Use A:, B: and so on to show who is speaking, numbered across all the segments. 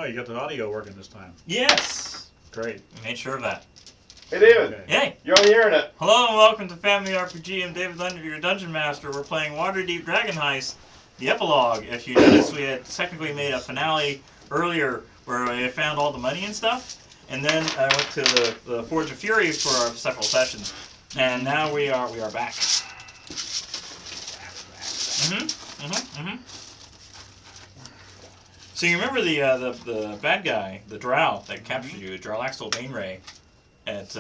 A: Oh, you got the audio working this time.
B: Yes.
A: Great.
B: We made sure of that.
C: Hey, David.
A: Okay.
B: Hey.
C: You're on the internet.
B: Hello and welcome to Family RPG. I'm David Leonard, your Dungeon Master. We're playing Waterdeep Dragon Heist, the Epilogue. If you notice, we had technically made a finale earlier where we found all the money and stuff. And then I went to the Forge of Fury for several sessions. And now we are back. So you remember the bad guy, the drow that captured you, Jarlaxle Bainray, at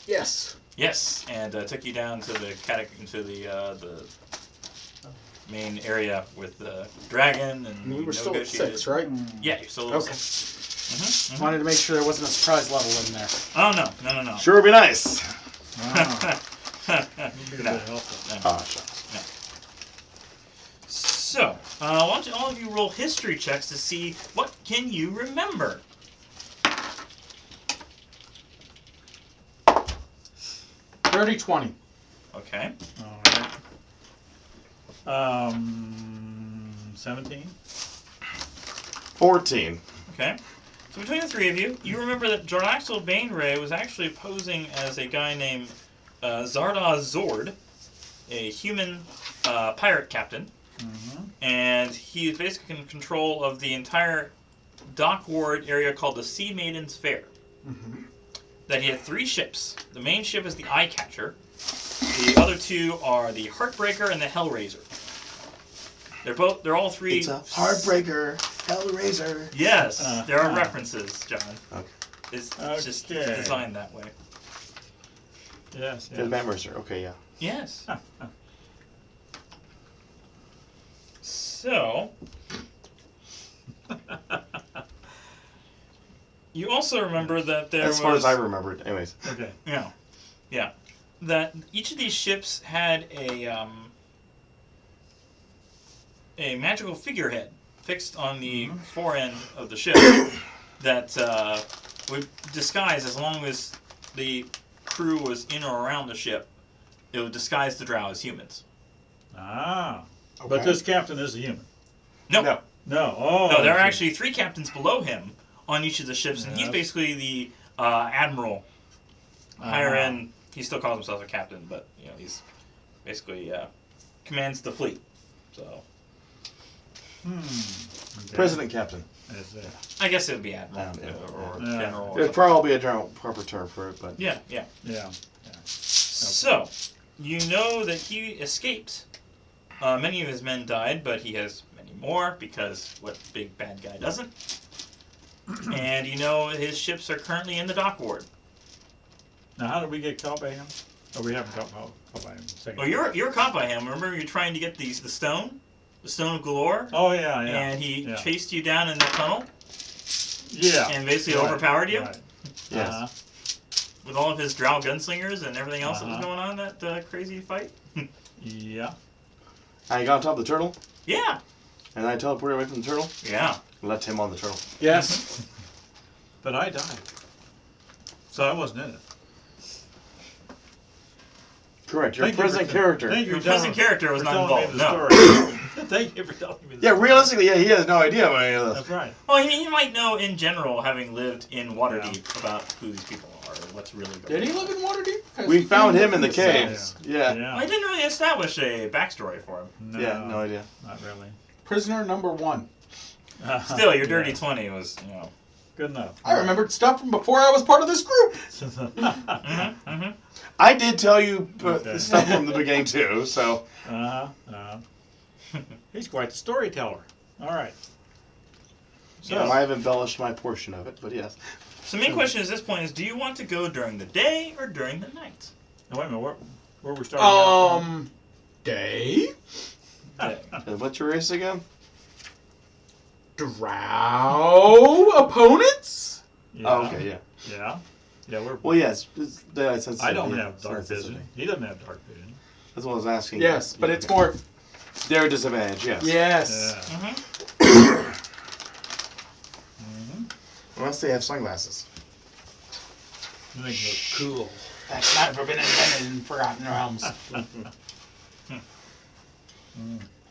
D: Yes.
B: yes, and took you down to the the main area with the dragon and
D: We were still at
B: negotiated.
D: 6, right?
B: Yeah, you're still at
D: Okay.
B: 6.
D: Wanted to make sure there wasn't a surprise level in there.
B: Oh no.
C: Sure would be nice.
A: Oh, be a
B: No.
A: bit helpful.
B: No.
C: Oh, shucks.
B: So, why don't you, all of you roll history checks to see what can you remember?
D: 30-20.
B: Okay.
A: All right. 17.
C: 14.
B: Okay. So between the three of you, you remember that Jarlaxle Bainray was actually posing as a guy named Zarda Zord, a human pirate captain, and he was basically in control of the entire dock ward area called the Sea Maiden's Fair. That he had 3 ships. The main ship is the Eye Catcher. The other 2 are the Heartbreaker and the Hellraiser. They're all 3.
C: It's a Heartbreaker, Hellraiser.
B: Yes, there are references, John.
C: Okay.
B: It's just
A: Okay.
B: designed that way.
A: Yes.
C: The Matt Mercer. Okay, yeah.
B: Yes. So, you also remember that there
C: As far as I remembered. Anyways.
A: Okay.
B: yeah, that each of these ships had a magical figurehead fixed on the fore end of the ship that would disguise, as long as the crew was in or around the ship, it would disguise the drow as humans.
A: Ah.
D: Okay.
A: But this captain is a human.
B: No.
C: No.
A: No. Oh.
B: No, there are
A: okay.
B: actually 3 captains below him on each of the ships, and he's
A: Yes.
B: basically the admiral. Higher
A: Uh-huh.
B: end, he still calls himself a captain, but he's basically commands the fleet. So
A: Okay.
C: President Captain.
A: Is there.
B: I guess it would be admiral
C: Yeah.
B: or
A: Yeah.
B: general. Or
C: There'd
B: something.
C: probably be a proper term for it, but...
B: Yeah.
A: Yeah.
B: So you know that he escaped. Many of his men died, but he has many more because what big bad guy doesn't? And you know his ships are currently in the dock ward.
A: Now, how did we get caught by him? Oh, we haven't caught by him. Second.
B: Well, you're caught by him. Remember, you're trying to get the stone of Galore,
A: Oh, yeah.
B: and he
A: yeah.
B: chased you down in the tunnel
A: Yeah.
B: and basically
A: Right,
B: overpowered you
A: Right.
C: Yes.
A: Uh-huh.
B: with all of his drow gunslingers and everything else that was
A: Uh-huh.
B: going on in that crazy fight.
A: Yeah.
C: I got on top of the turtle,
B: Yeah,
C: and I teleported away from the turtle,
B: yeah.
C: and left him on the turtle.
D: Yes.
A: But I died. So I wasn't in it.
C: Correct. You're a
A: Thank you
C: present
A: for-
C: character.
A: Thank you
B: Your
A: for
B: present character was
A: for
B: not
A: telling
B: involved.
A: me
B: No.
A: the story. Thank you for telling me the
C: Yeah,
A: story.
C: realistically, yeah, he has no idea about any of this.
A: That's right.
B: Well, he might know in general, having lived in Waterdeep, about who these people are and what's really going on.
D: Did he live in Waterdeep? 'Cause
C: We
D: he
C: found
D: came
C: him in the
D: from
C: caves.
D: south.
C: Yeah.
B: I didn't really establish a backstory for him.
A: No,
C: Yeah, no idea.
A: Not really.
D: Prisoner number 1.
B: Still, your dirty
A: Yeah.
B: 20 was,
A: Good enough.
D: I remembered stuff from before I was part of this group.
C: I did tell you
A: Okay.
C: stuff from the beginning, too, so...
A: He's quite the storyteller. All right.
C: I might have embellished my portion of it, but yes.
B: So the main question at this point is, do you want to go during the day or during the night?
A: Now, wait a minute. Where we're starting out?
D: Day?
B: Day.
C: And what's your race again?
D: Drow opponents?
A: Yeah.
C: Oh, okay, yeah.
A: Yeah. Yeah, we're...
C: Well, yes.
A: I don't have dark vision. He doesn't have dark vision.
C: That's what I was asking.
D: Yes, but it's more...
C: Their disadvantage, yes.
D: Yes.
A: Yeah.
C: Unless they have sunglasses.
A: Make me look cool.
D: That's never been invented in Forgotten Realms.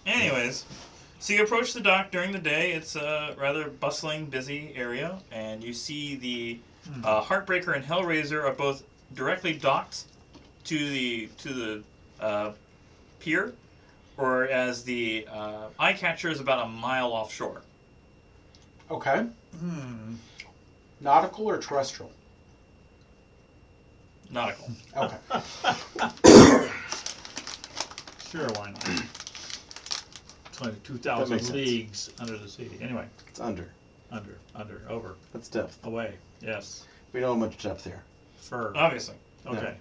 B: Anyways, So you approach the dock during the day. It's a rather bustling, busy area, and you see the Heartbreaker and Hellraiser are both directly docked to the pier, whereas the Eyecatcher is about a mile offshore.
D: Okay. Nautical or terrestrial?
B: Nautical.
D: Okay.
A: Sure, why not? It's only
C: That
A: 2,000
C: makes sense.
A: leagues under the sea. Anyway,
C: It's under.
A: over,
C: That's depth.
A: away. Yes.
C: We don't have much depth here.
A: Fur.
B: Obviously.
A: Okay.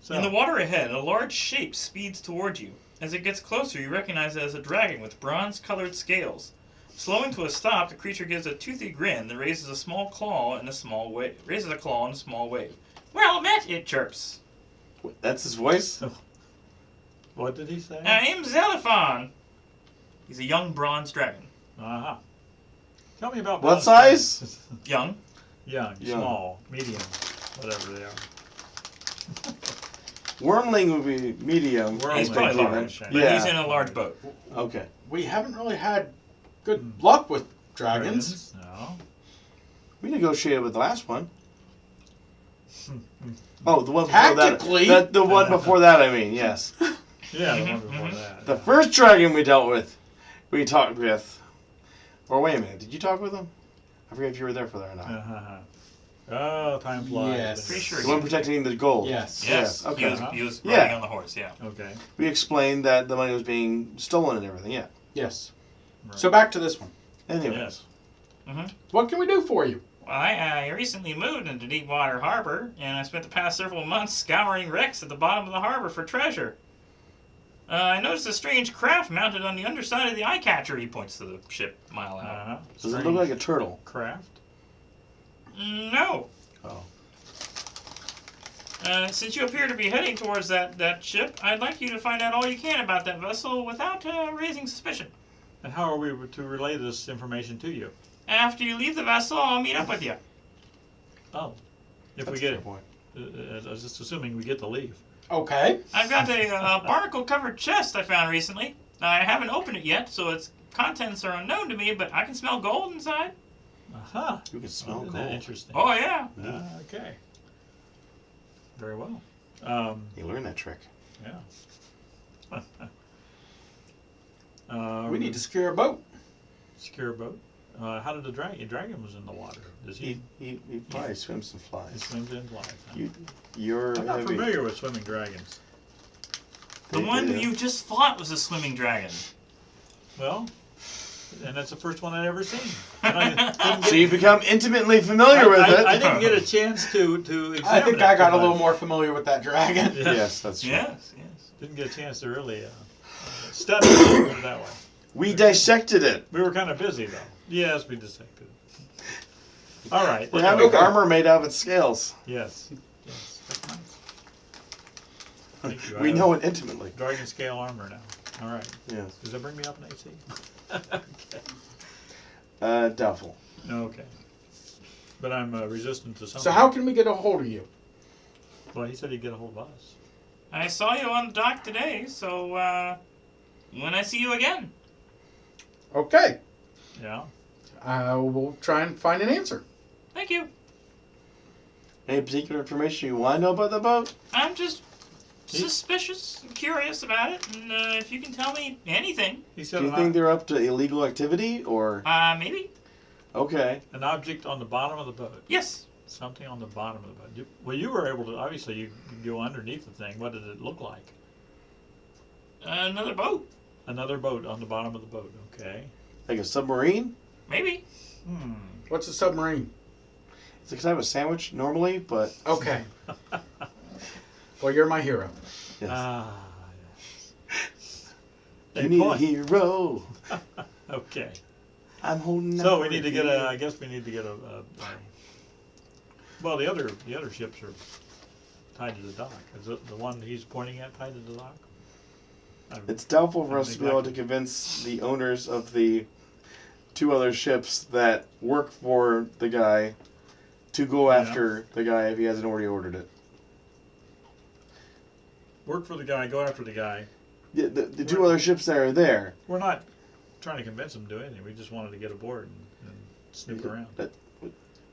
A: So,
B: In the water ahead, a large shape speeds toward you. As it gets closer, you recognize it as a dragon with bronze-colored scales. Slowing to a stop, the creature gives a toothy grin that raises a small claw in a small wave. Well met, it chirps.
C: That's his voice?
A: what did he say?
B: I am Xenophon. He's a young bronze dragon.
A: Uh-huh. Tell me about
C: What
A: bonus
C: size?
A: points.
B: Young.
A: Young,
C: Young.
A: small, medium, whatever they are.
C: Wormling would be medium.
A: Wormling.
B: He's probably
C: Big
B: large,
C: even.
B: but
C: Yeah.
B: he's in a large boat.
C: Okay.
D: We haven't really had good luck with dragons.
A: No.
C: We negotiated with the last one. Oh, the one before
D: Tactically.
C: that. The one before that, I mean, yes.
A: Yeah, the one before that.
C: The first dragon we dealt with, we talked with. Or wait a minute, did you talk with him? I forget if you were there for that or not.
A: Uh-huh. Oh, time flies.
D: Yes.
B: Pretty sure.
C: The one protecting the gold.
D: Yes.
B: Yes.
C: Yeah, okay.
B: He was
C: Yeah.
B: riding on the horse. Yeah.
A: Okay.
C: We explained that the money was being stolen and everything, yeah.
D: Yes.
A: Right.
D: So back to this one.
C: Anyway.
A: Yes.
D: What can we do for you?
B: Well, I recently moved into Deepwater Harbor, and I spent the past several months scouring wrecks at the bottom of the harbor for treasure. I noticed a strange craft mounted on the underside of the Eyecatcher. He points to the ship a mile out.
A: Uh-huh.
C: Does it look like a turtle?
A: Craft?
B: No.
C: Oh.
B: Since you appear to be heading towards that ship, I'd like you to find out all you can about that vessel without raising suspicion.
A: And how are we to relay this information to you?
B: After you leave the vessel, I'll meet up with you.
A: Oh. If
C: That's
A: we
C: a
A: get
C: fair
A: it.
C: point.
A: I was just assuming we get to leave.
D: Okay.
B: I've got a barnacle-covered chest I found recently. I haven't opened it yet, so its contents are unknown to me, but I can smell gold inside.
A: Aha.
C: You can smell
A: Isn't that
C: gold.
A: interesting?
B: Oh, yeah.
A: Okay. Very well.
C: You learned that trick.
A: Yeah.
D: We need to secure a boat.
A: secure a boat. How did the dragon was in the water? Does
C: He
A: he
C: probably swims and
A: he
C: flies.
A: swims in flies? Huh?
C: You're
A: I'm not
C: heavy.
A: familiar with swimming dragons.
B: The one you just fought was a swimming dragon.
A: Well, and that's the first one I'd ever seen. And I didn't
C: So
A: get-
C: you become intimately familiar with it.
A: I didn't get a chance to examine
D: I think
A: it
D: I got
A: too
D: a little
A: much.
D: more familiar with that dragon.
A: Yeah.
C: Yes, that's true.
B: Yes, yes.
A: Didn't get a chance to really study it, put it that way.
C: We dissected it.
A: We were kind of busy though. Yes, we dissected it. All right.
C: We're having
D: Okay.
C: armor made out of its scales.
A: Yes. Yes. That's nice. Thank you.
C: We know it intimately.
A: Dragon scale armor now. All right.
C: Yes.
A: Does that bring me up in AC?
C: Doubtful.
A: Okay. But I'm resistant to something.
D: So how can we get a hold of you?
A: Well, he said he'd get a hold of us.
B: I saw you on the dock today, so when I see you again.
D: Okay.
A: Yeah.
D: We'll try and find an answer.
B: Thank you.
C: Any particular information you want to know about the boat?
B: I'm just suspicious and curious about it, and if you can tell me anything,
A: He said
C: Do you think they're up to illegal activity or?
B: maybe?
C: Okay.
A: an object on the bottom of the boat.
B: Yes.
A: Something on the bottom of the boat. Well, you were able to, obviously, you could go underneath the thing. What did it look like?
B: Another boat.
A: Another boat on the bottom of the boat. Okay.
C: Like a submarine?
B: Maybe.
D: What's a submarine?
C: It's like kind of a sandwich normally, but
D: Okay. Well, you're my hero.
C: yes.
A: Ah, yes.
C: you
A: A
C: need
A: point.
C: a hero.
A: Okay.
C: I'm holding.
A: So
C: out
A: we
C: for
A: need to
C: you.
A: get a. I guess we need to get a. Well, the other ships are tied to the dock. Is the one he's pointing at tied to the dock?
C: It's doubtful for
A: I'm
C: us to be able to
A: neglecting.
C: convince the owners of the two other ships that work for the guy to go
A: Yeah.
C: after the guy if he hasn't already ordered it.
A: Work for the guy. Go after the guy.
C: The two other ships that are there.
A: We're not trying to convince them to do anything. We just wanted to get aboard and snoop around.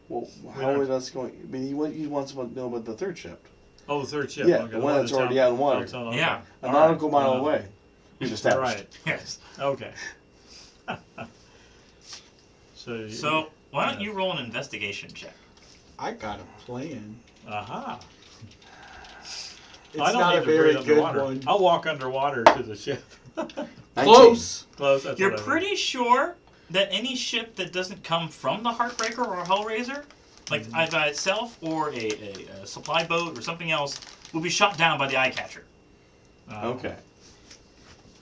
C: Well, how is that going? I mean, he wants to know about the third ship.
A: Oh, the third ship.
C: Yeah,
A: Okay,
C: the one that's already out in water.
A: Okay.
B: Yeah.
C: A
A: All
C: nautical
A: right.
C: mile away. We've established.
A: Right.
B: Yes.
A: Okay.
B: So why don't you roll an investigation check?
D: I got a plan.
A: Aha.
D: It's
A: I don't
D: not
A: need
D: a
A: to
D: very
A: breathe
D: good
A: underwater.
D: one.
A: I'll walk underwater to the ship.
C: 19.
D: Close.
A: Close. That's
B: You're
A: what I mean.
B: pretty sure that any ship that doesn't come from the Heartbreaker or Hellraiser, like either by itself or a supply boat or something else, will be shot down by the eye catcher.
C: Okay.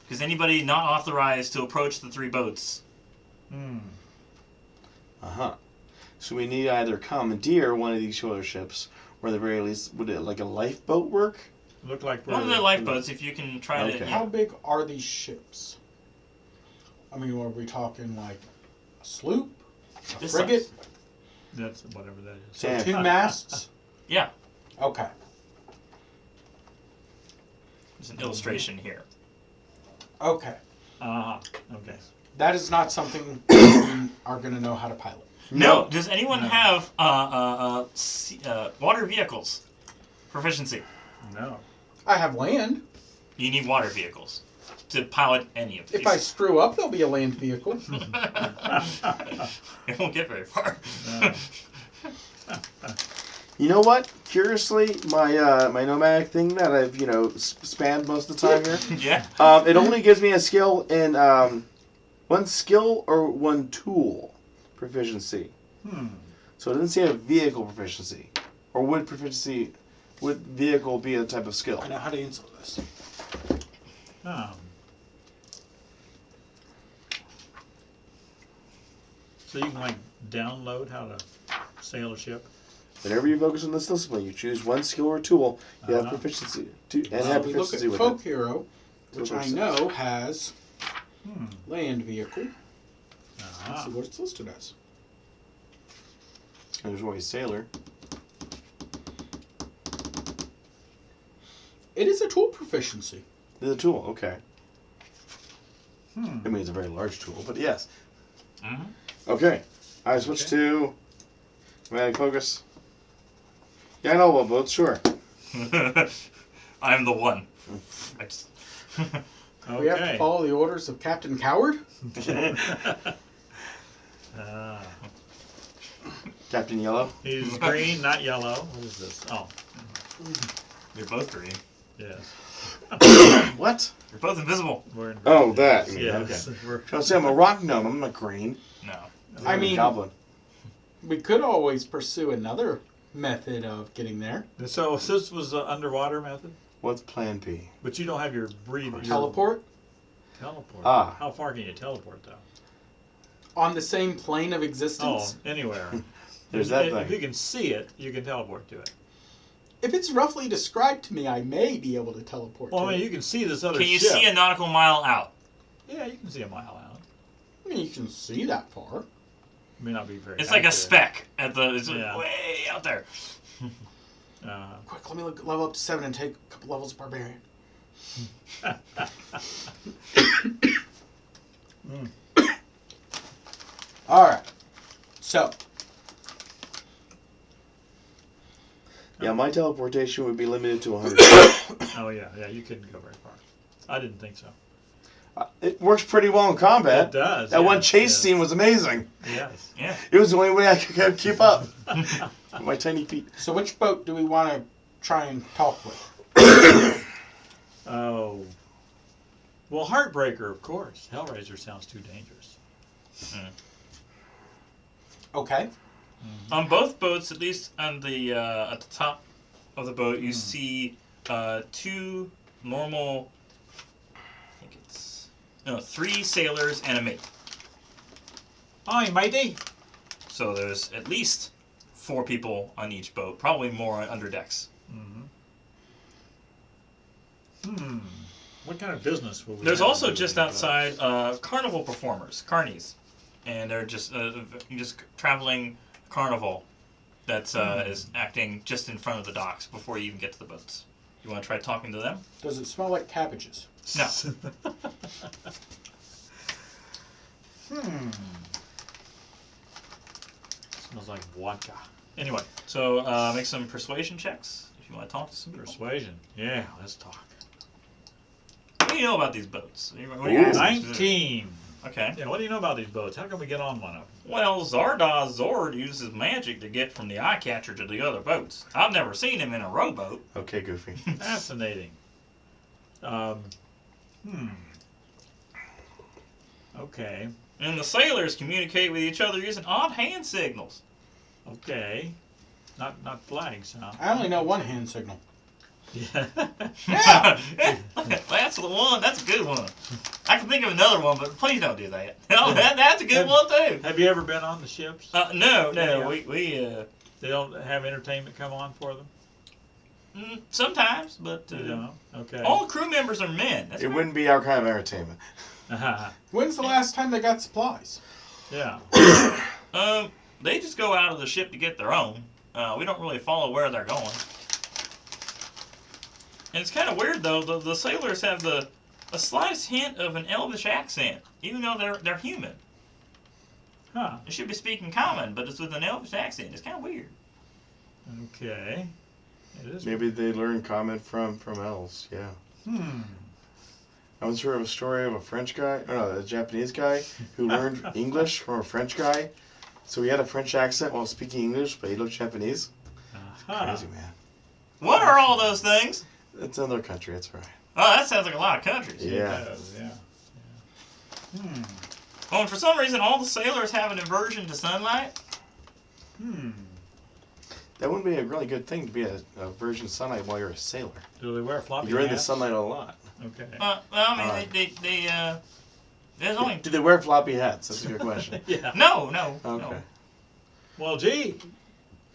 B: Because anybody not authorized to approach the three boats.
C: So we need to either commandeer one of these two other ships, or at the very least, would it like a lifeboat work?
A: Look like
B: One of
A: we're
B: the lifeboats, if you can try to.
C: Okay.
D: How big are these ships? I mean, are we talking like a sloop? A
B: This
D: frigate?
B: size.
A: That's whatever that is.
D: So
C: Yeah.
D: 2 masts?
B: Yeah,
D: Okay.
B: there's an illustration here.
D: Okay.
A: Okay.
D: That is not something we are going to know how to pilot.
B: No. Does anyone
A: No.
B: have water vehicles proficiency?
A: No.
D: I have land.
B: You need water vehicles to pilot any of these.
D: If I screw up, there'll be a land vehicle.
B: It won't get very far.
A: No.
C: You know what? Curiously, my my nomadic thing that I've spanned most of the time here,
B: Yeah.
C: it only gives me a skill in one skill or one tool proficiency. So it doesn't say a vehicle proficiency, or would vehicle be a type of skill?
D: I know how to answer this.
A: So you can like download how to sail a ship.
C: Whenever you focus on this discipline, you choose one skill or tool. You have
A: Uh-huh.
C: proficiency and have
D: We look
C: proficiency
D: at
C: with
D: Folk
C: it.
D: Hero, which I know has land vehicle. Let's see what it's listed as.
C: And there's always sailor.
D: It is a tool proficiency.
C: It's a tool. Okay. I mean, it's a very large tool, but yes.
B: Mhm.
C: Okay. I switch to nomadic focus. Yeah, I know about boats. Sure.
B: I'm the one. I just
D: We have to follow the orders of Captain Coward.
C: Captain Yellow.
A: He's green, not yellow. What is this? Oh,
B: You're both green.
A: yes.
C: What?
B: You're both invisible.
A: We're in
C: Oh,
A: green.
C: that.
A: Yes.
C: Okay.
A: We're,
C: I'll say I'm a rock gnome. I'm not green.
B: No.
D: I
C: I'm a
D: mean-
C: goblin.
D: We could always pursue another method of getting there.
A: so this was the underwater method,
C: What's Plan B?
A: but you don't have your breathing.
D: Teleport
A: Teleport.
C: Ah.
A: How far can you teleport though?
D: on the same plane of
A: Oh,
D: existence.
A: anywhere.
C: There's that
A: If you
C: thing.
A: can see it, you can teleport to it.
D: If it's roughly described to me, I may be able to teleport
A: Well,
D: to
A: I mean,
D: it.
A: you can see this other
B: Can you
A: ship.
B: see a nautical mile out?
A: Yeah, you can see a mile out.
D: I mean, you can see that far.
A: It may not be very.
B: It's like a
A: accurate.
B: speck at the. It's
A: Yeah.
B: way out there.
D: Quick, let me level up to 7 and take a couple levels of Barbarian. Alright. So,
C: Yeah, my teleportation would be limited to 100.
A: Oh yeah, you couldn't go very far. I didn't think so.
C: It works pretty well in combat.
A: It does.
C: That
A: yeah,
C: one chase
A: yes.
C: scene was amazing.
A: Yes.
B: Yeah.
C: It was the only way I could keep up. With my tiny feet.
D: so which boat do we want to try and talk with?
A: Oh. Well, Heartbreaker, of course. Hellraiser sounds too dangerous.
D: Okay.
B: On both boats, at least on the at the top of the boat, you see two normal. I think it's 3 sailors and a mate.
A: Hi, matey.
B: So there's at least 4 people on each boat, probably more on under decks.
A: What kind of business will we
B: There's
A: have
B: also
A: to do
B: just
A: with
B: outside carnival performers, carnies, and they're just traveling carnival that is acting just in front of the docks before you even get to the boats. You want to try talking to them?
D: Does it smell like cabbages?
B: No.
A: Smells like vodka. Anyway,
B: So make some persuasion checks if you want to talk to some people.
A: persuasion. Yeah, let's talk.
B: What do you know about these boats? What are you asking?
A: 19.
B: Okay.
A: Yeah, what do you know about these boats? How can we get on one of them?
B: Well, Zardoz Zord uses magic to get from the eye catcher to the other boats. I've never seen him in a rowboat.
C: Okay, Goofy.
A: Fascinating. Okay.
B: And the sailors communicate with each other using odd hand signals.
A: Okay. Not flags, huh?
D: I only know one hand signal.
A: Yeah.
B: Yeah, that's the one. That's a good one. I can think of another one, but please don't do that. No, that's a good one too.
A: Have you ever been on the ships?
B: No,
A: Yeah.
B: we
A: They don't have entertainment come on for them?
B: sometimes, but
A: You don't? Okay.
B: all crew members are men. That's
C: It
B: right.
C: wouldn't be our kind of entertainment.
D: When's the last time they got supplies?
A: Yeah.
B: They just go out of the ship to get their own. We don't really follow where they're going. And it's kind of weird though. The sailors have the slightest hint of an Elvish accent, even though they're human.
A: Huh.
B: They should be speaking common, but it's with an Elvish accent. It's kind of weird.
A: Okay. It is.
C: Maybe they learned comment from elves. Yeah. I once heard of a story of a French guy, or no, a Japanese guy who learned English from a French guy. So he had a French accent while speaking English, but he looked Japanese. Crazy, man.
B: What are all those things?
C: It's another country. It's all right.
B: Oh, that sounds like a lot of countries.
C: Yeah.
A: It does, yeah.
B: Oh, and for some reason, all the sailors have an aversion to sunlight.
C: That wouldn't be a really good thing to be a virgin sunlight while you're a sailor.
A: Do they wear floppy
C: You're in the
A: hats?
C: sunlight a lot.
A: Okay.
B: Well, I mean, there's only
C: Do they wear floppy hats? That's a good question.
A: Yeah.
B: no.
C: Okay.
A: Well, gee,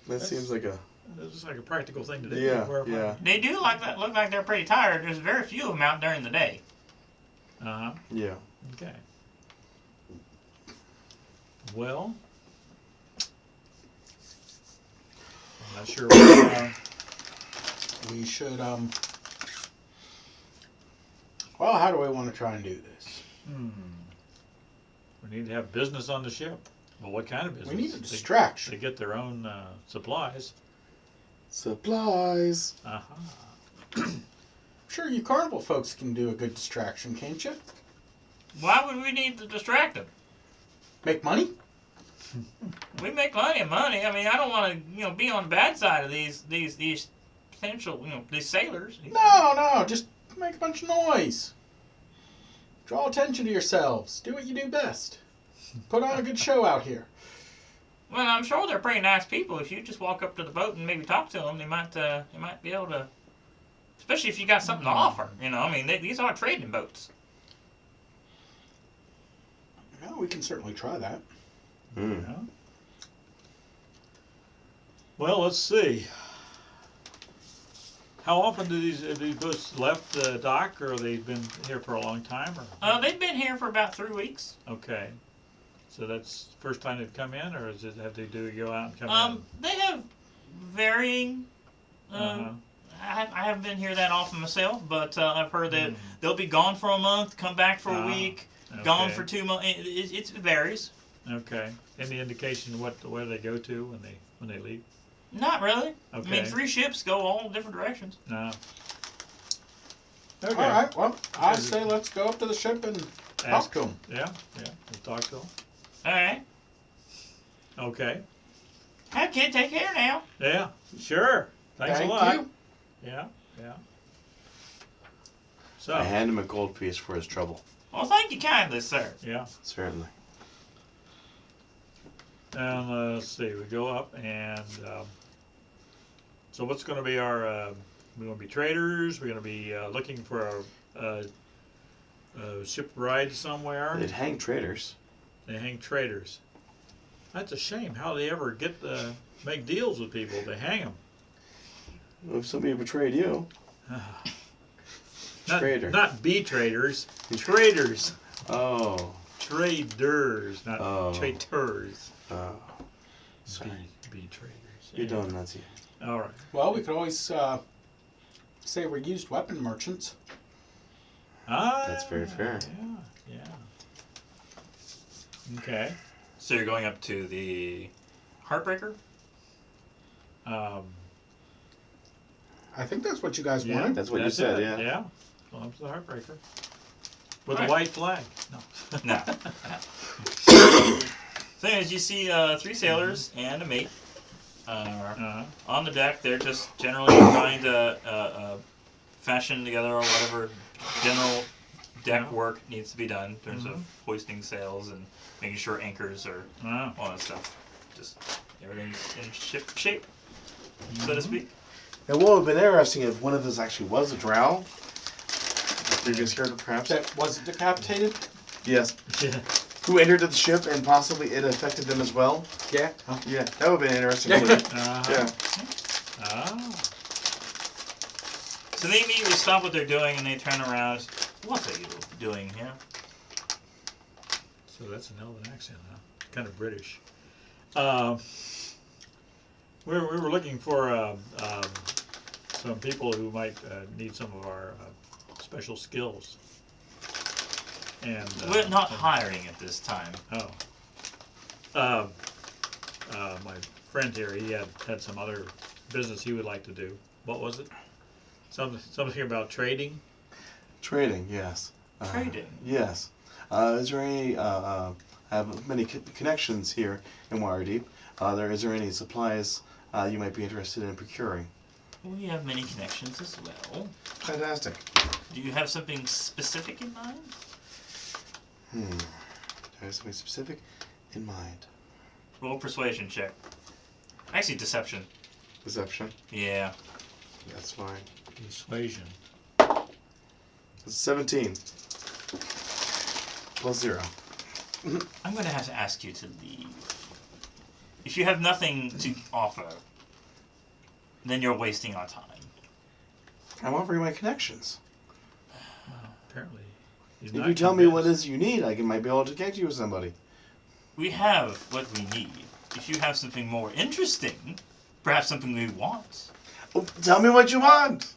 C: That seems like a...
A: this is like a practical thing to do.
C: Yeah,
A: Wear a
C: yeah.
B: They do look like they're pretty tired. There's very few of them out during the day.
A: Uh-huh.
C: Yeah.
A: Okay. Well, I'm not sure what,
D: We should, well, how do we want to try and do this?
A: we need to have business on the ship. Well, what kind of business?
D: We need a distraction.
A: They get their own supplies.
C: Supplies.
A: Uh-huh.
D: Sure, you carnival folks can do a good distraction, can't you?
B: Why would we need to distract them?
D: Make money?
B: We make plenty of money. I mean, I don't want to, be on the bad side of these potential, these sailors.
D: No, just make a bunch of noise. Draw attention to yourselves. Do what you do best. Put on a good show out here.
B: Well, I'm sure they're pretty nice people. If you just walk up to the boat and maybe talk to them, they might be able to. Especially if you got something to offer. I mean, these are trading boats.
D: Well, we can certainly try that.
C: Mm.
A: Yeah. Well, let's see. How often have these boats left the dock, or have they been here for a long time? Or?
B: They've been here for about 3 weeks.
A: Okay. So that's the first time they've come in, or have they go out and come in?
B: They have varying.
A: Uh-huh.
B: I haven't been here that often myself, but I've heard that they'll be gone for a month, come back for a week, gone for 2 months. It varies.
A: Okay. Any indication where they go to when they leave?
B: Not really.
A: Okay.
B: I mean, 3 ships go all different directions.
A: No. Okay.
D: All right, well, I say let's go up to the ship and talk to them.
A: Yeah. We'll talk to them.
B: All right.
A: Okay.
B: Hey, kid, take care now.
A: Yeah. Sure. Thanks
D: Thank
A: a lot.
D: you.
A: Yeah. So.
C: I hand him a gold piece for his trouble.
B: Well, thank you kindly, sir.
A: Yeah.
C: Certainly.
A: And let's see. We go up and. So what's going to be our? We're going to be traders. We're going to be looking for a ship ride somewhere.
C: They'd hang traders.
A: They hang traders. That's a shame. How they ever get to make deals with people? They hang them.
C: If somebody betrayed you. Trader.
A: Not be traders. Traders.
C: Oh.
A: Traders, not
C: Oh.
A: traitors.
C: Oh. Sorry.
A: Be traders.
C: You're done, Nancy.
A: All right.
D: Well, we could always say we're used weapon merchants.
A: Ah,
C: That's very fair.
A: Yeah. Okay.
B: So you're going up to the Heartbreaker?
A: Um,
D: I think that's what you guys
A: yeah,
D: wanted.
C: That's what you said, yeah.
A: Yeah. Well, up to the Heartbreaker. With
B: Alright.
A: a white flag. No.
B: No. So anyways, you see 3 sailors and a mate on the deck. They're just generally trying to fashion together or whatever general deck work needs to be done in terms of hoisting sails and making sure anchors are all that stuff. Just everything's in ship shape, so to speak.
C: Now, what would have been interesting if one of us actually was a drow? The previous character, perhaps?
D: That wasn't decapitated?
C: Yes.
A: Yeah.
C: Who entered the ship and possibly it affected them as well?
D: Yeah.
C: Yeah, that would have been interesting.
D: Yeah.
C: Yeah.
A: Ah.
B: So they immediately stop what they're doing and they turn around. What are you doing here?
A: So that's an Elven accent, huh? Kind of British. We were looking for some people who might need some of our special skills. And
B: We're not hiring at this time.
A: My friend here, he had some other business he would like to do. What was it? Something about trading.
C: Trading, yes.
B: Trading?
C: Yes. Is there any, I have many connections here in Waterdeep. Is there any supplies you might be interested in procuring?
B: We have many connections as well.
C: Fantastic.
B: Do you have something specific in mind?
C: Do I have something specific in mind?
B: Roll a persuasion check. Actually, deception.
C: Deception?
B: Yeah.
C: That's fine.
A: Persuasion.
C: It's 17. Plus 0.
B: I'm going to have to ask you to leave. If you have nothing to offer, then you're wasting our time.
C: I'm offering my connections.
A: Well, apparently, he's
C: If
A: not
C: you tell me what
A: convinced.
C: it is you need, I might be able to connect you with somebody.
B: We have what we need. If you have something more interesting, perhaps something we want,
C: Oh, tell me what you want.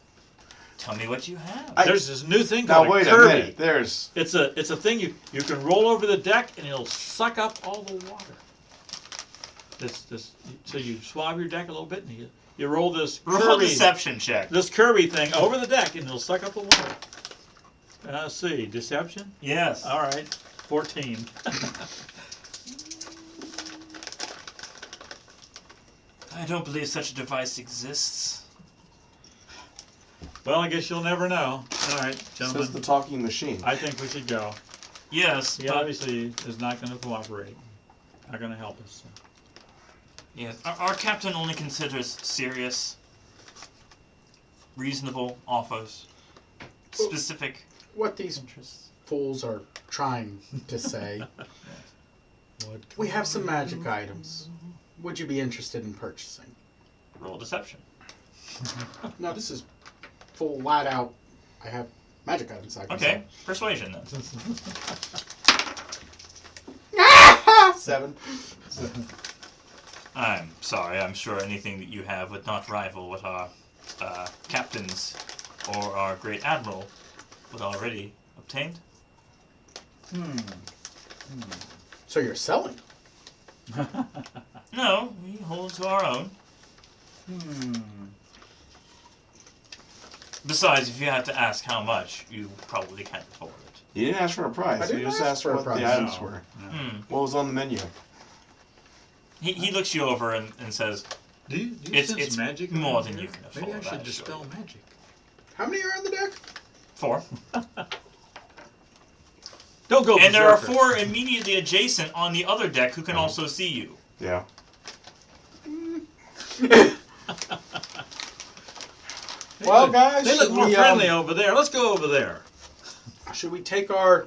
B: tell me what you have.
A: There's this new thing
C: Now
A: called
C: wait
A: a
C: a
A: Kirby.
C: minute. There's.
A: It's a thing you can roll over the deck and it'll suck up all the water. So you swab your deck a little bit and you roll this
B: Roll a
A: Kirby,
B: deception check.
A: this Kirby thing over the deck and it'll suck up the water. Let's see, deception.
B: Yes.
A: All right, 14.
B: I don't believe such a device exists.
A: Well, I guess you'll never know. All right, gentlemen.
C: Says the talking machine.
A: I think we should go.
B: Yes,
A: He
B: but
A: obviously is not going to cooperate. Not going to help us.
B: yes, our captain only considers serious, reasonable offers, specific
D: What these
B: interests.
D: fools are trying to say. We have some magic items. Would you be interested in purchasing?
B: Roll deception.
D: No, this is full flat out. I have magic items I can
B: Okay, persuasion then.
D: sell. 7.
B: I'm sorry, I'm sure anything that you have would not rival what our captains or our great admiral would already obtained.
D: So you're selling?
B: No, we hold to our own. Besides, if you had to ask how much, you probably can't afford it.
C: You didn't ask for a price.
D: I
C: You
D: didn't
C: just
D: ask
C: asked
D: for a
C: what
D: price.
C: the items
A: No.
C: were.
B: Hmm.
C: What was on the menu?
B: He looks you over and says,
A: Do you
B: It's-
A: sense
B: it's
A: magic
B: more
A: around
B: than
A: here?
B: you can
A: Maybe I
B: afford,
A: should
B: I
A: dispel
B: assure
A: magic.
D: How many are on the deck?
B: 4.
A: Don't go
B: And there are
A: berserker.
B: 4 immediately adjacent on the other deck who can also see you.
C: Yeah.
D: Well, guys,
A: They look
D: should
A: more
D: we,
A: friendly over there. Let's go over there.
D: Should we take our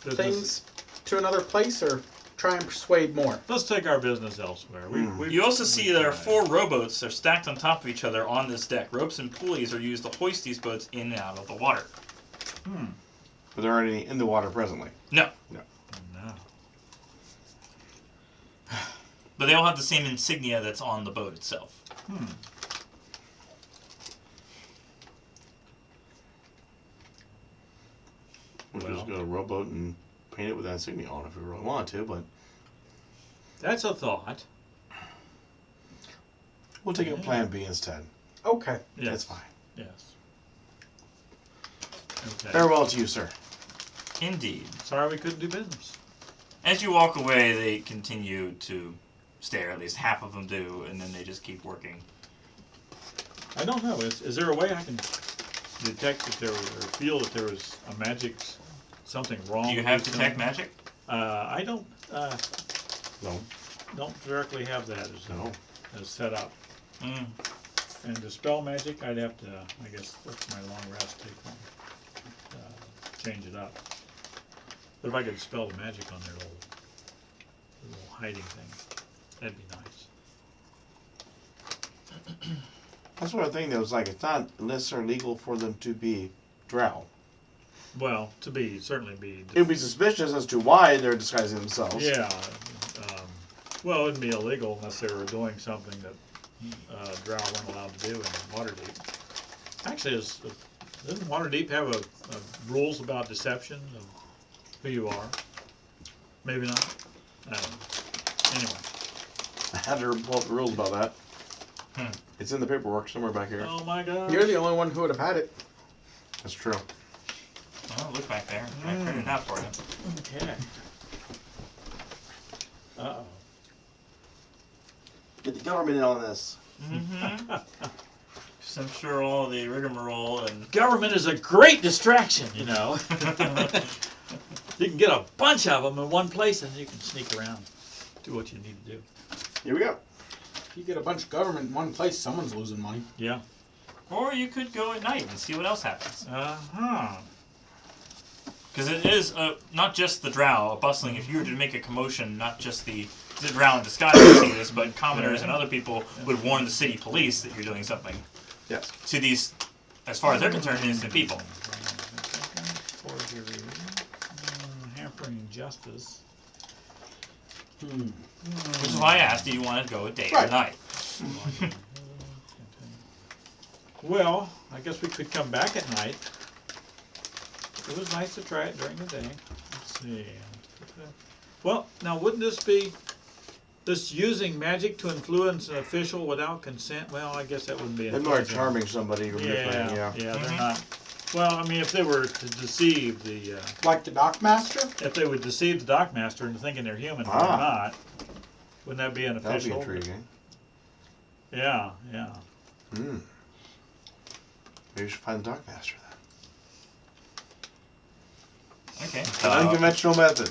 A: Business-
D: things to another place or try and persuade more?
A: Let's take our business elsewhere.
B: You also see there are
A: tried.
B: 4 rowboats. They're stacked on top of each other on this deck. Ropes and pulleys are used to hoist these boats in and out of the water.
C: But there aren't any in the water presently.
B: No,
A: No.
B: but they all have the same insignia that's on the boat itself.
C: We could
A: Well.
C: just go to a rowboat and paint it with that insignia on if we really wanted to, but
A: That's a thought.
C: we'll take a plan B instead.
D: Okay.
A: Yes.
C: That's fine.
A: Yes. Okay.
C: Farewell to you, sir.
B: Indeed.
A: Sorry we couldn't do business.
B: As you walk away, they continue to stare. At least half of them do, and then they just keep working.
A: I don't know. Is there a way I can detect if there was, or feel that there was a magic, something wrong?
B: Do you
A: with
B: have
A: these
B: detect
A: things?
B: magic?
A: I
C: No.
A: don't directly have that
C: No.
A: as set up.
B: Mm.
A: And to spell magic, I'd have to, I guess that's my long rest, change it up. But if I could spell the magic on their little hiding thing, that'd be nice.
C: That's what I think. That was like it's not necessarily legal for them to be drow.
A: Well, certainly be.
C: It would be suspicious as to why they're disguising themselves.
A: Yeah. Well, it wouldn't be illegal unless they were doing something that drow weren't allowed to do in Waterdeep. Actually, doesn't Waterdeep have a rules about deception of who you are? Maybe not. I don't know. Anyway.
C: I had to pull up the rules about that. It's in the paperwork somewhere back here.
A: Oh my God.
D: You're the only one who would have had it.
C: That's true.
B: Well, look back there. I printed it out for you.
A: Okay. Uh-oh.
C: Get the government in on this.
B: Mm-hmm. So I'm sure all the rigmarole and
A: Government is a great distraction, you know. You can get a bunch of them in one place and you can sneak around, do what you need to do.
C: Here we go.
D: If you get a bunch of government in one place, someone's losing money.
A: Yeah.
B: or you could go at night and see what else happens.
A: Uh-huh.
B: Because it is not just the drow bustling. If you were to make a commotion, not just the drow in disguise would see this, but commoners and other people would warn the city police that you're doing something.
C: Yes.
B: To these, as far as they're concerned, innocent people.
A: Forgery. Hampering justice.
B: Which is why I asked, do you want to go day or
D: Right.
B: night?
A: Well, I guess we could come back at night. It was nice to try it during the day. Let's see. Well, now wouldn't this be this using magic to influence an official without consent? Well, I guess that wouldn't be.
C: They're more
A: influencing.
C: charming somebody or different,
A: Yeah,
C: yeah.
A: they're
B: Mhm.
A: not. Well, I mean, if they were to deceive the,
D: Like the dockmaster?
A: if they would deceive the dockmaster into thinking they're human, but
C: Ah.
A: they're not, wouldn't that be an
C: That'd be
A: official?
C: intriguing.
A: Yeah, yeah.
C: Hmm. Maybe we should find the Darkmaster
B: Okay.
C: then. An unconventional method.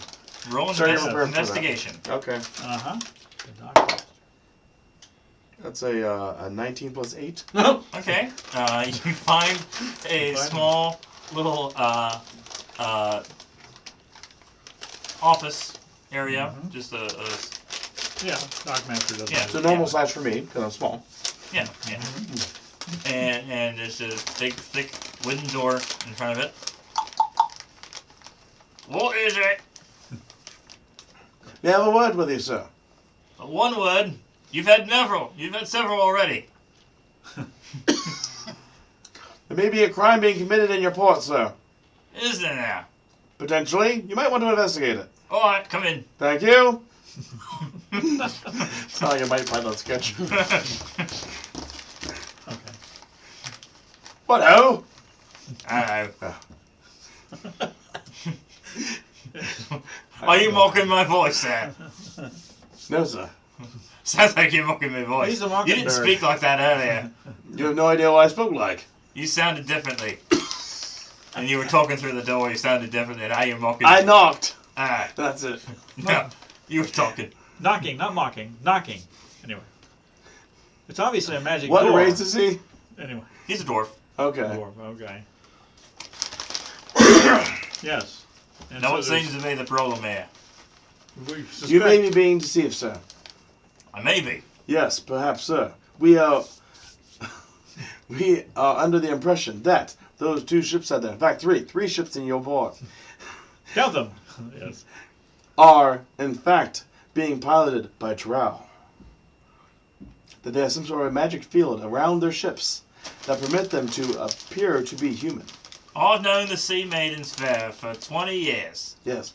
B: Roll
C: Sorry,
B: invest-
C: I'm prepared for that.
B: investigation.
C: Okay.
A: Uh-huh. The dockmaster.
C: That's a 19 plus 8.
B: Okay. You find a small little office area. Just a
A: Yeah, dockmaster doesn't.
B: Yeah.
A: have
C: So
A: it.
C: normal size for me, because I'm small.
B: yeah. And there's a thick wooden door in front of it. What is it?
C: May I have a word with you, sir?
B: One word. You've had several. You've had several already.
C: There may be a crime being committed in your port, sir.
B: Is there now?
C: Potentially. You might want to investigate it.
B: All right, come in.
C: Thank you. Sounds like I might find that sketch.
A: Okay.
C: What-oh?
B: I
C: Oh.
B: Are you mocking my voice, sir?
C: No, sir.
B: Sounds like you're mocking my voice.
A: He's a
B: You
A: mockingbird.
B: didn't speak like that earlier.
C: You have no idea what I spoke like.
B: You sounded differently. And you were talking through the door, you sounded differently. Now you're mocking
C: I
B: me.
C: knocked.
B: Alright.
C: That's it.
B: No, you were talking.
A: Knocking, not mocking. Knocking. Anyway. It's obviously a magic
C: What
A: door.
C: race is he?
A: Anyway.
B: He's a dwarf.
C: Okay.
A: Dwarf, okay. Yes. And
B: No
A: so
B: one seems to be the problem here.
A: we suspect,
C: You may be being deceived, sir.
B: I may be.
C: Yes, perhaps, sir. We are under the impression that those two ships out there, in fact, three ships in your port,
A: count them. Yes.
C: are in fact being piloted by drow. That they have some sort of magic field around their ships that permit them to appear to be human.
B: I've known the Sea Maidens Fair for 20 years.
C: Yes.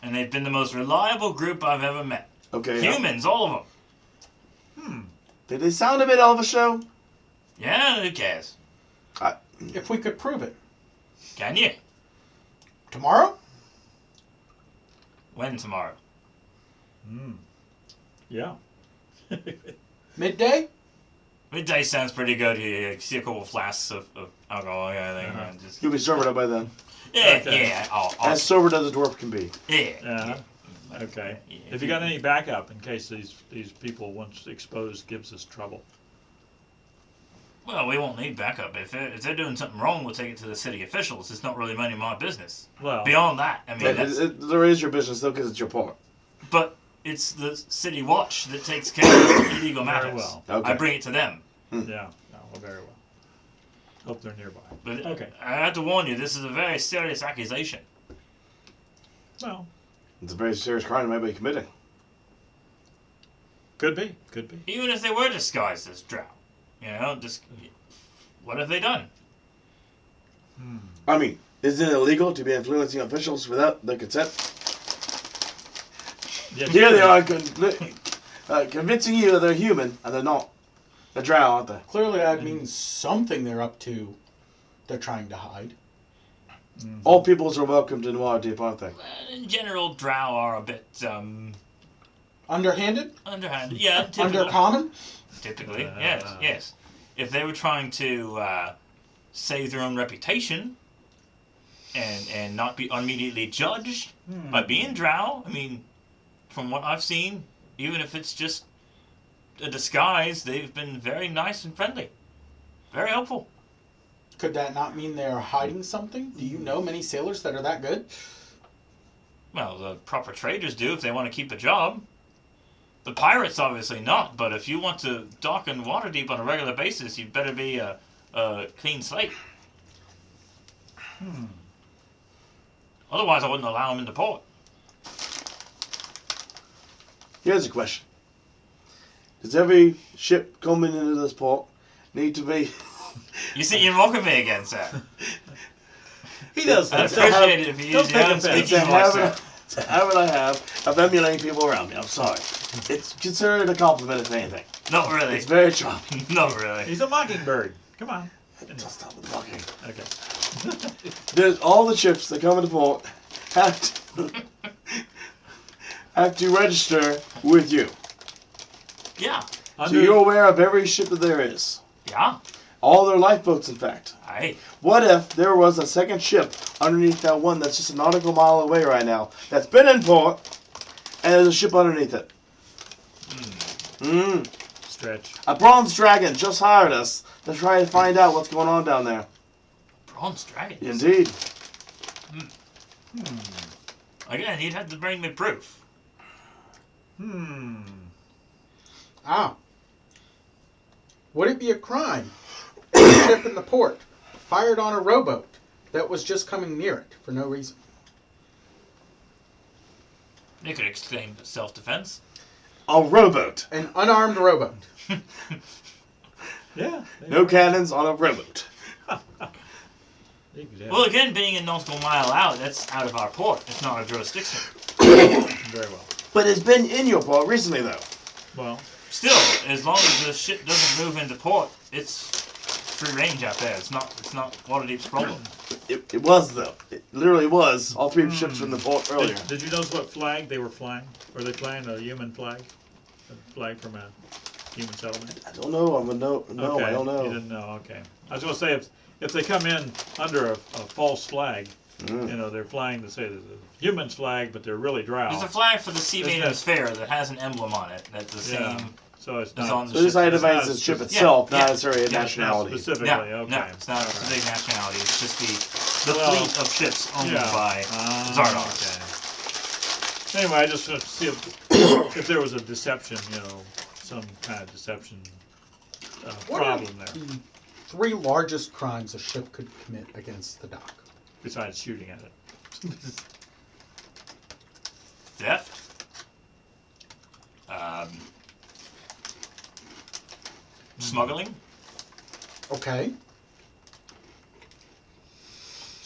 B: And they've been the most reliable group I've ever met.
C: Okay.
B: Humans, all of them.
C: Did they sound a bit elvish, though?
B: Yeah, who cares?
D: If we could prove it.
B: Can you?
D: Tomorrow?
B: When tomorrow?
A: Yeah.
D: Midday?
B: Midday sounds pretty good. You see a couple of flasks of alcohol, yeah, I think, and just...
C: You'll be sobered up by then.
B: Yeah,
A: Okay.
B: yeah. I'll,
C: As sobered as a dwarf can be.
B: yeah.
A: Okay.
B: Yeah.
A: Have you got any backup in case these people, once exposed, gives us trouble?
B: Well, we won't need backup. If they're doing something wrong, we'll take it to the city officials. It's not really any of my business.
A: Well,
B: Beyond that, I mean, that's,
C: There is your business, though, because it's your part.
B: but it's the city watch that takes care of illegal
A: very
B: matters.
A: well.
C: Okay.
B: I bring it to them.
A: Yeah. No, well, very well. Hope they're nearby.
B: But
A: Okay.
B: I have to warn you, this is a very serious accusation.
A: Well,
C: It's a very serious crime they might be committing.
A: could be. Could be.
B: Even if they were disguised as drow. You know, just what have they done?
C: I mean, isn't it illegal to be influencing officials without their consent?
A: Yeah,
C: Here they are convincing you that they're human, and they're not. They're drow, aren't they?
D: Clearly that means something they're up to they're trying to hide.
C: All peoples are welcomed in Waterdeep, aren't they?
B: In general, drow are a bit
D: Underhanded?
B: underhanded. Yeah, typically.
D: Undercommon?
B: Typically, yes. If they were trying to save their own reputation and not be immediately judged by being drow, I mean, from what I've seen, even if it's just a disguise, they've been very nice and friendly. Very helpful.
D: Could that not mean they're hiding something? Do you know many sailors that are that good?
B: Well, the proper traders do if they want to keep a job. The pirates obviously not, but if you want to dock in Waterdeep on a regular basis, you'd better be a clean slate. Otherwise, I wouldn't allow them into port.
C: Here's a question. Does every ship coming into this port need to be...
B: You see, you're mocking me again, sir.
A: He does
B: I'd
A: that.
B: appreciate it if you
A: Don't
B: use your
A: take
B: own
A: offense.
B: speaking voice, sir.
C: It's a habit I have of emulating people around me. I'm sorry. It's considered a compliment, if anything.
B: Not really.
C: It's very charming.
B: Not really.
A: He's a mockingbird. Come on.
C: Just stop the talking.
A: Okay.
C: There's all the ships that come into port have to register with you.
B: Yeah.
C: So you're aware of every ship that there is.
B: Yeah.
C: All their lifeboats, in fact.
B: Aye.
C: What if there was a second ship underneath that one that's just a nautical mile away right now, that's been in port, and there's a ship underneath it?
A: Stretch.
C: A bronze dragon just hired us to try to find out what's going on down there.
B: Bronze dragons.
C: Indeed.
B: Again, you'd have to bring me proof.
D: Ah. Would it be a crime if a ship in the port fired on a rowboat that was just coming near it for no reason?
B: You could exclaim self-defense.
C: A rowboat.
D: An unarmed rowboat.
A: Yeah.
C: No cannons on a rowboat.
B: Well, again, being a nautical mile out, that's out of our port. It's not our jurisdiction.
A: Very well.
C: But it's been in your port recently, though.
A: Well,
B: Still, as long as the ship doesn't move into port, it's free range out there. It's not Waterdeep's problem.
C: It was, though. It literally was. All three ships were in the port earlier.
A: did you notice what flag they were flying? Were they flying a human flag? A flag from a human settlement?
C: I don't know. No,
A: Okay,
C: I don't know.
A: You didn't know. Okay. I was going to say if they come in under a false flag, you know, they're flying the human's flag, but they're really drow.
B: There's a flag for the Sea
A: Isn't
B: Maidens
A: it-
B: Fair that has an emblem on it. That's the
A: Yeah.
B: same.
A: So it's
B: It's
A: not
B: on the
C: So this
B: ship.
C: identifies the ship itself, not
B: yeah,
C: necessarily a
B: yeah,
C: nationality.
A: specifically.
B: No,
A: Okay.
B: no, it's not a big nationality. It's just the
A: Well,
B: fleet of ships owned
A: yeah.
B: by Zardoz.
A: Okay. Anyway, I just want to see if there was a deception, you know, some kind of deception
D: What are
A: problem there,
D: the three largest crimes a ship could commit against the dock?
A: besides shooting at it.
B: Theft. Smuggling.
D: Okay.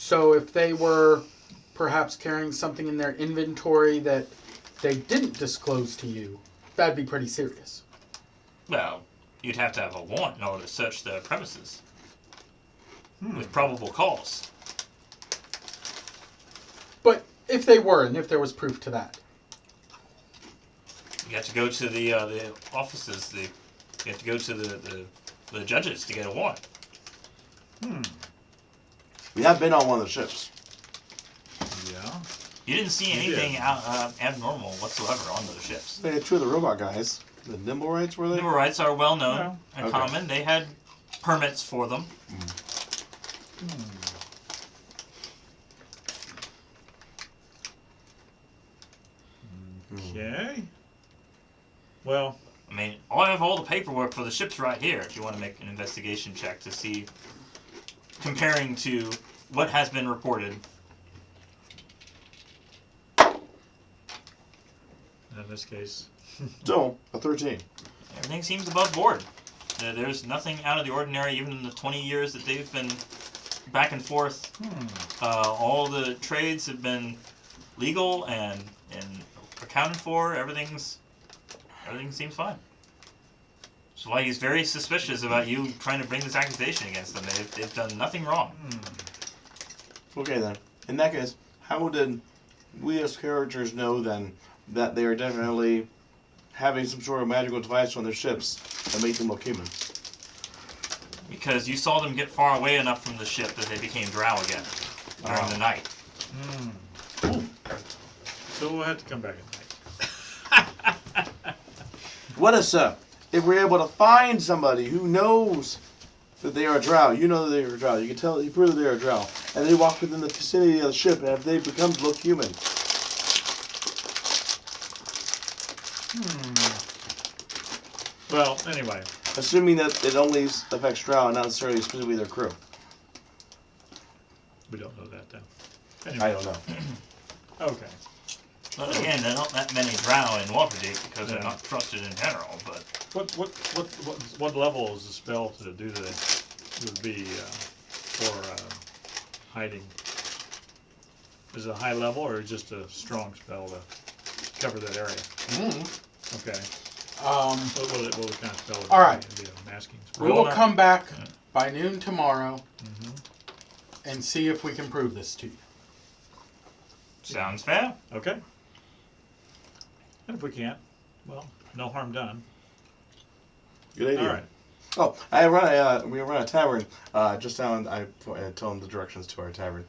D: So if they were perhaps carrying something in their inventory that they didn't disclose to you, that'd be pretty serious.
B: Well, you'd have to have a warrant in order to search the premises. With probable cause.
D: But if they were, and if there was proof to that.
B: You have to go to the offices. You have to go to the judges to get a warrant.
C: We have been on one of the ships.
A: Yeah.
B: You didn't see anything abnormal whatsoever on those ships.
C: They had two of the robot guys. The Nimblewrights, were they?
B: Nimble rights are well known and
C: Okay.
B: common. They had permits for them.
A: Okay. Well,
B: I mean, I have all the paperwork for the ships right here if you want to make an investigation check to see, comparing to what has been reported.
A: in this case,
C: So, a 13.
B: Everything seems above board. There's nothing out of the ordinary, even in the 20 years that they've been back and forth. All the trades have been legal and accounted for. Everything seems fine. That's why he's very suspicious about you trying to bring this accusation against them. They've done nothing wrong.
C: Okay then. In that case, how did we as characters know then that they are definitely having some sort of magical device on their ships that make them look human?
B: Because you saw them get far away enough from the ship that they became drow again during the night.
A: so we'll have to come back at night.
C: What is if we're able to find somebody who knows that they are a drow, you know that they are a drow, you can tell, you prove that they are a drow, and they walk within the vicinity of the ship, and if they become to look human.
A: Well, anyway,
C: Assuming that it only affects drow and not necessarily specifically their crew.
A: we don't know that though.
C: I
A: Anyway,
C: don't know.
A: okay.
B: But again, there are not that many drow in Waterdeep because they're not trusted in general. But
A: What level is the spell to do that would be for hiding? Is it a high level or just a strong spell to cover that area? Okay. What kind of spell would
D: All
A: it
D: right.
A: be? It'd be a masking
D: We
A: spell.
D: will come back by noon tomorrow and see if we can prove this to you.
B: sounds fair.
A: Okay. And if we can't, well, no harm done.
C: Good idea.
A: All right.
C: Oh, we run a tavern just down. I tell them the directions to our tavern.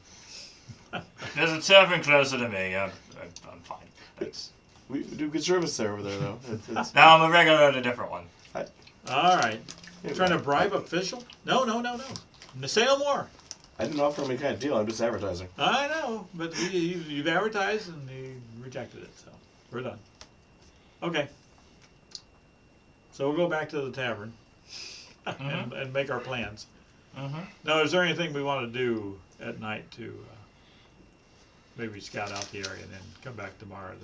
B: There's a tavern closer to me. I'm fine. Thanks.
C: We do good service there over there, though. It's
B: Now I'm a regular at a different one.
A: All right. Trying to bribe official? No. Say no more.
C: I didn't offer him any kind of deal. I'm just advertising.
A: I know, but you've advertised and he rejected it, so we're done. Okay. So we'll go back to the tavern and make our plans. Now, is there anything we want to do at night to maybe scout out the area and then come back tomorrow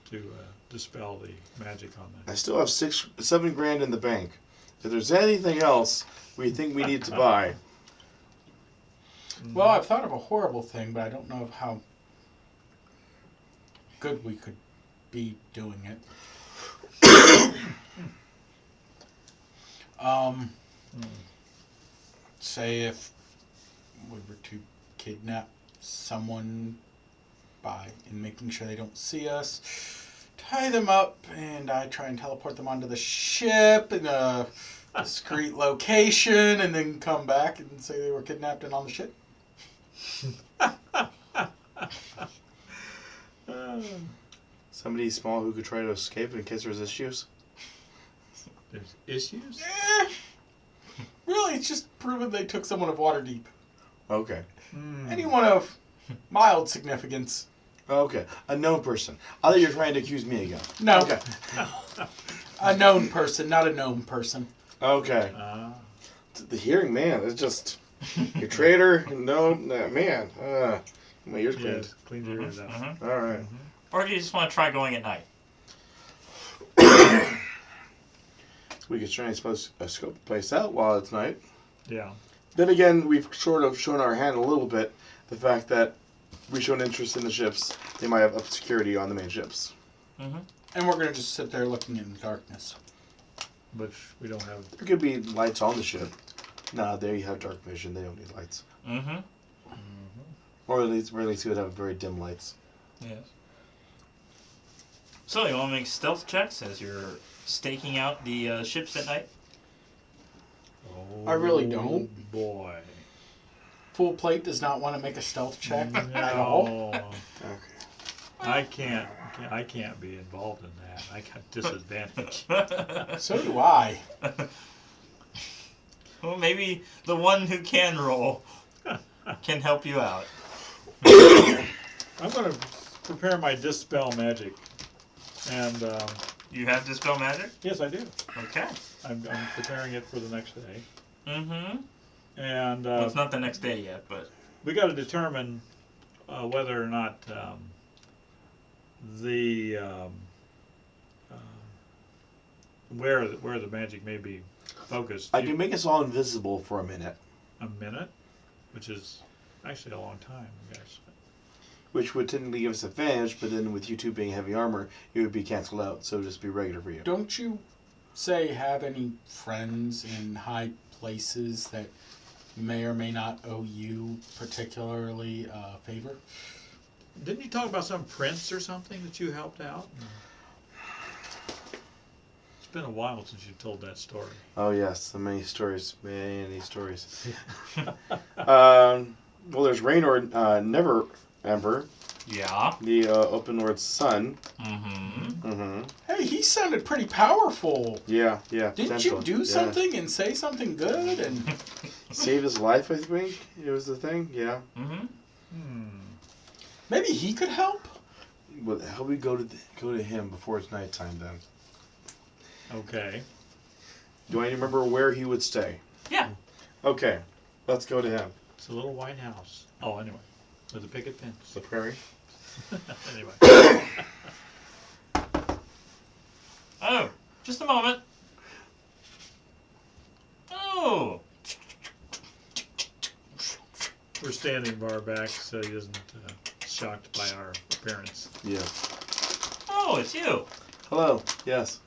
A: to dispel the magic on
C: I
A: that?
C: still have $7 grand in the bank. If there's anything else we think we need to buy,
D: Well, I've thought of a horrible thing, but I don't know of how good we could be doing it. Say if we were to kidnap someone in making sure they don't see us, tie them up, and I try and teleport them onto the ship in a discreet location, and then come back and say they were kidnapped and on the ship.
C: somebody small who could try to escape in case there's issues.
A: There's issues?
D: Really, it's just proven they took someone of Waterdeep.
C: Okay.
D: Anyone of mild significance.
C: Okay. A known person. I thought you were trying to accuse me again.
D: No.
C: Okay.
D: A known person, not a known person.
C: Okay. The hearing, man, it's just... Your traitor, no, man. My ears cleaned.
A: Yes, clean your ears out.
C: All right.
B: Or do you just want to try going at night?
C: We could try and scope the place out while it's night.
A: Yeah.
C: Then again, we've sort of shown our hand a little bit. The fact that we've shown interest in the ships, they might have up security on the main ships.
B: Mm-hmm.
D: And we're gonna just sit there looking in the darkness.
A: Which we don't have.
C: There could be lights on the ship. Nah, there you have dark vision. They don't need lights.
B: Mm-hmm.
C: Or at least we would have very dim lights.
B: Yes. So you want to make stealth checks as you're staking out the ships at night?
A: Oh,
D: I really don't.
A: Boy.
D: Full Plate does not want to make a stealth check at all.
A: No.
C: Okay.
A: I can't be involved in that. I got disadvantage.
D: So do I.
B: Well, maybe the one who can roll can help you out.
A: I'm going to prepare my dispel magic, and
B: You have Dispel Magic?
A: yes, I do.
B: Okay.
A: I'm preparing it for the next day,
B: Mm-hmm.
A: and
B: Well, it's not the next day yet, but...
A: we got to determine whether or not where the magic may be focused.
C: I can make us all invisible for a minute,
A: A minute, which is actually a long time, guys.
C: which would technically give us advantage, but then with you two being heavy armor, it would be canceled out, so it would just be regular for you.
D: Don't you, say, have any friends in high places that may or may not owe you particularly a favor?
A: Didn't you talk about some prince or something that you helped out? It's been a while since you told that story.
C: Oh yes, the many stories. Well, there's Raynor Never Ember,
B: Yeah.
C: the Open Lord's son.
B: Mm-hmm.
C: Mm-hmm.
D: Hey, he sounded pretty powerful.
C: Yeah.
D: Didn't
C: potential.
D: you do
C: Yeah.
D: something and say something good? And
C: Save his life, I think. It was the thing. Yeah.
B: Mm-hmm.
D: maybe he could help?
C: Well, how we go to him before it's nighttime then?
A: Okay.
C: Do I remember where he would stay?
B: Yeah.
C: Okay, let's go to him.
A: It's a little white house. Oh, anyway. With a picket fence.
C: The prairie.
A: Anyway.
B: Oh, just a moment. Oh.
A: We're standing bar back so he isn't shocked by our appearance.
C: Yeah.
B: Oh, it's you.
C: Hello. Yes.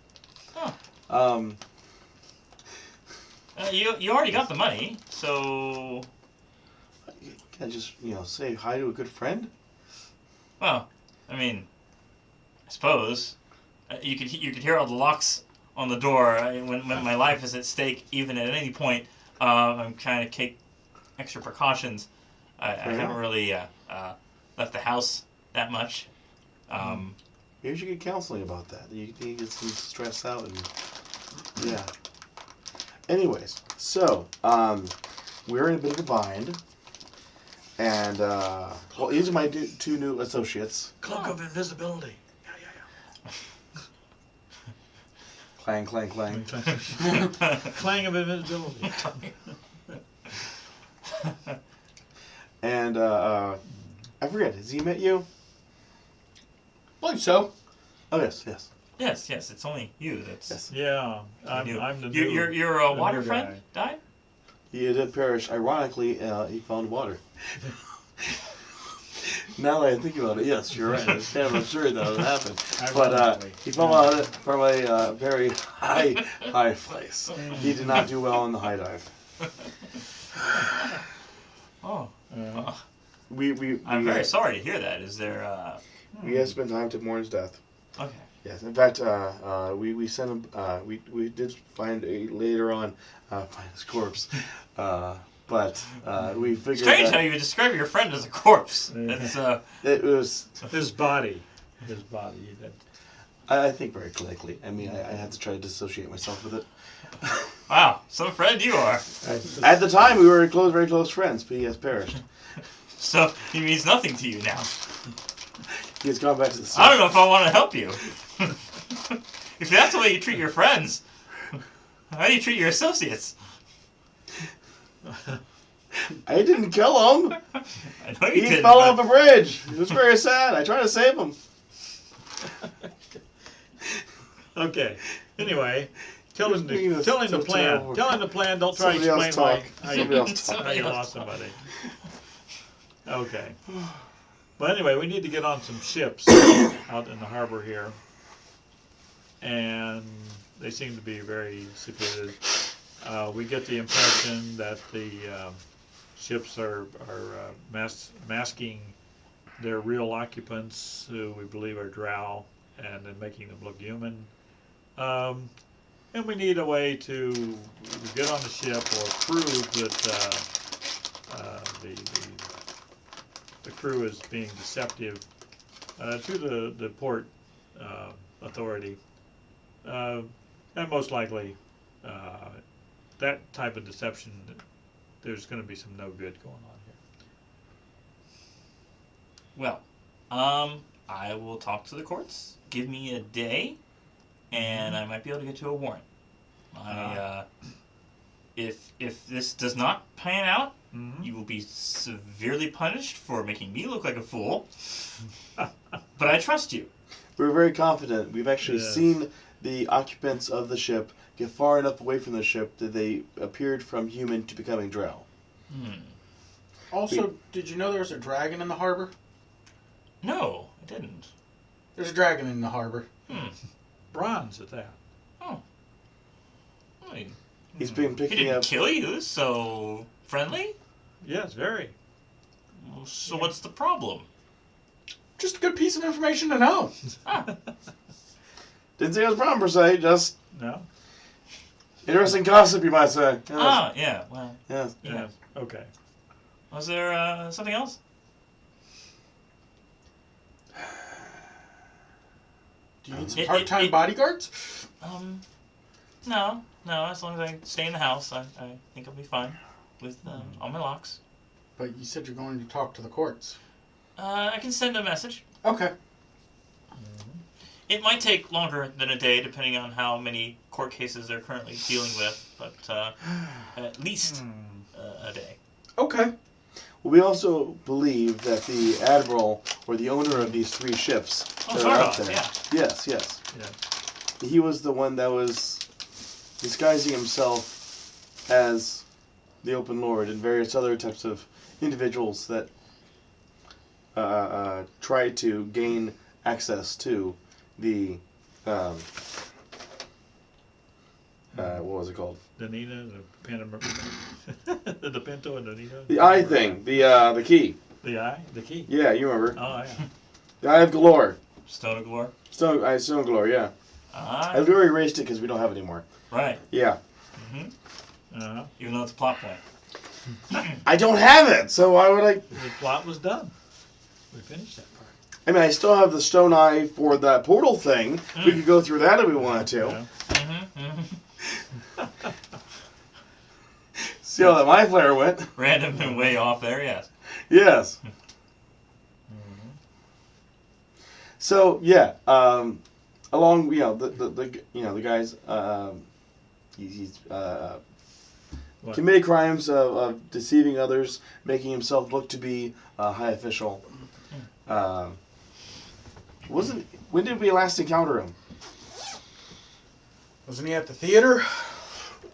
B: Oh. You already got the money, so...
C: Can I just say hi to a good friend?
B: Well, I mean, I suppose you could hear all the locks on the door. When my life is at stake, even at any point, I'm trying to take extra precautions. I haven't really left the house that much.
C: Maybe you should get counseling about that. You get some stress out and yeah. Anyways, so we're in a bit of a bind, and well, these are my two new associates.
A: Cloak of invisibility. Yeah.
C: Clang, clang, clang.
A: Clang of invisibility.
C: And I forget, has he met you?
D: Believe so.
C: Oh yes.
B: Yes, it's only you. That's
C: Yes.
A: Yeah,
B: new.
A: I'm the new.
B: Your
A: the
B: water
A: new
B: friend
A: guy.
B: died.
C: He did perish. Ironically, he found water. Now that I think about it, yes, you're right. It's kind of absurd that it happened. But
A: Ironically.
C: he fell out of it from a very high place. He did not do well in the high dive.
B: Oh,
C: We
B: I'm very sorry to hear that. Is there?
C: We have spent time to mourn his death.
B: Okay.
C: Yes, in fact, we sent him. We did find later on find his corpse, but we figured
B: Strange
C: that
B: how you would describe your friend as a corpse. It's
C: it was.
A: His body.
C: I think very clinically. I mean, I had to try to dissociate myself with it.
B: wow, some friend you are.
C: At the time, we were very close friends, but he has perished.
B: So he means nothing to you now.
C: He has gone back to the sea.
B: I don't know if I want to help you. If that's the way you treat your friends, how do you treat your associates?
C: I didn't kill him.
B: I know you
C: He
B: didn't.
C: fell
B: but-
C: off a bridge. It was very sad. I tried to save him.
A: Okay. Anyway, Tell him
C: Who's being
A: the tell him the
C: so
A: plan.
C: terrible?
A: Tell him the plan. Don't try to
C: Somebody
A: explain
C: else
A: why
C: talk.
A: how you,
C: Somebody else talk.
A: how you lost somebody. Okay. But anyway, we need to get on some ships out in the harbor here, and they seem to be very secluded. We get the impression that the ships are masking their real occupants, who we believe are drow, and then making them look human. And we need a way to get on the ship or prove that the crew is being deceptive to the port authority. And most likely, that type of deception, there's going to be some no good going on here.
B: Well, I will talk to the courts. Give me a day, and I might be able to get you a warrant. If this does not pan out, you will be severely punished for making me look like a fool. But I trust you.
C: We're very confident. We've actually
A: Yes.
C: seen the occupants of the ship get far enough away from the ship that they appeared from human to becoming drow.
D: Also, did you know there was a dragon in the harbor?
B: No, I didn't.
D: There's a dragon in the harbor.
A: Bronze at that.
B: Oh. Well,
C: He's been
B: he
C: picking
B: didn't
C: up.
B: kill you, so friendly?
A: Yes, very.
B: Well, so what's the problem?
D: Just a good piece of information to know.
C: Didn't say it was a problem per se, just
A: No?
C: interesting gossip, you might say. Yes.
B: Ah, yeah, well,
C: Yes.
B: yeah.
A: Yeah. Okay.
B: Was there something else?
D: Do you need some
B: It-
D: part-time
B: it-
D: bodyguards?
B: No, as long as I stay in the house, I think I'll be fine with all my locks.
D: But you said you're going to talk to the courts.
B: I can send a message.
D: Okay.
B: It might take longer than a day, depending on how many court cases they're currently dealing with, but at least a day.
D: Okay.
C: We also believe that the admiral or the owner of these 3 ships
B: Oh,
C: that are out
B: Zardoz,
C: there.
B: yeah.
C: Yes, yes.
A: Yeah.
C: He was the one that was disguising himself as the Open Lord and various other types of individuals that try to gain access to the what was it called?
A: Danita, the Panama, the Pinto and Danita.
C: The eye thing, the key.
A: The eye, the key.
C: Yeah, you remember.
A: Oh yeah.
C: The Eye of Galore.
B: Stone of Glory?
C: Stone Galore, yeah. I've already erased it because we don't have it anymore.
B: Right.
C: Yeah.
B: Even though it's a plot point.
C: I don't have it, so why would I?
A: The plot was done. We finished that part.
C: I mean, I still have the stone eye for that portal thing. We could go through that if we wanted to.
A: Yeah.
C: See how that my flare went?
B: Random and way off there, yes.
C: Yes. So yeah, along the guys, he's
A: What?
C: committed crimes of deceiving others, making himself look to be a high official. When did we last encounter him?
D: Wasn't he at the theater?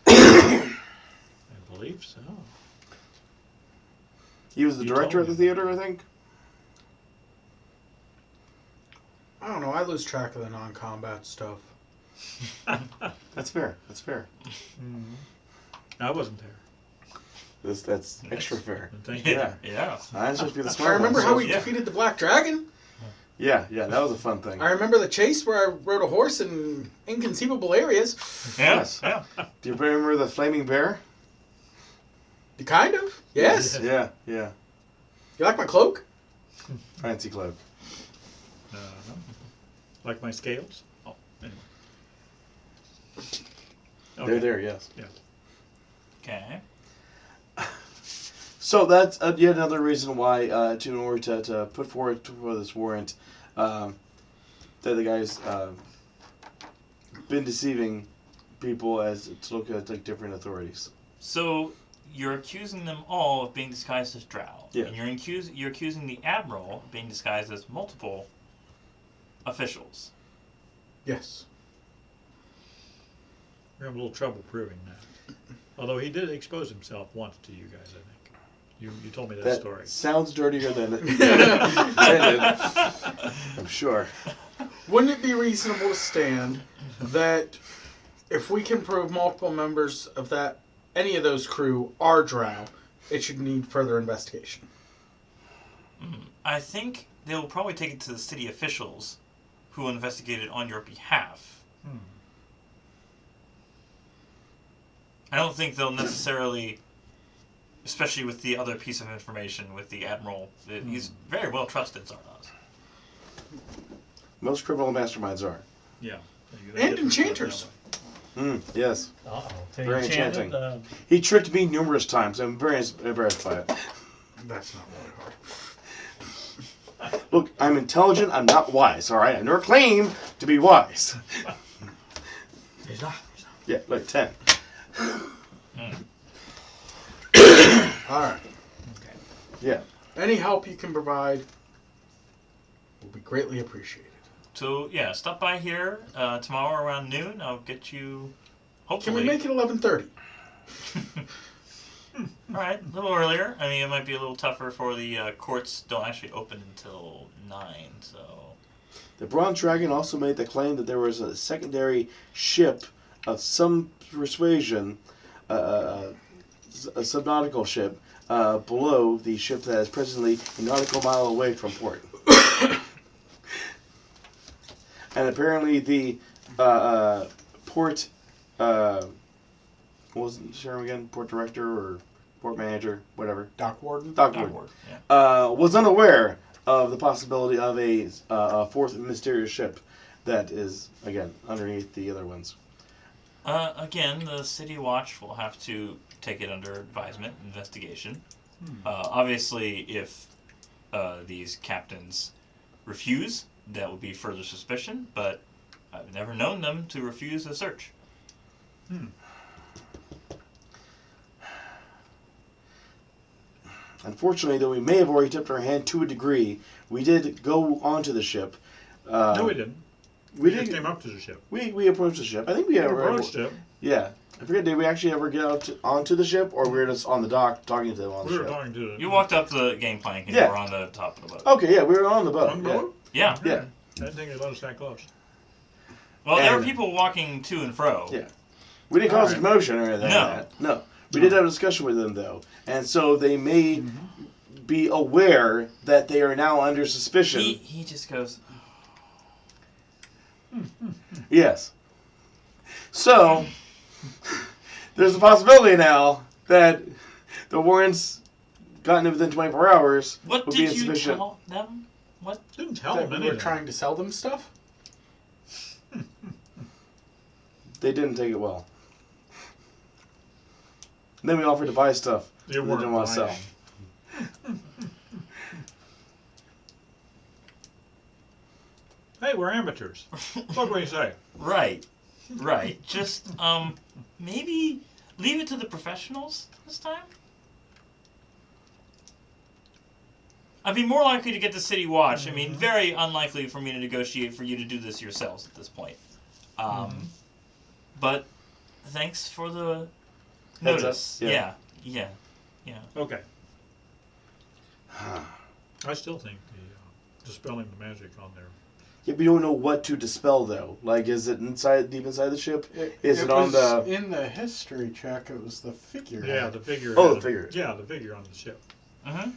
A: I believe so.
C: He was the
A: You
C: director
A: told
C: of the
A: me.
C: theater, I think.
D: I don't know. I lose track of the non-combat stuff.
C: That's fair. That's fair.
A: I wasn't there.
C: That's extra fair.
A: Thank you.
C: Yeah.
B: Yeah.
C: I'm supposed to be the smart
D: I remember
C: one,
D: how
C: so-
D: we
B: yeah.
D: defeated the Black Dragon.
C: Yeah, that was a fun thing.
D: I remember the chase where I rode a horse in inconceivable areas.
C: Yes.
B: Yeah.
C: Do you remember the flaming bear?
D: Kind of. Yes.
C: Yeah.
D: You like my cloak?
C: Fancy cloak.
A: Like my scales? Oh, anyway.
C: They're there, yes.
B: Okay.
C: So that's yet another reason why, in order to put forward for this warrant, that the guy's been deceiving people as to look at like different authorities.
B: So you're accusing them all of being disguised as drow.
C: Yeah.
B: And you're accusing the admiral of being disguised as multiple officials.
D: Yes.
A: We're having a little trouble proving that. Although he did expose himself once to you guys, I think. You told me that story.
C: Sounds dirtier than it I'm sure.
D: Wouldn't it be reasonable to stand that if we can prove multiple members of any of those crew are drow, it should need further investigation?
B: I think they'll probably take it to the city officials who will investigate it on your behalf. I don't think they'll necessarily, especially with the other piece of information with the Admiral, he's very well trusted, Zardoz.
C: Most criminal masterminds are.
A: Yeah.
D: And enchanters.
C: Yes.
A: Uh-oh.
C: Very enchanting. He tricked me numerous times. I'm very impressed by it.
D: That's not really hard.
C: Look, I'm intelligent. I'm not wise. All right. I never claim to be wise.
A: He's not.
C: Yeah, like 10.
D: All right.
A: Okay.
C: Yeah.
D: Any help you can provide will be greatly appreciated.
B: So, yeah, stop by here tomorrow around noon. I'll get you, hopefully...
D: Can we make it 11:30?
B: All right, a little earlier. I mean, it might be a little tougher for the courts don't actually open until 9, so...
C: The Bronze Dragon also made the claim that there was a secondary ship of some persuasion, a subnautical ship, below the ship that is presently a nautical mile away from port. And apparently the port, what was the term again? Port director or port manager, whatever.
D: Dock warden?
C: Dock
B: Not
C: warden.
B: work, yeah.
C: Was unaware of the possibility of a fourth mysterious ship that is, again, underneath the other ones.
B: Again, the City Watch will have to take it under advisement, investigation. Obviously, if these captains refuse, that would be further suspicion, but I've never known them to refuse a search.
C: Unfortunately, though we may have already tipped our hand to a degree, we did go onto the ship.
A: No, we didn't.
C: We
A: just
C: did.
A: came up to the ship.
C: We approached the ship. I think we
A: We
C: ever
A: approached it.
C: Yeah, I forget. Did we actually ever get onto the ship, or we were just on the dock talking to them on the
A: We were
C: ship?
A: talking to the...
B: You walked up the gangplank and
C: Yeah.
B: you were on the top of the boat.
C: Okay, yeah, we were on the boat.
A: On the
C: yeah.
A: boat?
B: Yeah.
C: Yeah.
A: I didn't think they let us that close.
B: Well, there were
C: And-
B: people walking to and fro.
C: Yeah. We didn't cause a
A: Alright.
C: commotion or anything
B: No.
C: like that. No. We did have a discussion with them, though. And so they may be aware that they are now under suspicion.
B: He just goes,
C: Yes. So, there's a possibility now that the warrants gotten in within 24 hours
B: what
C: would be
B: did you
C: insufficient.
B: tell them? What?
A: Didn't tell
D: That
A: them
D: we were
A: anything.
D: trying to sell them stuff?
C: They didn't take it well. And then we offered to buy stuff
A: You
C: that they
A: weren't
C: didn't want to sell.
A: buying. Hey, we're amateurs. What do you say?
B: Right. Right. Just, maybe leave it to the professionals this time? I'd be more likely to get the City Watch. I mean, very unlikely for me to negotiate for you to do this yourselves at this point. But thanks for the
C: Heads up,
B: notice.
C: yeah.
B: Yeah.
A: Okay. I still think the dispelling the magic on there.
C: Yeah, we don't know what to dispel, though. Like, is it deep inside the ship? Is it on
D: was
C: the...
D: in the history check, it was the figure.
A: Yeah, the figure.
C: Oh,
A: had
C: the figure.
A: Yeah, the figure on the ship.
B: Mm-hmm.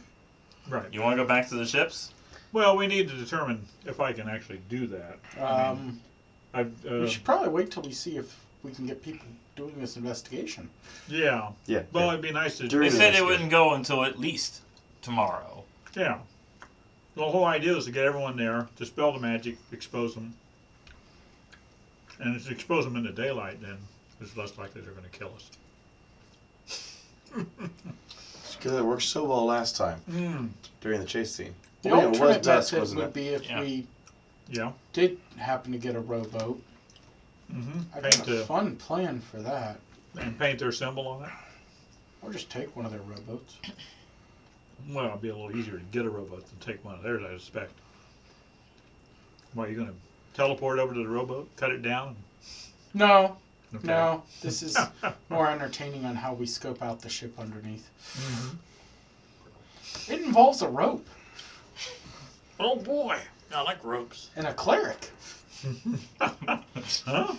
A: Right.
B: You want to go back to the ships?
A: Well, we need to determine if I can actually do that.
D: We should probably wait till we see if we can get people doing this investigation.
A: Yeah.
C: Yeah.
A: Well,
C: yeah.
A: it'd be nice to.
C: During
B: They
C: the
B: said they
C: investigation.
B: wouldn't go until at least tomorrow.
A: Yeah. The whole idea is to get everyone there, dispel the magic, expose them. And if you expose them in the daylight, then it's less likely they're going to kill us.
C: Because it worked so well last time
A: Mm.
C: during the chase scene.
D: The
C: Well, yeah, it was
D: alternate
C: dusk,
D: method
C: wasn't
D: would
C: it?
D: be if
B: Yeah.
D: we
A: Yeah.
D: did happen to get a rowboat.
A: Mm-hmm.
D: I got a fun plan for that.
A: And paint their symbol on it.
D: Or just take one of their rowboats.
A: Well, it'd be a little easier to get a rowboat than take one of theirs, I suspect. What, you going to teleport over to the rowboat, cut it down?
D: No.
A: Okay.
D: No, this is more entertaining on how we scope out the ship underneath.
A: Mm-hmm.
D: It involves a rope
B: Oh boy, I like ropes.
D: and a cleric.
A: Huh?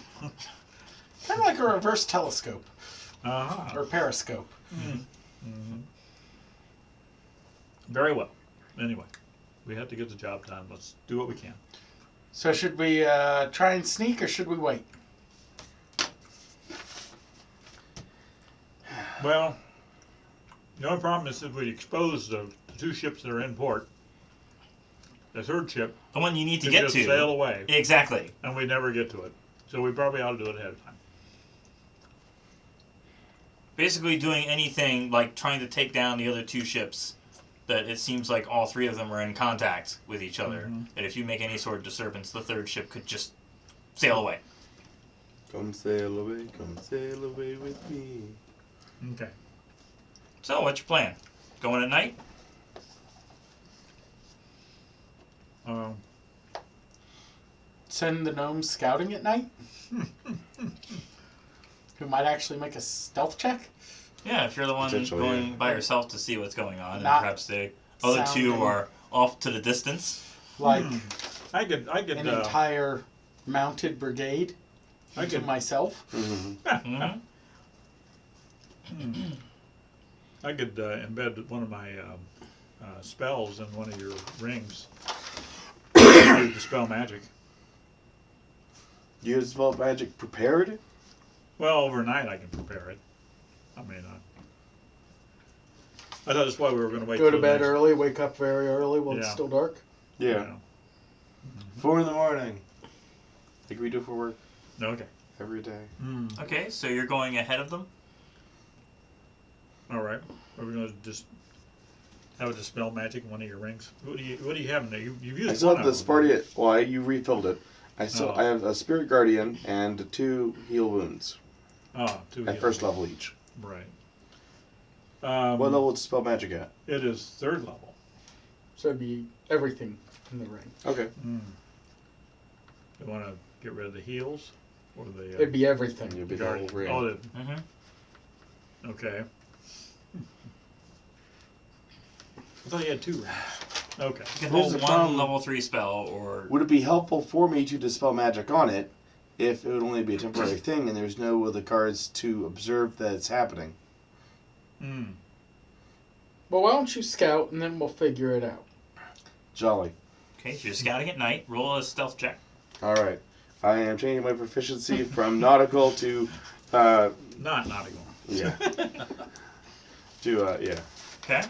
D: Kind of like a reverse telescope
A: Uh-huh.
D: or periscope.
A: Mm-hmm. Very well. Anyway, we have to get the job done. Let's do what we can.
D: So should we try and sneak or should we wait?
A: Well, the only problem is if we expose the two ships that are in port, the third ship
B: The one you need to
A: can
B: get
A: just
B: to.
A: sail away,
B: Exactly.
A: and we never get to it. So we probably ought to do it ahead of time.
B: Basically doing anything like trying to take down the other two ships that it seems like all three of them are in contact with each other.
A: Mhm.
B: And if you make any sort of disturbance, the third ship could just sail away.
C: Come sail away with me.
A: Okay.
B: So, what's your plan? Going at night?
A: Um,
D: Send the gnomes scouting at night? Who might actually make a stealth check?
B: Yeah, if you're the one
C: Potentially,
B: going
C: yeah.
B: by yourself to see what's going on, and
D: Not
B: perhaps the other two
D: sounding.
B: are off to the distance.
D: Like
A: I could,
D: an entire mounted brigade
A: I
D: to
A: could,
D: myself?
C: Mm-hmm.
B: Mm-hmm.
A: I could embed one of my spells in one of your rings. To dispel magic.
C: You had spell magic prepared?
A: Well, overnight I can prepare it. I mean, I thought that's why we were going to wait.
D: Go to
A: till
D: bed
A: next-
D: early, wake up very early while it's
A: Yeah.
D: still dark?
C: Yeah.
A: you know.
C: 4 in the morning. Like we do for work
A: Okay.
C: every day.
A: Mm.
B: Okay, so you're going ahead of them?
A: All right. Are we going to just have a dispel magic in one of your rings? What do you have in there? You've used
C: I still
A: one
C: have the
A: of them.
C: Spartia. Well, you refilled it. I have a Spirit Guardian and 2 heal wounds
A: Oh, two
C: at
A: heal.
C: first level each.
A: Right.
C: What level is spell magic at?
A: It is 3rd level.
D: So it'd be everything in the ring.
C: Okay.
A: Mm. You want to get rid of the heals or the
D: It'd be everything.
C: You'll be the
A: guardian?
C: whole ring.
A: Oh,
B: Mm-hmm.
A: okay. I thought you had 2 rings. Okay.
B: You can
C: Here's
B: hold
C: the
B: one
C: problem.
B: level 3 spell, or
C: Would it be helpful for me to dispel magic on it if it would only be a temporary thing and there's no other cards to observe that it's happening?
A: Mm.
D: Well, why don't you scout and then we'll figure it out.
C: Jolly.
B: okay, so you're scouting at night. Roll a stealth check.
C: Alright. I am changing my proficiency from nautical to,
A: Not nautical.
C: yeah. to, yeah,
B: Okay.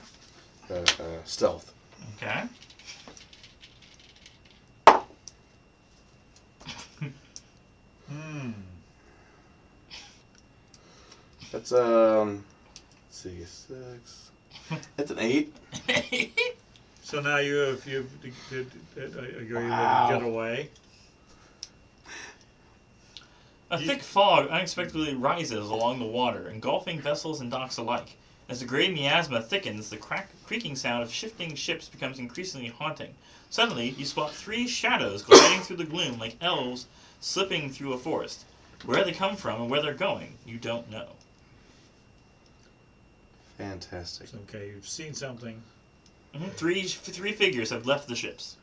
C: stealth.
B: Okay.
A: Mm.
C: That's, let's see, 6. It's an 8.
A: So now are you able to
D: Wow.
A: get away?
B: A thick fog unexpectedly rises along the water, engulfing vessels and docks alike. As the gray miasma thickens, the creaking sound of shifting ships becomes increasingly haunting. Suddenly, you spot 3 shadows gliding through the gloom like elves slipping through a forest. Where they come from and where they're going, you don't know.
C: Fantastic.
A: Okay, you've seen something.
B: Mm-hmm. Three figures have left the ships.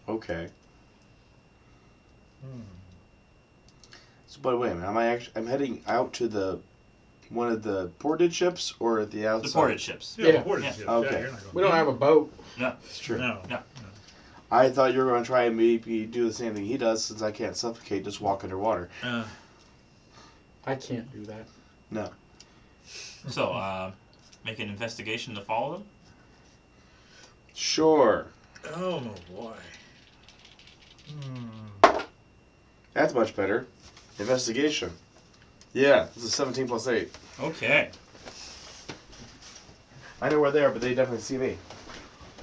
C: Okay.
A: Hmm.
C: So, but wait a minute, I'm heading out to one of the ported ships or at the outside?
B: The ported ships.
A: Yeah,
D: Yeah.
A: ported
B: Yeah.
A: ships.
C: Okay.
A: Yeah, you're not going.
D: We don't have a boat.
C: It's true.
A: No.
B: No.
C: I thought you were going to try and maybe do the same thing he does since I can't suffocate, just walk underwater.
D: I can't do that.
C: No.
B: So, make an investigation to follow them.
C: Sure.
A: Oh boy. Hmm.
C: That's much better. Investigation. Yeah, this is 17 plus 8.
B: Okay.
C: I know where they are, but they definitely see me.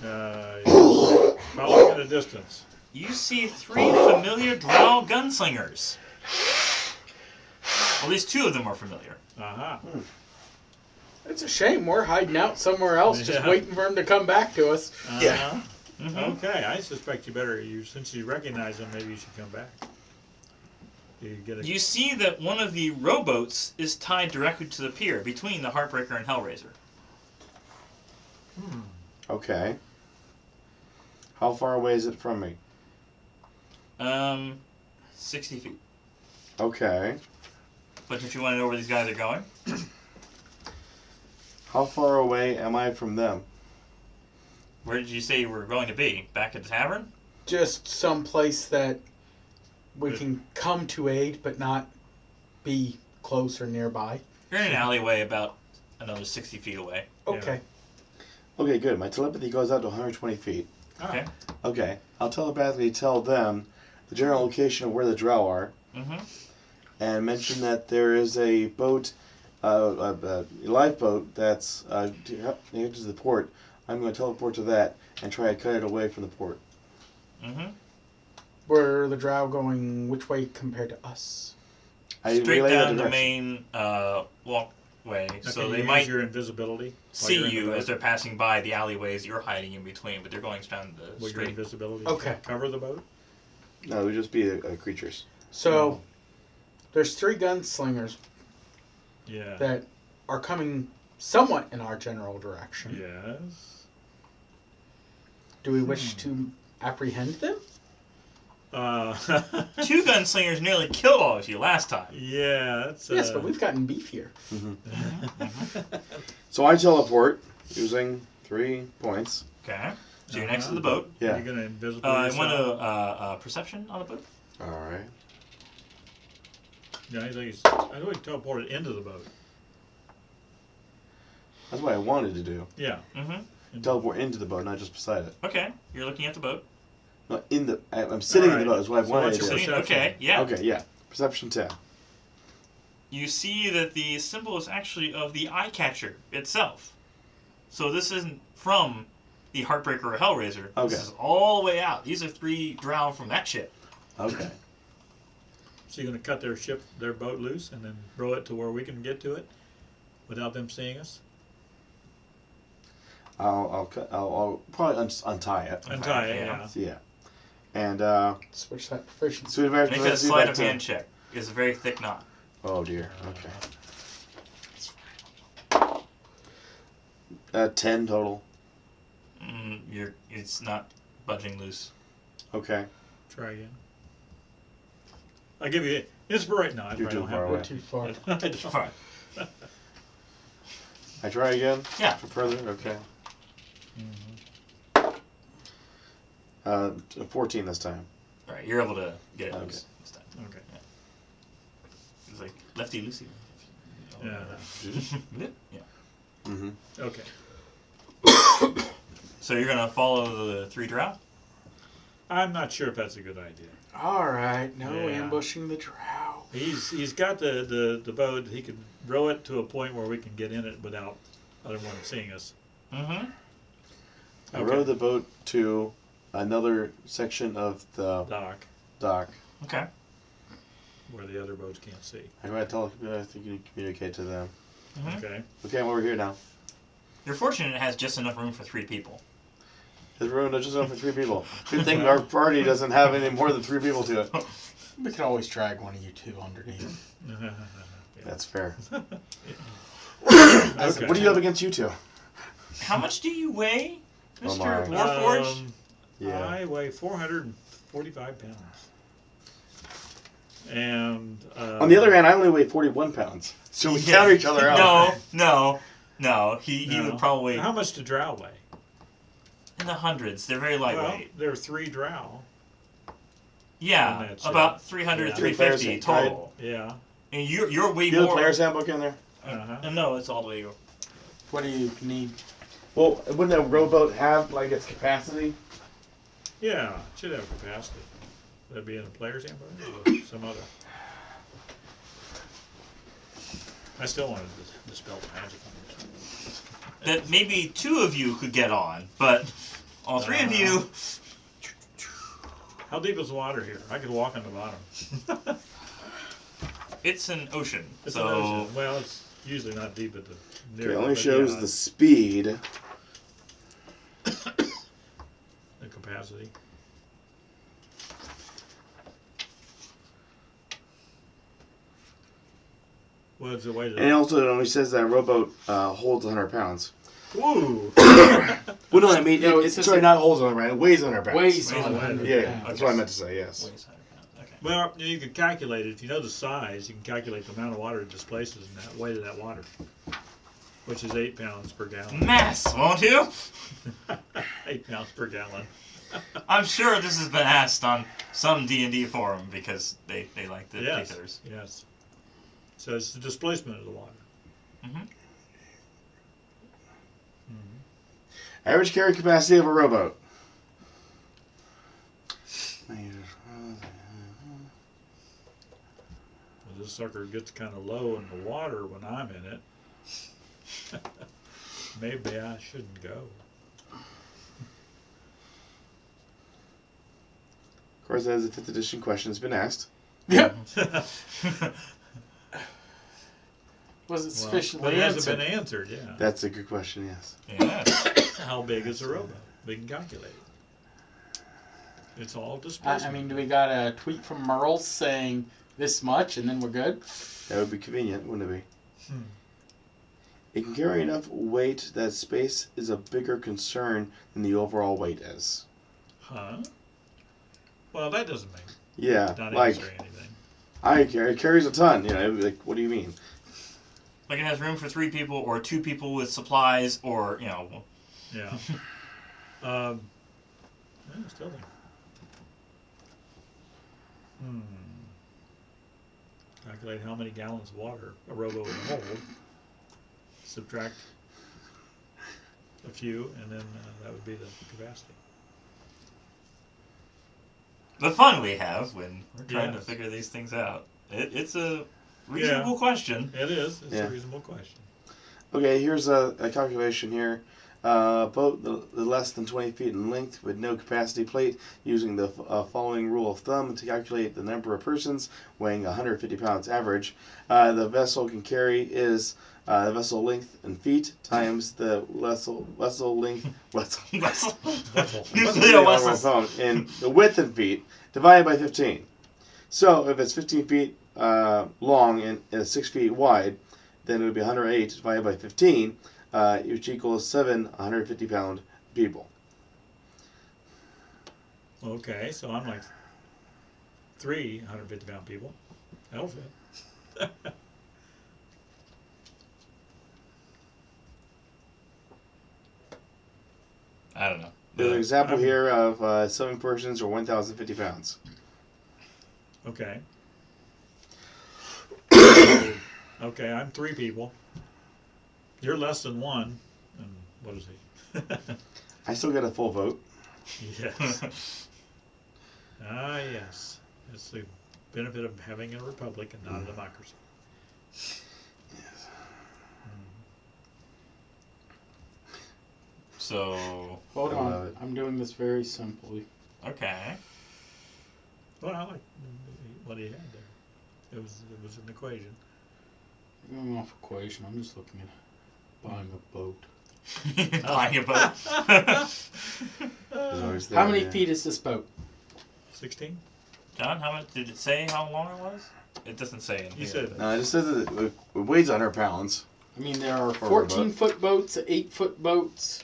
A: Following at a distance.
B: You see 3 familiar drow gunslingers. Well, at least 2 of them are familiar.
A: Aha.
D: It's a shame we're hiding out somewhere else, just
A: Yeah.
D: waiting for him to come back to us.
A: Uh-huh.
B: Mm-hmm.
A: Okay, I suspect you better. Since you recognize them, maybe you should come back. You get a
B: You see that one of the rowboats is tied directly to the pier between the Heartbreaker and Hellraiser.
C: Okay. How far away is it from me?
B: 60 feet.
C: Okay.
B: But if you want to know where these guys are going,
C: How far away am I from them?
B: where did you say you were going to be? Back at the tavern?
D: Just some place that we can come to aid, but not be close or nearby.
B: You're in an alleyway about another 60 feet away.
D: Okay.
C: Okay, good. My telepathy goes out to 120 feet.
B: Okay.
C: Okay. I'll telepathically tell them the general location of where the drow are,
B: Mm-hmm.
C: and mention that there is a boat, a lifeboat that's near to the port. I'm going to teleport to that and try to cut it away from the port.
B: Mm-hmm.
D: Where are the drow going which way compared to us?
C: I
B: Straight
C: relay that
B: down the
C: direction.
B: main walkway.
A: Now,
B: So
A: can
B: they
A: you
B: might
A: use your invisibility while
B: see
A: you're in the
B: you
A: boat?
B: as they're passing by the alleyways you're hiding in between, but they're going down the
A: With your
B: straight.
A: invisibility.
D: Okay.
A: Cover the boat.
C: No, it would just be creatures.
D: So, there's 3 gunslingers
A: Yeah.
D: that are coming somewhat in our general direction.
A: Yes.
D: Do we wish to apprehend them?
B: 2 gunslingers nearly killed all of you last time.
A: yeah. That's,
D: Yes, but we've gotten beefier.
C: So I teleport using 3 points.
B: Okay. So you're next to the boat.
C: Yeah.
A: You're gonna invisible
B: I
A: yourself.
B: want a perception on the boat.
C: All right.
A: Yeah, I think I know he teleported into the boat.
C: That's what I wanted to do.
A: Yeah.
B: Mm-hmm.
C: Teleport into the boat, not just beside it.
B: Okay. You're looking at the boat.
C: No, I'm sitting in the
A: Alright.
C: boat. Is what I
A: So
C: wanted
A: what's
C: to
A: your
C: do.
A: perception?
B: Okay. Yeah.
C: Okay, yeah. Perception 10.
B: You see that the symbol is actually of the eye catcher itself. So this isn't from the Heartbreaker or Hellraiser.
C: Okay.
B: This is all the way out. These are 3 drow from that ship.
C: Okay.
A: So you're gonna cut their boat loose, and then row it to where we can get to it, without them seeing us.
C: I'll probably untie it.
A: Untie it.
B: yeah.
A: Yeah.
C: Yeah. And
D: Switch that proficiency.
C: so advantage.
B: Make a sleight of hand check. It's a very thick knot.
C: Oh dear. Okay. 10 total.
B: It's not budging loose.
C: Okay.
A: Try again. I'll give you inspiration. No, I
C: You're
A: probably
C: too
A: don't
C: far
A: have
C: away.
D: We're too far.
A: it. I don't.
B: Fine.
C: I try again.
B: Yeah.
C: For further. Okay.
A: Mm-hmm.
C: 14 this time.
B: All right. You're able to get it
C: Okay.
B: loose this time.
A: Okay.
B: It's like lefty loosey.
A: Yeah.
B: Yeah.
C: Mm-hmm.
A: Okay.
B: So you're gonna follow the 3 drow?
A: I'm not sure if that's a good idea.
D: Alright, no
A: Yeah.
D: ambushing the drow.
A: He's got the boat. He could row it to a point where we can get in it without other one seeing us.
B: Mm-hmm.
C: I rowed the boat to another section of the dock.
B: Okay.
A: Where the other boats can't see.
C: I gotta communicate to them.
B: Mm-hmm.
A: Okay.
C: Okay, I'm over here now.
B: You're fortunate it has just enough room for 3 people.
C: There's room just enough for 3 people. Good thing our party doesn't have any more than 3 people to it.
D: We could always drag one of you 2 underneath.
A: Yeah.
C: That's fair.
A: Okay.
C: What do you have against you 2?
B: How much do you weigh,
C: Oh
B: Mr.
C: my.
B: Warforged?
C: Yeah.
A: I weigh 445 pounds. And
C: On the other hand, I only weigh 41 pounds. So we
B: Yeah.
C: counter each other out.
B: No. He would probably
A: How much do drow weigh?
B: in the hundreds. They're very
A: Well,
B: lightweight.
A: there are 3 drow.
B: Yeah,
A: and that's
B: about
A: it.
B: 300,
A: Yeah.
B: 350
C: Three players,
B: total.
A: Yeah.
B: And you're way
C: You have the
B: more.
C: player's handbook in there?
A: Uh-huh.
B: No, it's all the way.
D: What do you need?
C: Well, wouldn't a rowboat have like its capacity?
A: Yeah, it should have capacity. That'd be in the player's handbook or some other. I still wanted to dispel the magic on this.
B: That maybe 2 of you could get on, but all 3 of you.
A: How deep is the water here? I could walk on the bottom.
B: It's an ocean.
A: It's
B: so
A: an ocean. Well, it's usually not deep at the near.
C: It only
A: but
C: shows
A: yeah,
C: the speed.
A: the capacity. What's the weight of
C: And
A: it?
C: also, he says that a rowboat holds 100 pounds.
A: Woo!
C: Well, no, I mean,
D: No, it
C: it's
D: says
C: sorry,
D: it-
C: not holds 100 pounds. It weighs 100 pounds.
D: Weighs
B: Weighs
D: 100
C: Yeah,
D: pounds.
C: that's what I meant to say, yes.
B: Weighs 100 pounds. Okay.
A: Well, you can calculate it. If you know the size, you can calculate the amount of water it displaces and that weight of that water, which is 8 pounds per gallon.
B: Mass, won't you?
A: 8 pounds per gallon.
B: I'm sure this has been asked on some D&D forum because they like the
A: Yes.
B: particulars.
A: Yes. So it's the displacement of the water.
B: Mm-hmm.
C: Average carry capacity of a rowboat.
A: Well, this sucker gets kind of low in the water when I'm in it. Maybe I shouldn't go.
C: Of course, as a 5th edition question has been asked.
D: Yep.
A: Well,
D: Was it
A: but
D: sufficiently
A: it hasn't
D: answered?
A: been answered, yeah.
C: That's a good question, yes.
B: Yes.
A: How big is a rowboat? We can calculate it. It's all
D: I
A: displacement.
D: mean, do we got a tweet from Merle saying this much and then we're good?
C: That would be convenient, wouldn't it be?
A: Hmm.
C: It can carry enough weight that space is a bigger concern than the overall weight is.
A: Huh? Well, that doesn't make
C: Yeah,
A: not
C: like,
A: answer anything.
C: it carries a ton, you know, like, what do you mean?
B: Like it has room for 3 people or 2 people with supplies or, you know.
A: Yeah. Still there. Calculate how many gallons of water a rowboat would hold. Subtract a few, and then that would be the capacity.
B: The fun we have when we're trying to
A: Yes.
B: figure these things out. It's a reasonable question.
A: It is. It's
C: Yeah.
A: a reasonable question.
C: Okay, here's a calculation here. Boat the less than 20 feet in length with no capacity plate, using the following rule of thumb to calculate the number of persons weighing 150 pounds average. The vessel can carry is the vessel length in feet times the vessel length
B: Usually a vessel.
C: in the width in feet divided by 15. So if it's 15 feet long and 6 feet wide, then it would be 108 divided by 15. Which equals 7 150-pound people.
A: Okay, so I'm like 3 150-pound people. That'll fit.
B: I don't know.
C: There's an example here of 7 persons or 1,050 pounds.
A: Okay. Okay, I'm 3 people. You're less than 1. And what is he?
C: I still get a full vote.
A: Yes. Ah, yes. It's the benefit of having a republic and not a democracy.
C: Yes.
B: So,
D: Hold
C: I
D: on.
C: love it.
D: I'm doing this very simply.
B: okay.
A: Well, I like what he had there. It was an equation.
D: I'm going off equation. I'm just looking at buying a boat.
B: Buying a boat.
C: There's always
D: How
C: that,
D: many
C: yeah.
D: feet is this boat?
A: 16?
B: John, how much did it say how long it was? It doesn't say in
A: He
B: here.
A: said
C: No, it just says that it weighs 100 pounds.
D: I mean, there are
C: For a boat.
D: 14-foot boats, 8-foot boats,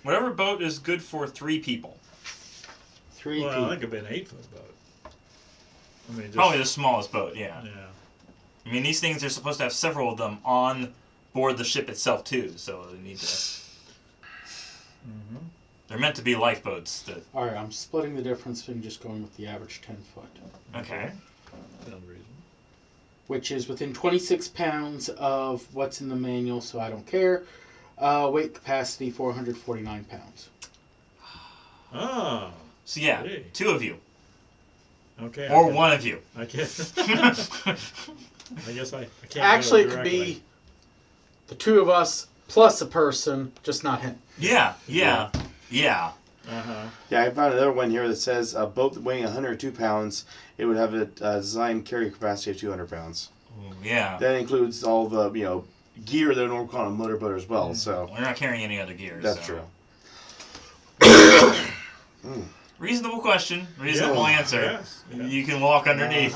B: Whatever boat is good for 3 people.
D: 3
A: Well, I
D: people.
A: think it'd be an 8-foot boat. I mean, just,
B: Probably the smallest boat, yeah.
A: Yeah.
B: I mean, these things are supposed to have several of them on board the ship itself, too, so they need to...
A: Mm-hmm.
B: They're meant to be lifeboats that...
D: All right, I'm splitting the difference and just going with the average 10-foot,
B: Okay.
A: Sounds reasonable.
D: which is within 26 pounds of what's in the manual, so I don't care. Weight capacity, 449 pounds.
A: Oh,
B: So, yeah,
A: Hey.
B: 2 of you.
A: okay.
B: Or 1 of you.
A: I guess. I guess I can't.
D: Actually,
A: do
D: it could
A: directly.
D: be the 2 of us plus a person, just not him.
B: Yeah.
A: Uh-huh.
C: Yeah, I found another one here that says a boat weighing 102 pounds, it would have a design carry capacity of 200 pounds.
B: Ooh, yeah.
C: That includes all the, gear that we call a motorboat as well, so
B: We're not carrying any other gears.
C: that's
B: so.
C: true.
B: Reasonable question. Reasonable
A: Yeah,
B: answer.
A: yes, yeah.
B: You can walk underneath.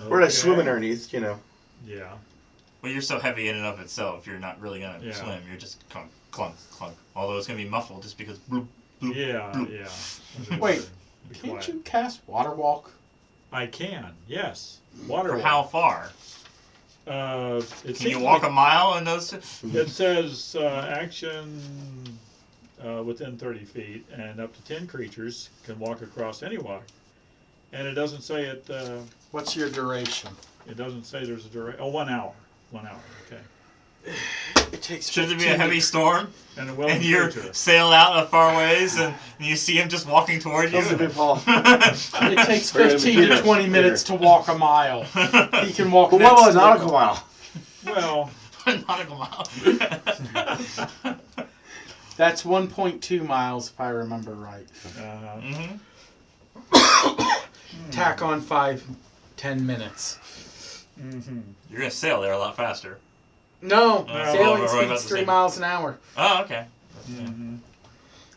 C: Or like swimming
A: Okay.
C: underneath, you know.
A: Yeah.
B: Well, you're so heavy in and of itself, you're not really gonna
A: Yeah.
B: swim. You're just clunk, clunk, clunk. Although it's gonna be muffled just because bloop, bloop,
A: Yeah,
B: bloop.
A: yeah.
D: Wait,
A: Be
D: Can't
A: quiet.
D: you cast water walk?
A: I can, yes. Water
B: For
A: walk.
B: how far?
A: It
B: Can
A: seems
B: you walk
A: like
B: a mile in those?
A: It says action within 30 feet, and up to 10 creatures can walk across any water. And it doesn't say it.
D: What's your duration?
A: It doesn't say there's a duration. Oh, 1 hour. 1 hour. Okay.
D: It takes.
B: Should there be a
D: 15
B: heavy storm
A: And a willing
B: and you're
A: creature.
B: sailed out a far ways and you see him just walking toward you?
C: That's a big Paul.
D: It takes
C: We're gonna
D: 15
C: be
D: to
C: Peter.
D: 20 minutes to walk a mile. He can walk.
C: But
D: next
C: what about a
D: to it.
C: nautical mile?
A: Well,
B: Nautical mile.
D: That's 1.2 miles if I remember right.
B: Mm-hmm.
D: Tack on 5-10 minutes.
B: You're gonna sail there a lot faster.
D: No,
B: Oh,
D: sailing
B: we're about
D: speed's
B: the
D: 3
B: same.
D: miles an hour.
B: Oh, okay.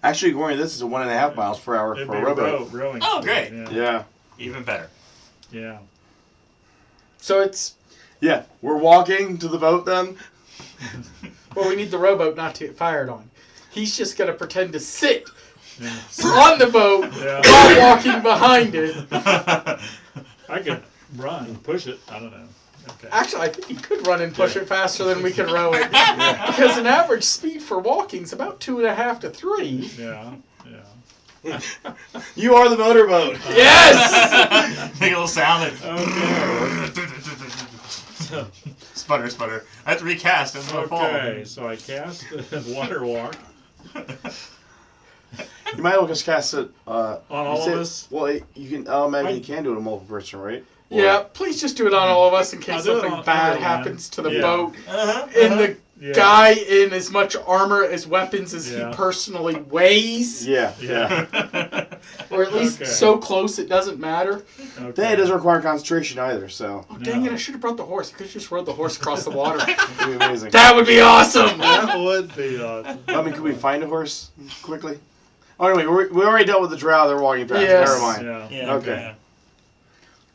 C: Actually, according to this, is a 1.5 miles per hour
A: it'd
C: for
A: be
C: a rowboat.
A: rowing.
B: Oh,
A: speed,
B: great.
A: Yeah.
C: Yeah.
B: Even better.
A: Yeah.
D: So it's
C: Yeah. We're walking to the boat then?
D: well, we need the rowboat not to get fired on. He's just gonna pretend to sit
A: Yeah.
D: on the boat
A: Yeah.
D: while walking behind it.
A: I could run and push it. I don't know. Okay.
D: Actually, I think he could run and push it faster than we can row it. Because an average speed for walking is about 2.5 to 3.
A: Yeah. Yeah.
C: You are the motorboat.
D: Yes!
B: Make a little sound.
A: Okay.
B: Sputter, sputter. I have to recast. It's gonna fall.
A: Okay. So I cast water walk
C: You might as well just cast it
A: on all of us.
C: Well, you can. I imagine
A: I-
C: you can do it in multiple person, right? Or-
D: Yeah, please just do it on all of us in
A: I'll
D: case
A: do it
D: something
A: on
D: bad
A: everyone.
D: happens to the
A: Yeah.
D: boat.
B: Uh-huh.
D: And the
A: Yeah.
D: guy in as much armor as weapons as
A: Yeah.
D: he personally weighs.
C: Yeah. Yeah.
D: Or at least
A: Okay.
D: so close it doesn't matter.
A: Okay.
C: Then it doesn't require concentration either, so
D: Oh, dang
A: No.
D: it, I should have brought the horse. I could have just rode the horse across the water.
C: it'd be amazing.
D: That would be awesome!
A: That would be awesome.
C: I mean, could we find a horse quickly? Oh, anyway, we already dealt with the drow. They're walking past.
D: Yes.
C: Never mind.
A: Yeah.
B: Yeah,
C: Okay.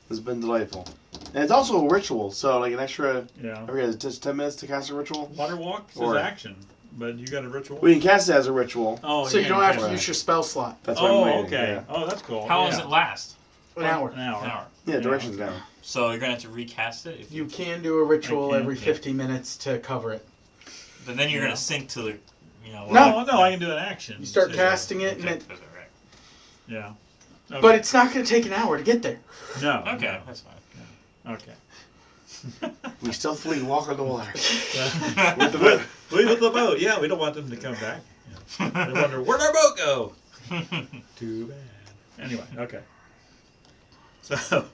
C: It's been delightful. And it's also a ritual, so like an extra.
A: Yeah.
C: I forget, it's just 10 minutes to cast a ritual.
A: Water walk is
C: Or-
A: action, but you got a ritual.
C: We can cast it as a ritual.
A: Oh,
D: So you don't have to
C: Right.
D: use your spell slot.
C: That's what I'm
A: Oh,
C: waiting.
A: okay.
C: Yeah,
A: Oh, that's cool.
B: How long
A: yeah.
B: does it last?
D: An hour.
A: An hour.
B: An hour.
C: yeah directions down.
B: So you're gonna have to recast it. If
D: You can do a ritual
A: I can,
D: every
B: yeah.
D: 50 minutes to cover it.
B: But then you're
A: Yeah.
B: gonna sink to the, you know.
A: No, no, I can do an action.
D: You start
A: So-
D: casting it, and
B: Okay,
D: it,
B: that's all right.
A: Yeah. Okay.
D: but it's not going to take an hour to get there.
A: no.
B: Okay, that's fine.
A: No. Okay.
C: We stealthily walk on the water.
A: With the boat. With the boat. Yeah, we don't want them to come back. Yeah. They wonder where'd our boat go. Too bad. Anyway, okay. So,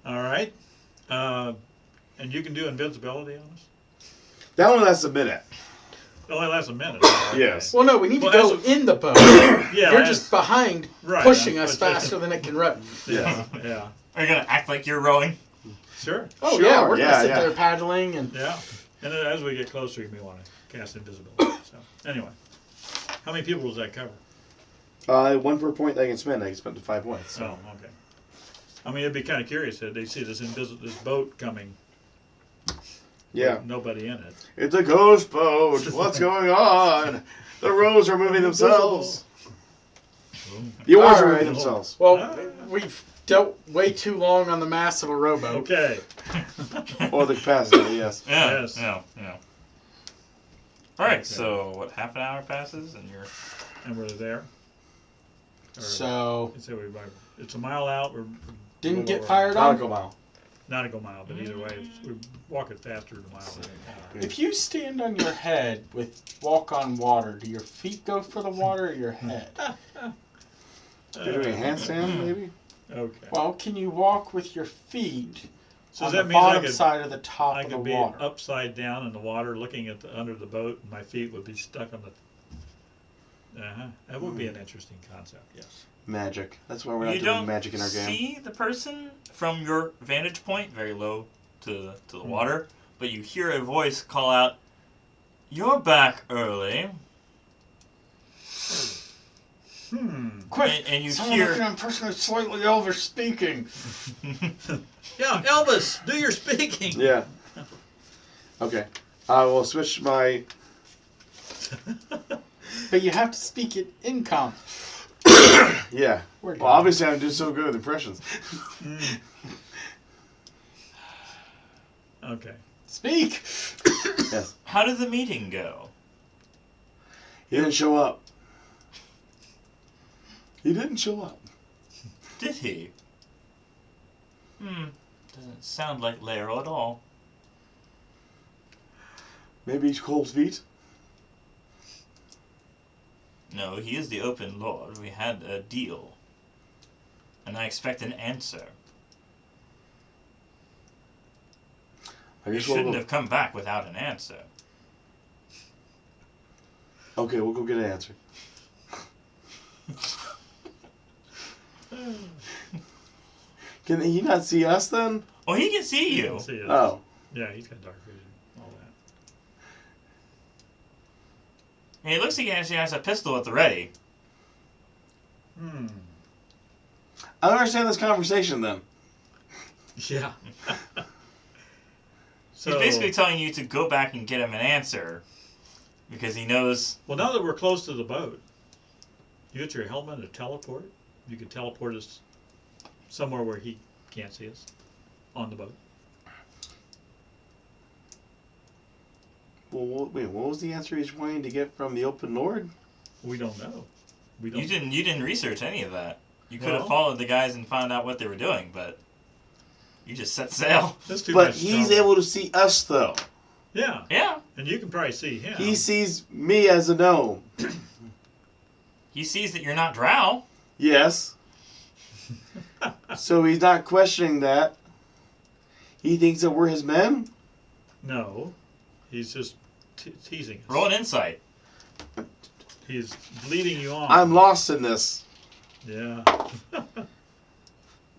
A: all right. And you can do invincibility on us.
C: That one lasts a minute.
A: It only lasts a minute. Okay.
C: Yes.
D: Well, no, we need
A: Well,
D: to go
A: as
D: in the boat.
A: Yeah.
D: You're
A: as-
D: just behind,
A: right,
D: pushing
A: I'm
D: us
A: pushing-
D: faster than it can row.
A: Yeah. Yeah.
B: Are you gonna act like you're rowing?
A: Sure.
D: Oh,
C: Sure,
D: yeah, we're going
C: yeah,
D: to sit
C: yeah.
D: there paddling and...
A: Yeah. And then as we get closer, you may want to cast invisibility. So, anyway, how many people does that cover?
C: One per point I can spend. I can spend 5 points. So.
A: Oh, okay. I mean, it'd be kind of curious that they see this this boat coming.
C: Yeah.
A: With nobody in it.
C: It's a ghost boat. What's going on? The rows are moving themselves. The oars are
D: Alright.
C: moving themselves.
D: Well,
A: Ah.
D: we've dealt way too long on the mass of a rowboat.
A: Okay.
C: Or the capacity, yes.
B: Yeah.
A: Yes.
B: Yeah. Yeah. All right.
A: Okay.
B: So what? Half an hour passes, and you're.
A: And we're there. Or-
D: So,
A: Let's say it's a mile out. We're
D: didn't
A: little
D: get
A: over-
D: fired on?
C: Nautical mile.
A: Not a go mile, but either way, we're walking faster than a mile.
D: if you stand on your head with walk on water, do your feet go for the water or your head?
C: You're doing a handstand, maybe?
A: Okay.
D: Well, can you walk with your feet
A: So
D: on
A: does
D: the
A: that mean I
D: bottom
A: could-
D: side of the top
A: I
D: of the
A: could be
D: water?
A: upside down in the water, looking at under the boat, and my feet would be stuck on the. That would be an interesting concept. Yes.
C: Magic. That's why we're not
B: You
C: doing
B: don't
C: magic in our game.
B: see the person from your vantage point, very low to the water, but you hear a voice call out, "You're back early."
D: Quick!
B: And you
D: Someone
B: hear-
D: looking at a person who's slightly over speaking.
A: Yeah, Elvis, do your speaking.
C: Yeah. Okay. I will switch my.
D: But you have to speak it in comp.
C: Yeah.
D: We're
C: Well,
D: done.
C: obviously I'm doing so good with impressions.
A: Okay.
D: Speak!
C: Yes.
B: How did the meeting go?
C: He didn't show up. He didn't show up.
B: Did he? Doesn't sound like Lero at all.
C: Maybe he's cold feet.
B: No, he is the open lord. We had a deal. And I expect an answer.
C: I
B: You
C: guess we'll
B: shouldn't
C: go.
B: have come back without an answer.
C: Okay, we'll go get an answer. Can he not see us then?
B: Oh, he can see
A: You
B: you.
A: can see it.
C: Oh.
A: Yeah, he's got dark vision. All that.
B: And he looks like he actually has a pistol at the ready.
C: I don't understand this conversation then.
A: Yeah.
B: He's basically telling you to go back and get him an answer. Because he knows...
A: Well, now that we're close to the boat, you get your helmet and teleport. You can teleport us somewhere where he can't see us on the boat.
C: Well, wait, what was the answer he's wanting to get from the open lord?
A: We don't know. We don't.
B: You didn't research any of that. You could have
A: Well-
B: followed the guys and found out what they were doing, but... You just set sail.
A: That's too
C: But
A: much
C: he's
A: trouble.
C: able to see us though.
A: Yeah,
B: Yeah.
A: and you can probably see him.
C: He sees me as a gnome.
B: He sees that you're not drow.
C: Yes. So he's not questioning that. He thinks that we're his men?
A: No, he's just teasing us.
B: Roll an insight.
A: He's leading you on.
C: I'm lost in this.
A: Yeah.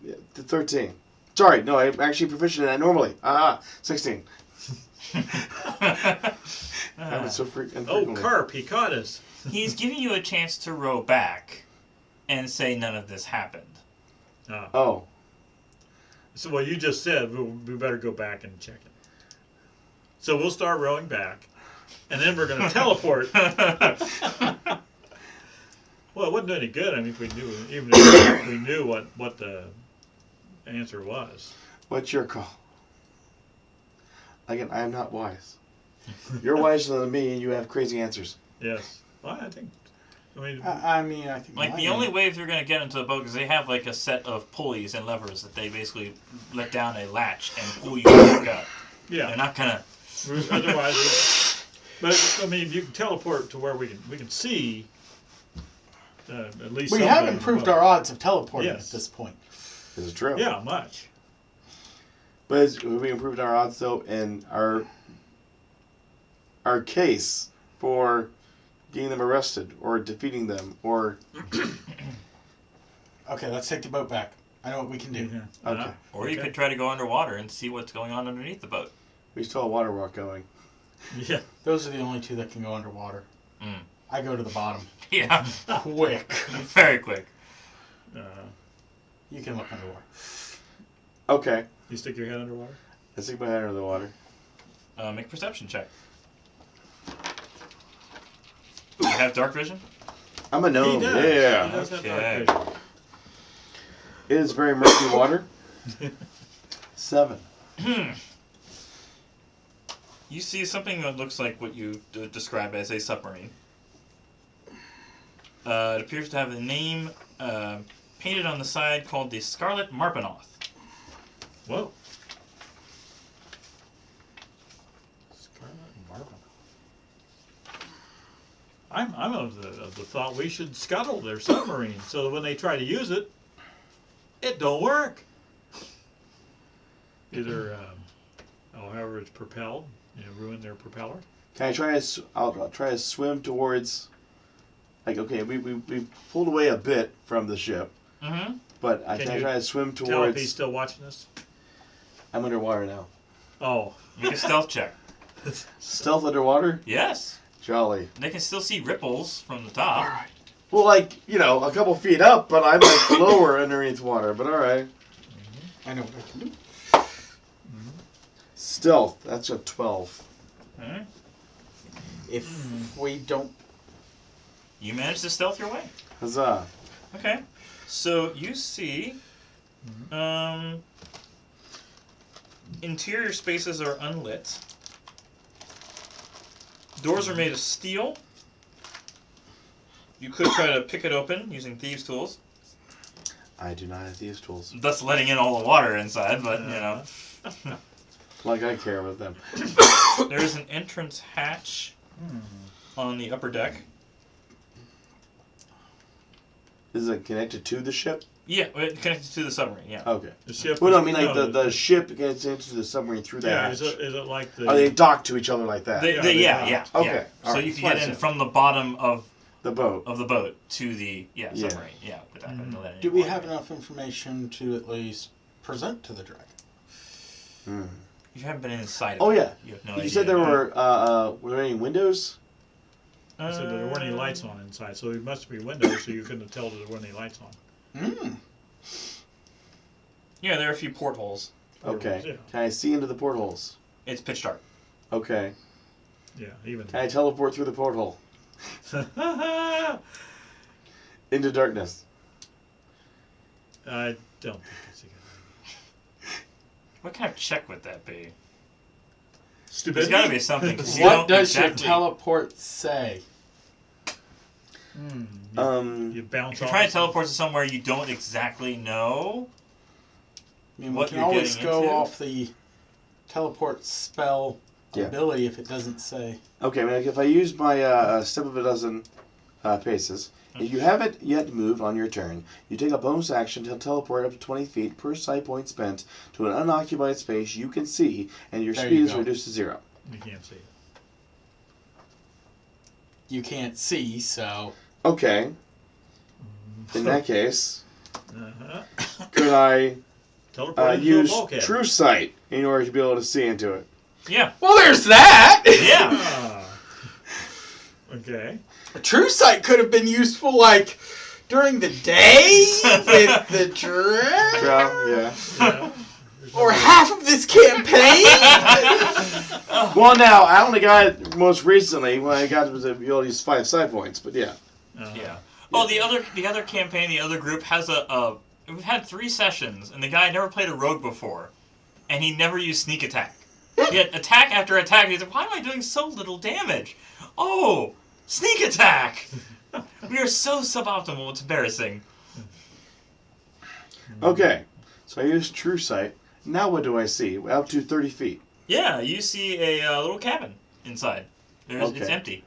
C: Yeah, 13. Sorry, no, I'm actually proficient in that normally. 16. I'm so
A: Oh, carp! He caught us.
B: He's giving you a chance to row back and say none of this happened.
C: Oh.
A: So what you just said, we better go back and check it. So we'll start rowing back, and then we're going to teleport. Well, it wouldn't do any good. I mean, if we knew, even if we knew what the answer was.
C: What's your call? Again, I am not wise. You're wiser than me, and you have crazy answers.
A: Yes. Well, I think. I mean,
D: I mean, I think...
B: Like, the only way if you're going to get into the boat is they have, like, a set of pulleys and levers that they basically let down a latch and pull you back up.
A: yeah.
B: They're not going to...
A: Otherwise, but I mean, if you can teleport to where we can see. At least
D: We have
A: somebody
D: improved
A: above.
D: our odds of teleporting
A: Yes.
D: at this point.
C: This is true.
A: Yeah, much.
C: But we improved our odds, though, in our case for getting them arrested or defeating them or...
D: Okay, let's take the boat back. I know what we can do.
A: Yeah.
C: Okay.
B: Or you could try to go underwater and see what's going on underneath the boat.
C: We still have water walk going.
A: Yeah.
D: Those are the only two that can go underwater.
B: Mm.
D: I go to the bottom.
B: Yeah.
D: Quick.
B: Very quick.
D: You can look underwater.
C: Okay.
A: You stick your head underwater.
C: I stick my head under the water.
B: Make a perception check. You have dark vision?
C: I'm a gnome.
A: He does. He
C: Yeah.
A: does have
B: Okay.
A: dark vision.
C: It is very murky water. 7.
B: You see something that looks like what you describe as a submarine. It appears to have a name painted on the side called the Scarlet Marpenoth.
A: Whoa. Scarlet Marble. I'm of the thought we should scuttle their submarine so that when they try to use it, it don't work. Either, however it's propelled, ruin their propeller.
C: Can I try to... I'll try to swim towards... Like, okay, we pulled away a bit from the ship.
B: Mm-hmm.
C: But I
A: Can
C: can
A: you
C: try to swim
A: Tell
C: towards...
A: if he's still watching us.
C: I'm underwater now.
A: Oh.
B: Make a stealth check.
C: Stealth underwater?
B: Yes.
C: Jolly.
B: They can still see ripples from the top.
C: Alright. Well, like, a couple feet up, but I'm like lower underneath water, but alright.
D: I know what I can do.
C: Stealth, that's a 12.
B: Alright.
D: If we don't...
B: You manage to stealth your way.
C: Huzzah.
B: Okay. So you see, interior spaces are unlit. Doors are made of steel. You could try to pick it open using thieves' tools,
C: I do not have these tools.
B: thus letting in all the water inside, but,
C: Like I care about them.
B: There is an entrance hatch on the upper deck.
C: Is it connected to the ship?
B: Yeah, connected to the submarine, yeah.
C: Okay.
A: The ship.
C: Well, no, I
A: is-
C: mean, like,
A: no,
C: the ship gets into the submarine through that
A: Yeah,
C: hatch.
A: is it like the?
C: Are they docked to each other like that?
A: Yeah, they are.
B: Yeah.
C: Okay,
B: So
C: alright,
B: you can
C: fine,
B: get in
C: so-
B: from the bottom of
C: The boat.
B: the boat to the
C: Yeah.
B: submarine. Yeah, without having to let any
D: Do we
B: water
D: have
B: in.
D: enough information to at least present to the dragon?
C: Hmm.
B: You haven't been inside.
C: Oh,
B: of it.
C: yeah.
B: You have no
C: You
B: idea.
C: said there were there any windows?
A: I said there weren't any lights on inside, so there must be windows, so you couldn't have told there weren't any lights on.
D: Hmm.
B: Yeah, there are a few portholes.
C: Okay.
A: Yeah.
C: Can I see into the portholes?
B: It's pitch dark.
C: Okay.
A: Yeah, even.
C: Can I teleport through the porthole? Into darkness.
A: I don't think it's a good
B: What kind of check would that be?
A: idea.
B: There's
A: Stupidity.
B: got to be something. 'cause you
D: What
B: don't
D: does
B: exactly,
D: your teleport say?
A: You bounce
B: If you're
A: off.
B: trying to teleport to somewhere you don't exactly know.
D: I mean,
B: What
D: we can
B: you're
D: always
B: getting
D: go
B: into?
D: off the teleport spell
C: Yeah.
D: ability if it doesn't say.
C: Okay, like if I use my step of a dozen paces, if you haven't yet moved on your turn, you take a bonus action to teleport up to 20 feet per side point spent to an unoccupied space you can see, and your
D: There
C: speed
D: you
C: is
D: go.
C: reduced to 0.
A: You can't see it.
D: You can't see, so...
C: Okay. In that case,
A: Uh-huh.
C: could I
A: Teleport into
C: use
A: a bulkhead.
C: True Sight in order to be able to see into it?
B: Yeah.
D: Well, there's that!
B: Yeah.
A: Ah. Okay.
D: True sight could have been useful, like, during the day with the dragon,
C: Drow, yeah.
A: Yeah.
D: or half of this campaign.
C: Well, now, I only got it most recently when I got to be able to use 5 side points, but yeah.
B: Yeah. Oh, the other campaign, the other group has we've had 3 sessions, and the guy had never played a rogue before, and he never used sneak attack. He had attack after attack. He's like, why am I doing so little damage? Oh, sneak attack! We are so suboptimal. It's embarrassing.
C: Okay, so I use True Sight. Now what do I see? Up to 30 feet.
B: Yeah, you see a little cabin inside. It's
C: Okay.
B: empty.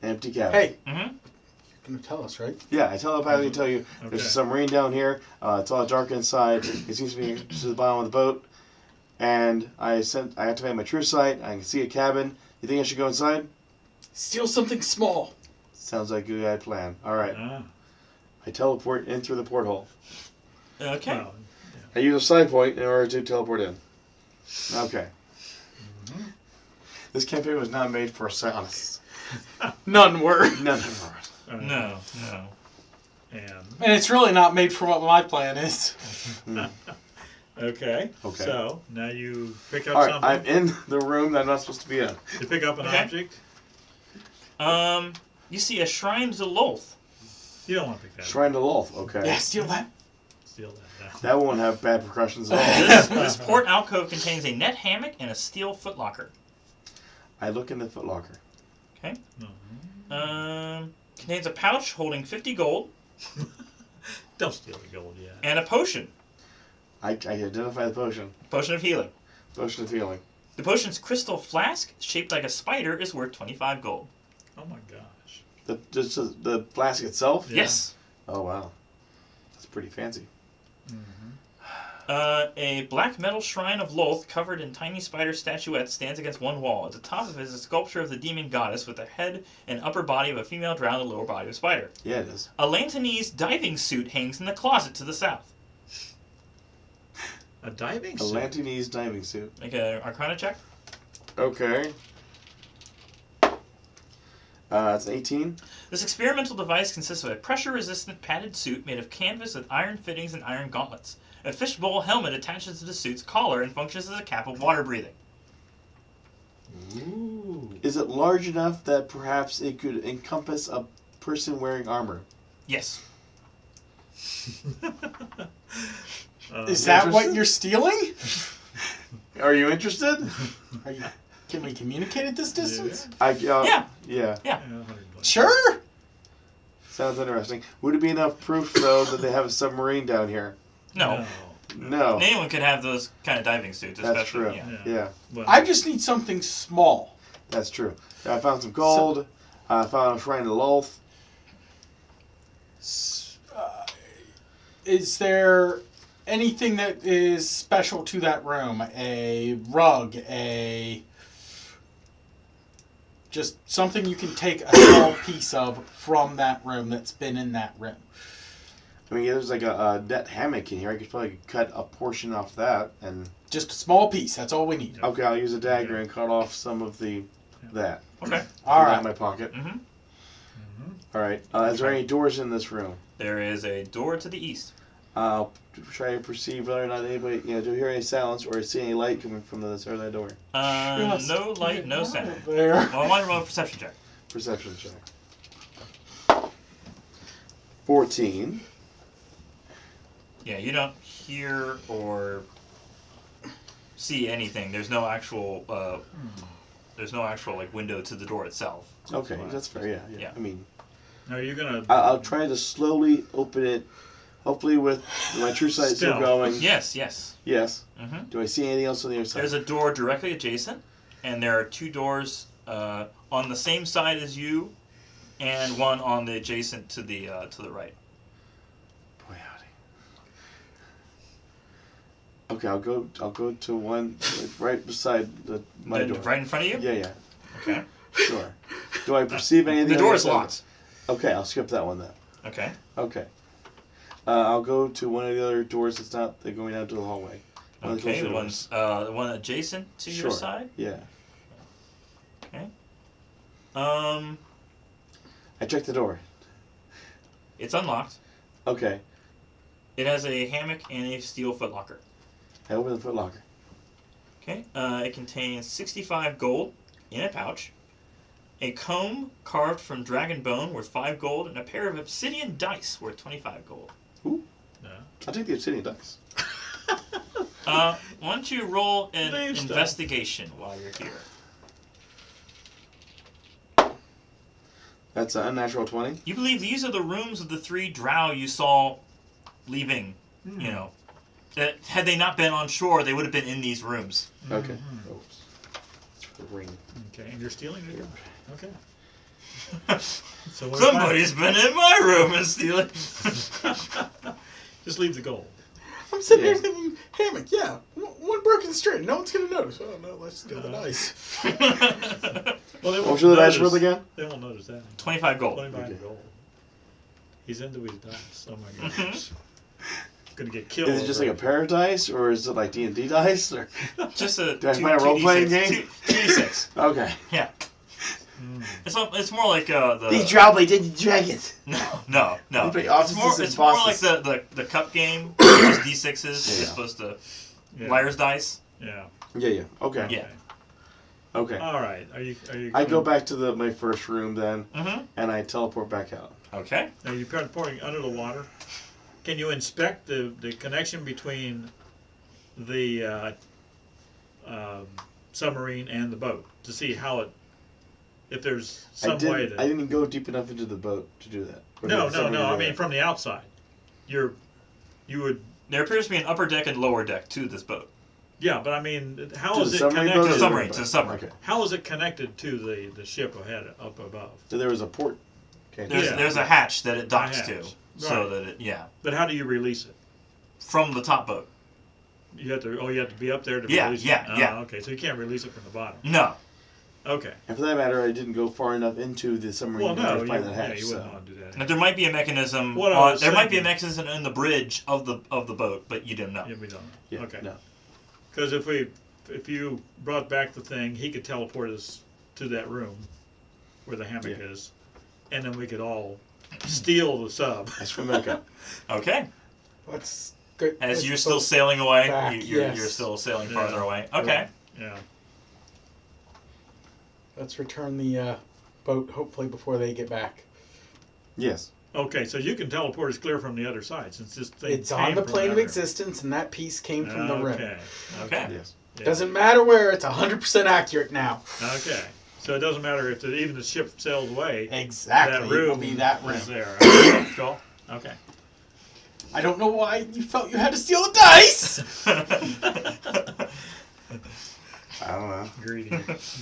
C: Empty cabin.
D: Hey,
B: Mm-hmm.
D: you're gonna tell us, right?
C: Yeah, I telepathically tell you there's a
A: Okay.
C: submarine down here. It's all dark inside. It seems to be to the bottom of the boat. And I activate my True Sight. I can see a cabin. You think I should go inside?
D: Steal something small.
C: Sounds like a good plan. All right.
A: Ah.
C: I teleport in through the porthole.
B: Okay.
A: Well,
C: I use a side point in order to teleport in. Okay. This campaign was not made for silence.
D: None were.
C: None of us.
B: No.
A: And
D: And it's really not made for what my plan is.
A: okay.
C: Okay.
A: So now you pick up
C: All right,
A: something.
C: I'm in the room that I'm not supposed to be in.
A: You pick up an
B: Okay.
A: object.
B: You see a shrine to Lolth.
A: You don't want to pick that. up.
C: Shrine to Lolth. Okay.
D: Yeah, steal that.
A: Steal that.
C: That won't have bad repercussions at all.
B: This port alcove contains a net hammock and a steel footlocker.
C: I look in the footlocker.
B: Contains a pouch holding 50 gold
A: Don't steal the gold yet.
B: and a potion.
C: I identify the potion.
B: Potion of healing.
C: Potion of healing.
B: The potion's crystal flask, shaped like a spider, is worth 25 gold.
A: Oh my gosh.
C: Just the flask itself?
A: Yeah.
B: Yes.
C: Oh, wow. That's pretty fancy.
B: A black metal shrine of Lolth covered in tiny spider statuettes stands against one wall. At the top of it is a sculpture of the demon goddess with the head and upper body of a female drow and the lower body of a spider.
C: Yeah, it is.
B: A Lantanese diving suit hangs in the closet to the south.
A: A diving
C: A
A: suit.
C: Lantanese diving suit.
B: Make an Arcana check.
C: Okay. That's an 18.
B: This experimental device consists of a pressure-resistant padded suit made of canvas with iron fittings and iron gauntlets. A fishbowl helmet attaches to the suit's collar and functions as a cap of water breathing.
D: Ooh.
C: Is it large enough that perhaps it could encompass a person wearing armor?
B: Yes.
D: Is that what
C: interested?
D: you're stealing?
C: Are you interested?
D: Can we communicate at this distance?
B: Yeah.
C: Yeah.
A: Yeah, 100 bucks.
D: Sure.
C: Sounds interesting. Would it be enough proof, though, that they have a submarine down here?
B: No.
C: No.
B: Anyone could have those kind of diving suits, especially.
C: That's true.
B: Yeah.
C: Yeah,
A: Well,
D: I just need something small.
C: that's true. I found some gold. I found a shrine of Lolth.
D: Is there anything that is special to that room? A rug, just something you can take a small piece of from that room that's been in that room.
C: I mean, there's like a net hammock in here. I could probably cut a portion off that, and
D: Just a small piece. That's all we need.
C: okay, I'll use a dagger and cut off some of that.
B: Okay.
D: All
C: Put that in
D: right.
C: my pocket.
B: Mm-hmm.
C: All right. Is there any doors in this room?
B: There is a door to the east.
C: I'll try to perceive whether or not anybody, do you hear any silence or see any light coming from this or that door?
D: Just
B: No light, no
D: get
B: sound.
D: out of there.
B: Well, I want to roll a perception check.
C: Perception check. 14.
B: Yeah, you don't hear or see anything. There's no actual like window to the door itself.
C: Okay, that's fair. Yeah.
B: Yeah.
C: I mean,
A: Now you're gonna.
C: I'll try to slowly open it. Hopefully, with my true sight still
A: Stealth.
C: going.
B: Yes.
C: Yes.
B: Mm-hmm.
C: Do I see anything else on the other side?
B: There's a door directly adjacent, and there are two doors on the same side as you, and one on the adjacent to the right.
C: Boy, howdy. Okay, I'll go to one right beside my door.
B: Right in front of you.
C: Yeah.
B: Okay.
C: Sure. Do I perceive anything?
B: The
C: on
B: door
C: other
B: is
C: side?
B: locked.
C: Okay, I'll skip that one then.
B: Okay.
C: Okay. I'll go to one of the other doors that's not going out to the hallway. One of the
B: Okay.
C: closer
B: The one adjacent to your
C: Sure.
B: side.
C: Yeah.
B: Okay.
C: I checked the door.
B: It's unlocked.
C: Okay.
B: It has a hammock and a steel footlocker.
C: I open the footlocker.
B: Okay. It contains 65 gold in a pouch, a comb carved from dragon bone worth 5 gold, and a pair of obsidian dice worth 25 gold.
C: Ooh.
A: No.
C: I'll take the obsidian dice.
B: Why don't you roll an
A: Name stuff.
B: investigation while you're here?
C: That's an unnatural 20.
B: You believe these are the rooms of the 3 drow you saw leaving, you know. Had they not been on shore, they would have been in these rooms.
C: Okay. Oops. It's for the ring.
A: Okay, and you're stealing it. Okay. So
B: Somebody's been in my room and stealing.
A: Just leave the gold.
D: I'm sitting
C: Yeah.
D: here thinking, hammock, yeah, one broken string. No one's going to notice. Oh, no, let's steal the dice.
A: Well, they
C: What
A: won't
C: was the dice
A: notice.
C: worth again?
A: They won't notice that.
B: 25 gold.
A: 25
C: Okay.
A: gold. He's into his dice. Oh my
B: Mhm.
A: gosh. Gonna get killed.
C: Is it just like a pair of dice, or is it like D&D dice? Or...
B: Just a
C: Did I find a role-playing game?
B: 2d6.
C: Okay.
B: Yeah.
A: Mm.
B: It's more like the.
C: These drow play Dungeons and Dragons.
B: No.
C: We play
B: It's
C: officers
B: more
C: and
B: it's more like
C: bosses.
B: the cup game. Just d6s.
C: Yeah.
B: You're supposed to
A: Yeah.
B: liar's dice.
A: Yeah.
C: Yeah. Okay.
B: Yeah.
C: Okay.
A: All right. Are you?
C: I go back to my first room then,
B: Mm-hmm.
C: and I teleport back out.
B: Okay.
A: Are you pouring under the water? Can you inspect the connection between the submarine and the boat to see how it? If there's some way to.
C: I didn't go deep enough into the boat to do that. Or
A: No.
C: did somebody
A: I
C: do
A: mean,
C: that?
A: from the outside, you would.
B: There appears to be an upper deck and lower deck to this boat.
A: Yeah, but I mean, how
C: To
A: is
C: the
A: it
C: submarine boat
A: connected?
C: or
B: To the
C: the
B: submarine,
C: boat?
B: to the submarine.
C: Okay.
A: How is it connected to the ship ahead, up above?
C: So there was a port. Okay.
B: There's a hatch that it docks
A: hatch.
B: to, so
A: Right.
B: that it
A: But how do you release it?
B: from the top boat.
A: You have to be up there to
B: Yeah,
A: release
B: yeah,
A: it.
B: yeah.
A: Okay, so you can't release it from the bottom.
B: No.
A: Okay.
C: And for that matter, I didn't go far enough into the submarine
A: Well,
C: to
A: no,
C: find
A: you
C: that hatch.
A: wouldn't
C: so.
A: want to do that.
B: Now, there might be a mechanism.
A: What I was
B: There might be a
A: thinking-
B: mechanism in the bridge of the boat, but you didn't know.
A: Yeah, we don't know.
C: Yeah,
A: Okay.
C: no.
A: Because if you brought back the thing, he could teleport us to that room. where the hammock
C: Yeah.
A: is, and then we could all steal the sub.
C: I swim back up.
B: Okay.
D: Let's go.
B: As you're still sailing away,
D: back,
B: you're
D: yes.
B: still sailing
A: Yeah.
B: farther away. Okay.
A: Yeah.
D: Let's return the boat, hopefully before they get back.
C: Yes.
A: Okay, so you can teleport us clear from the other side since this thing
D: It's
A: came
D: on the
A: from
D: plane of
A: other-
D: existence, and that piece came from the rim.
A: Okay.
B: Okay.
C: Yes.
A: Yeah.
D: Doesn't matter where, it's 100% accurate now.
A: Okay. So it doesn't matter if even the ship sails away.
D: Exactly.
A: That
D: It
A: room
D: will be that rim.
A: is there. Okay. Cool. Okay.
D: I don't know why you felt you had to steal the dice!
C: I don't know.
A: Greedy.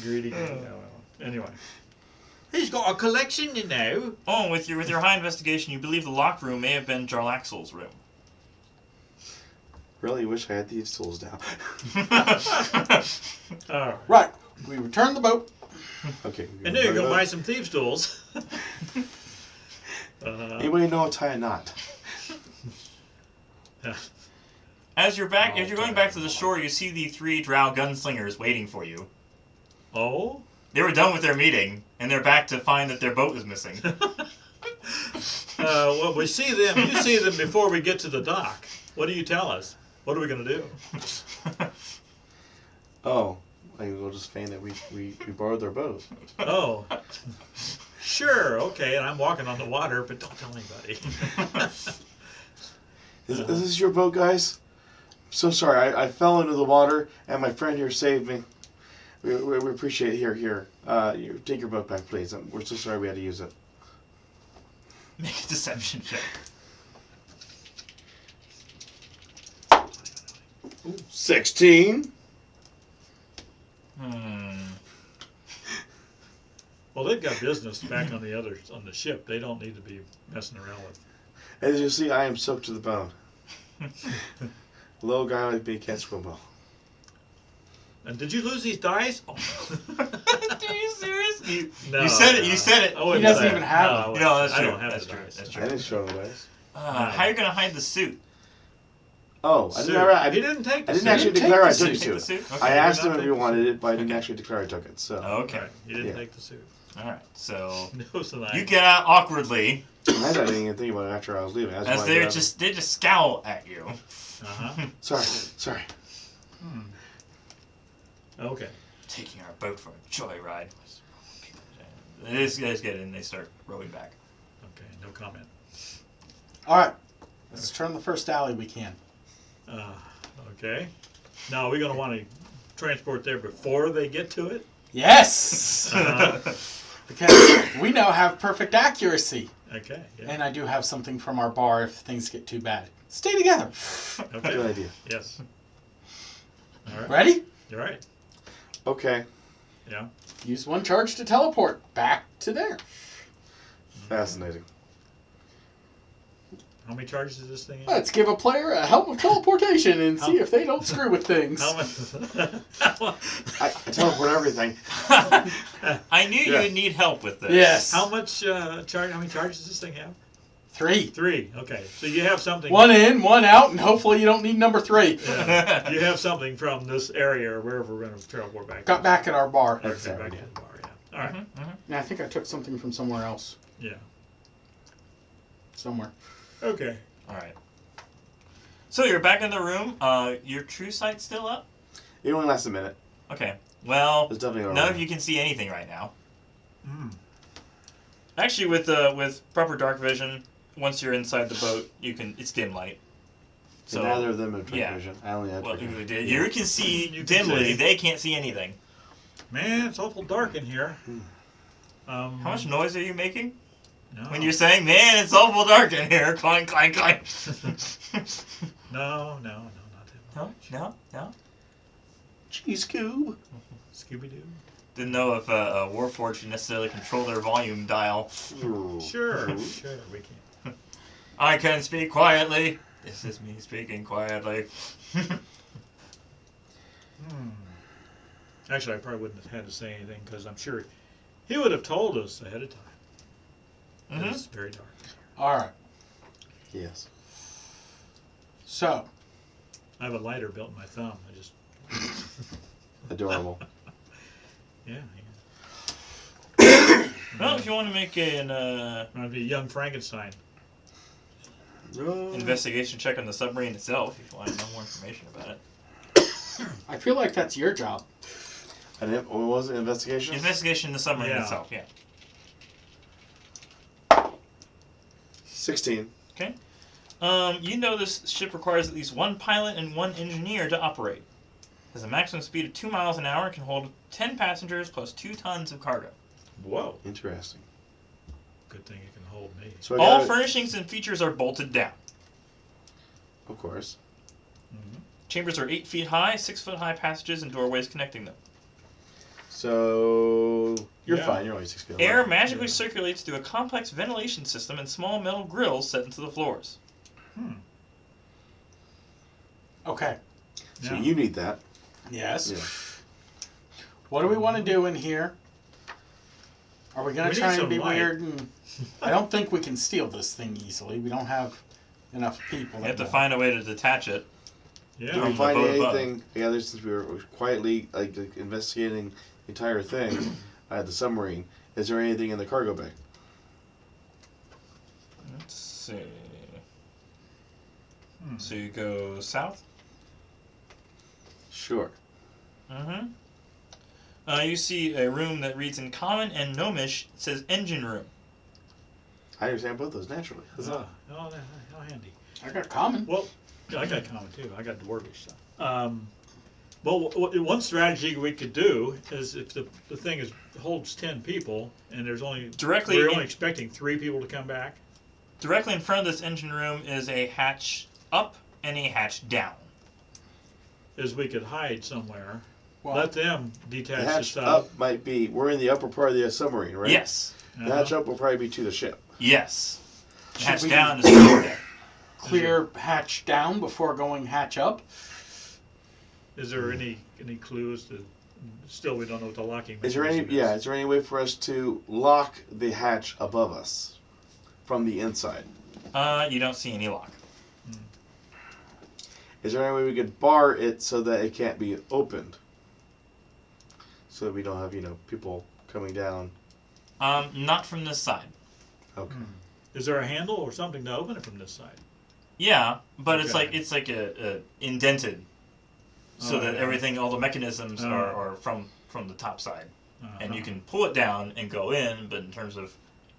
A: Greedy. Yeah, well, anyway. He's got a collection, you know.
B: Oh, with your high investigation, you believe the lock room may have been Jarlaxle's room.
C: Really wish I had these tools down.
A: All right.
D: Right. We return the boat.
C: Okay.
A: I knew you were going to buy some thieves' tools.
C: Anybody know how to tie a knot?
B: As you're going back to the shore, you see the 3 drow gunslingers waiting for you.
A: Oh?
B: They were done with their meeting, and they're back to find that their boat is missing.
A: Well, we see them. You see them before we get to the dock. What do you tell us? What are we going to do?
C: Oh, we'll just feign that we borrowed their boat.
A: Oh. Sure, okay, and I'm walking on the water, but don't tell anybody.
C: Is this your boat, guys? I'm so sorry. I fell into the water, and my friend here saved me. We appreciate it. Here. Take your boat back, please. We're so sorry we had to use it.
B: Make a deception check.
C: 16.
A: Well, they've got business back on the ship. They don't need to be messing around with.
C: As you see, I am soaked to the bone. Little guy like me can't swim well.
A: And did you lose these dice? Oh.
B: Are you serious?
A: No,
B: You said it.
A: no.
B: You said it.
A: I wouldn't
D: He doesn't
A: say
D: even
A: it.
D: have
A: No,
D: them.
A: I wouldn't.
B: No, that's
A: I
B: true.
A: don't have
B: That's
A: the
B: true.
A: dice.
B: That's
C: I
B: true.
C: didn't show the dice.
B: How are you gonna hide the suit?
C: Oh,
A: Suit.
C: I
A: He
C: didn't.
A: didn't take the
C: I didn't
A: suit.
C: actually
D: Take
C: declare
D: the
C: I
D: suit.
C: took the
B: Take the
C: suit.
B: suit. Okay.
C: I asked him
A: not
C: if he
A: take the
C: wanted
A: suit.
C: it, but I didn't
B: Okay.
C: actually declare I took it. So
B: Okay.
A: Right, you didn't
C: Yeah.
A: take the suit.
B: All right. So
A: No, so
B: you get out awkwardly
C: I didn't even think about it after I was leaving. That's
B: as
C: why I
B: they
C: grabbed
B: just scowl at you.
A: Uh-huh.
C: it. Sorry.
A: Okay.
B: Taking our boat for a joyride. These guys get in. They start rowing back.
A: Okay, no comment.
D: All right. Let's turn the first alley we can.
A: Okay. Now, are we going to want to transport there before they get to it?
D: Yes!
A: Uh,
D: Because we now have perfect accuracy.
A: okay. Yeah.
D: And I do have something from our bar if things get too bad. Stay together.
A: Okay.
C: Good idea.
A: Yes. All right.
D: Ready?
A: You're right.
C: Okay.
A: Yeah.
D: Use 1 charge to teleport back to there.
C: Fascinating.
A: How many charges does this thing have?
D: Let's give a player a help with teleportation and see if they don't screw with things.
A: How much?
C: I teleport everything.
B: I knew you
C: Yeah.
B: would need help with this.
D: Yes.
A: How much charge? How many charges does this thing have?
D: 3.
A: 3. Okay. So you have something.
D: 1 in, 1 out, and hopefully you don't need number 3.
A: Yeah. You have something from this area or wherever we're going to teleport back.
D: Got back at our bar.
A: Okay,
C: Exactly.
A: back to the bar. Yeah. All right.
D: Yeah, I think I took something from somewhere else.
A: Yeah.
D: Somewhere.
A: Okay.
B: All right. So you're back in the room. Your true sight's still up.
C: It only lasts a minute.
B: Okay. Well,
C: It's definitely
B: none
C: alright.
B: of you can see anything right now.
A: Mm.
B: Actually, with proper dark vision, once you're inside the boat, it's dim light. So
C: Neither of them have
B: yeah.
C: vision. I only had
B: well,
C: vision.
B: you can see
A: You can
B: dimly.
A: see.
B: They can't see anything.
A: Man, it's awful dark in here.
B: How much noise are you making
A: No.
B: when you're saying, "Man, it's awful dark in here"? Clank, clank, clank.
A: No, not that
B: No,
A: much.
B: no.
C: Cheese cube.
A: Scooby Doo.
B: Didn't know if Warforged could necessarily control their volume dial.
A: Sure, we can.
B: I can speak quietly. This is me speaking quietly.
A: Actually, I probably wouldn't have had to say anything because I'm sure he would have told us ahead of time.
B: Mhm.
A: It's very dark.
D: All right.
C: Yes.
D: So,
A: I have a lighter built in my thumb. I just,
C: Adorable.
A: yeah.
B: Well, if you want to make an
A: Might be young Frankenstein.
B: investigation check on the submarine itself, if you want to know more information about it.
D: I feel like that's your job.
C: And what was it? Investigation?
B: Investigation in the submarine
A: Yeah.
B: itself, yeah.
C: 16.
B: Okay. You know this ship requires at least one pilot and one engineer to operate. It has a maximum speed of 2 miles an hour and can hold 10 passengers plus 2 tons of cargo.
A: Whoa.
C: Interesting.
A: Good thing it can hold me.
C: So I
B: All
C: got
B: furnishings and features are bolted down.
C: Of course.
B: Chambers are 8 feet high, 6 foot high passages and doorways connecting them.
C: So you're
A: Yeah.
C: fine. You're only 6 feet.
B: Air
C: away.
B: magically circulates through a complex ventilation system and small metal grills set into the floors.
D: Okay.
C: So
A: Yeah.
C: you need that.
D: Yes.
C: Yeah.
D: What do we want to do in here? Are we going
A: We
D: to
A: need
D: try and
A: some
D: be
A: light.
D: weird? And I don't think we can steal this thing easily. We don't have enough people.
B: You have to
D: that
B: find a way to detach it.
A: Yeah.
C: Did
B: From
C: we
B: the
C: find
B: boat above.
C: anything together since we were quietly investigating the entire thing at the submarine? Is there anything in the cargo bay?
B: Let's see. So you go south.
C: Sure.
B: Mm-hmm. You see a room that reads in Common and Gnomish. It says engine room.
C: I understand both those naturally.
A: Oh, how handy.
D: I got common.
A: Well, yeah, I got common too. I got dwarvish stuff. Well, one strategy we could do is if the thing holds 10 people and there's only we're only expecting 3 people to come back.
B: Directly in front of this engine room is a hatch up and a hatch down.
A: Is we could hide somewhere,
D: Well,
A: let them
C: The
A: detach the
C: hatch
A: stuff.
C: up might be, we're in the upper part of the submarine, right?
B: Yes.
C: The hatch up will probably be to the ship.
B: Yes. The
D: Should
B: hatch
D: we-
B: down is the deck.
D: clear hatch down before going hatch up.
A: Is there any clues that still we don't know what the locking
C: Is there any?
A: mechanism
C: Yeah. Is there any way for us to lock the hatch above us from the inside?
B: You don't see any lock.
C: Is there any way we could bar it so that it can't be opened? So that we don't have people coming down.
B: Not from this side.
C: Okay.
A: Is there a handle or something to open it from this side?
B: Yeah, but
A: Okay.
B: it's like a indented, so
A: Oh,
B: that
A: yeah.
B: everything, all the mechanisms
A: Oh.
B: are from the top side, and you
A: Uh-huh.
B: can pull it down and go in. But in terms of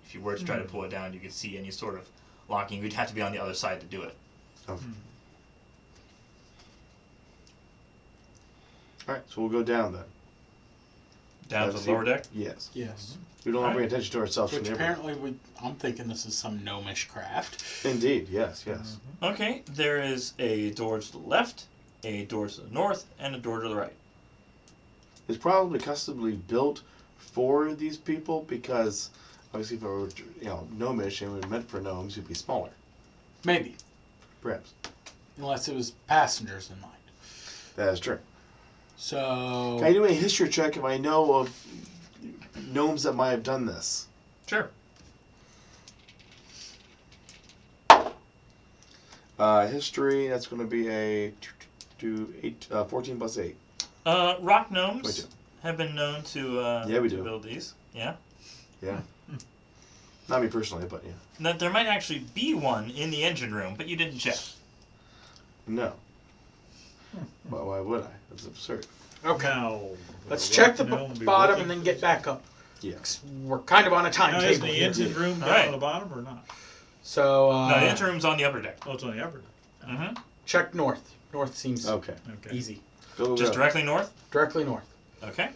B: if you were to try to pull it down, you could see any sort of locking. You'd have to be on the other side to do it.
C: Okay. All right. So we'll go down then.
B: Down to
C: Let's
B: the lower
C: see.
B: deck.
C: Yes.
D: Yes.
C: We don't want to bring
B: Alright.
C: attention to ourselves
D: Which
C: from the upper.
D: apparently I'm thinking this is some gnomish craft.
C: Indeed. Yes. Yes.
B: Okay, there is a door to the left, a door to the north, and a door to the right.
C: It's probably customly built for these people because obviously if it were gnomish and it was meant for gnomes, it'd be smaller.
D: Maybe.
C: Perhaps.
D: Unless it was passengers in mind.
C: That is true.
D: So
C: Can I do a history check if I know of gnomes that might have done this?
B: Sure.
C: History, that's going to be a 14 plus 8.
B: Rock gnomes
C: 22.
B: have been known to,
C: Yeah, we
B: to
C: do.
B: build these. Yeah.
C: Yeah. Not me personally, but yeah.
B: Now, there might actually be one in the engine room, but you didn't check.
C: No. Why would I? That's absurd.
D: okay.
A: Now,
D: Let's
A: the
D: check the
A: rock gnome be
D: bottom
A: working
D: and then
A: for
D: get
A: this?
D: back up.
C: Yeah.
D: We're kind of on a
A: Now, is
D: timetable
A: the
D: here.
A: engine room down
B: Alright.
A: on the bottom or not?
D: So
B: No, the engine room's on the upper deck.
A: Oh, it's on the upper.
B: Mm-hmm.
D: check north. North seems
C: Okay.
A: Okay.
D: easy.
C: Go,
B: Just
C: go.
B: directly north?
D: Directly north.
B: Okay.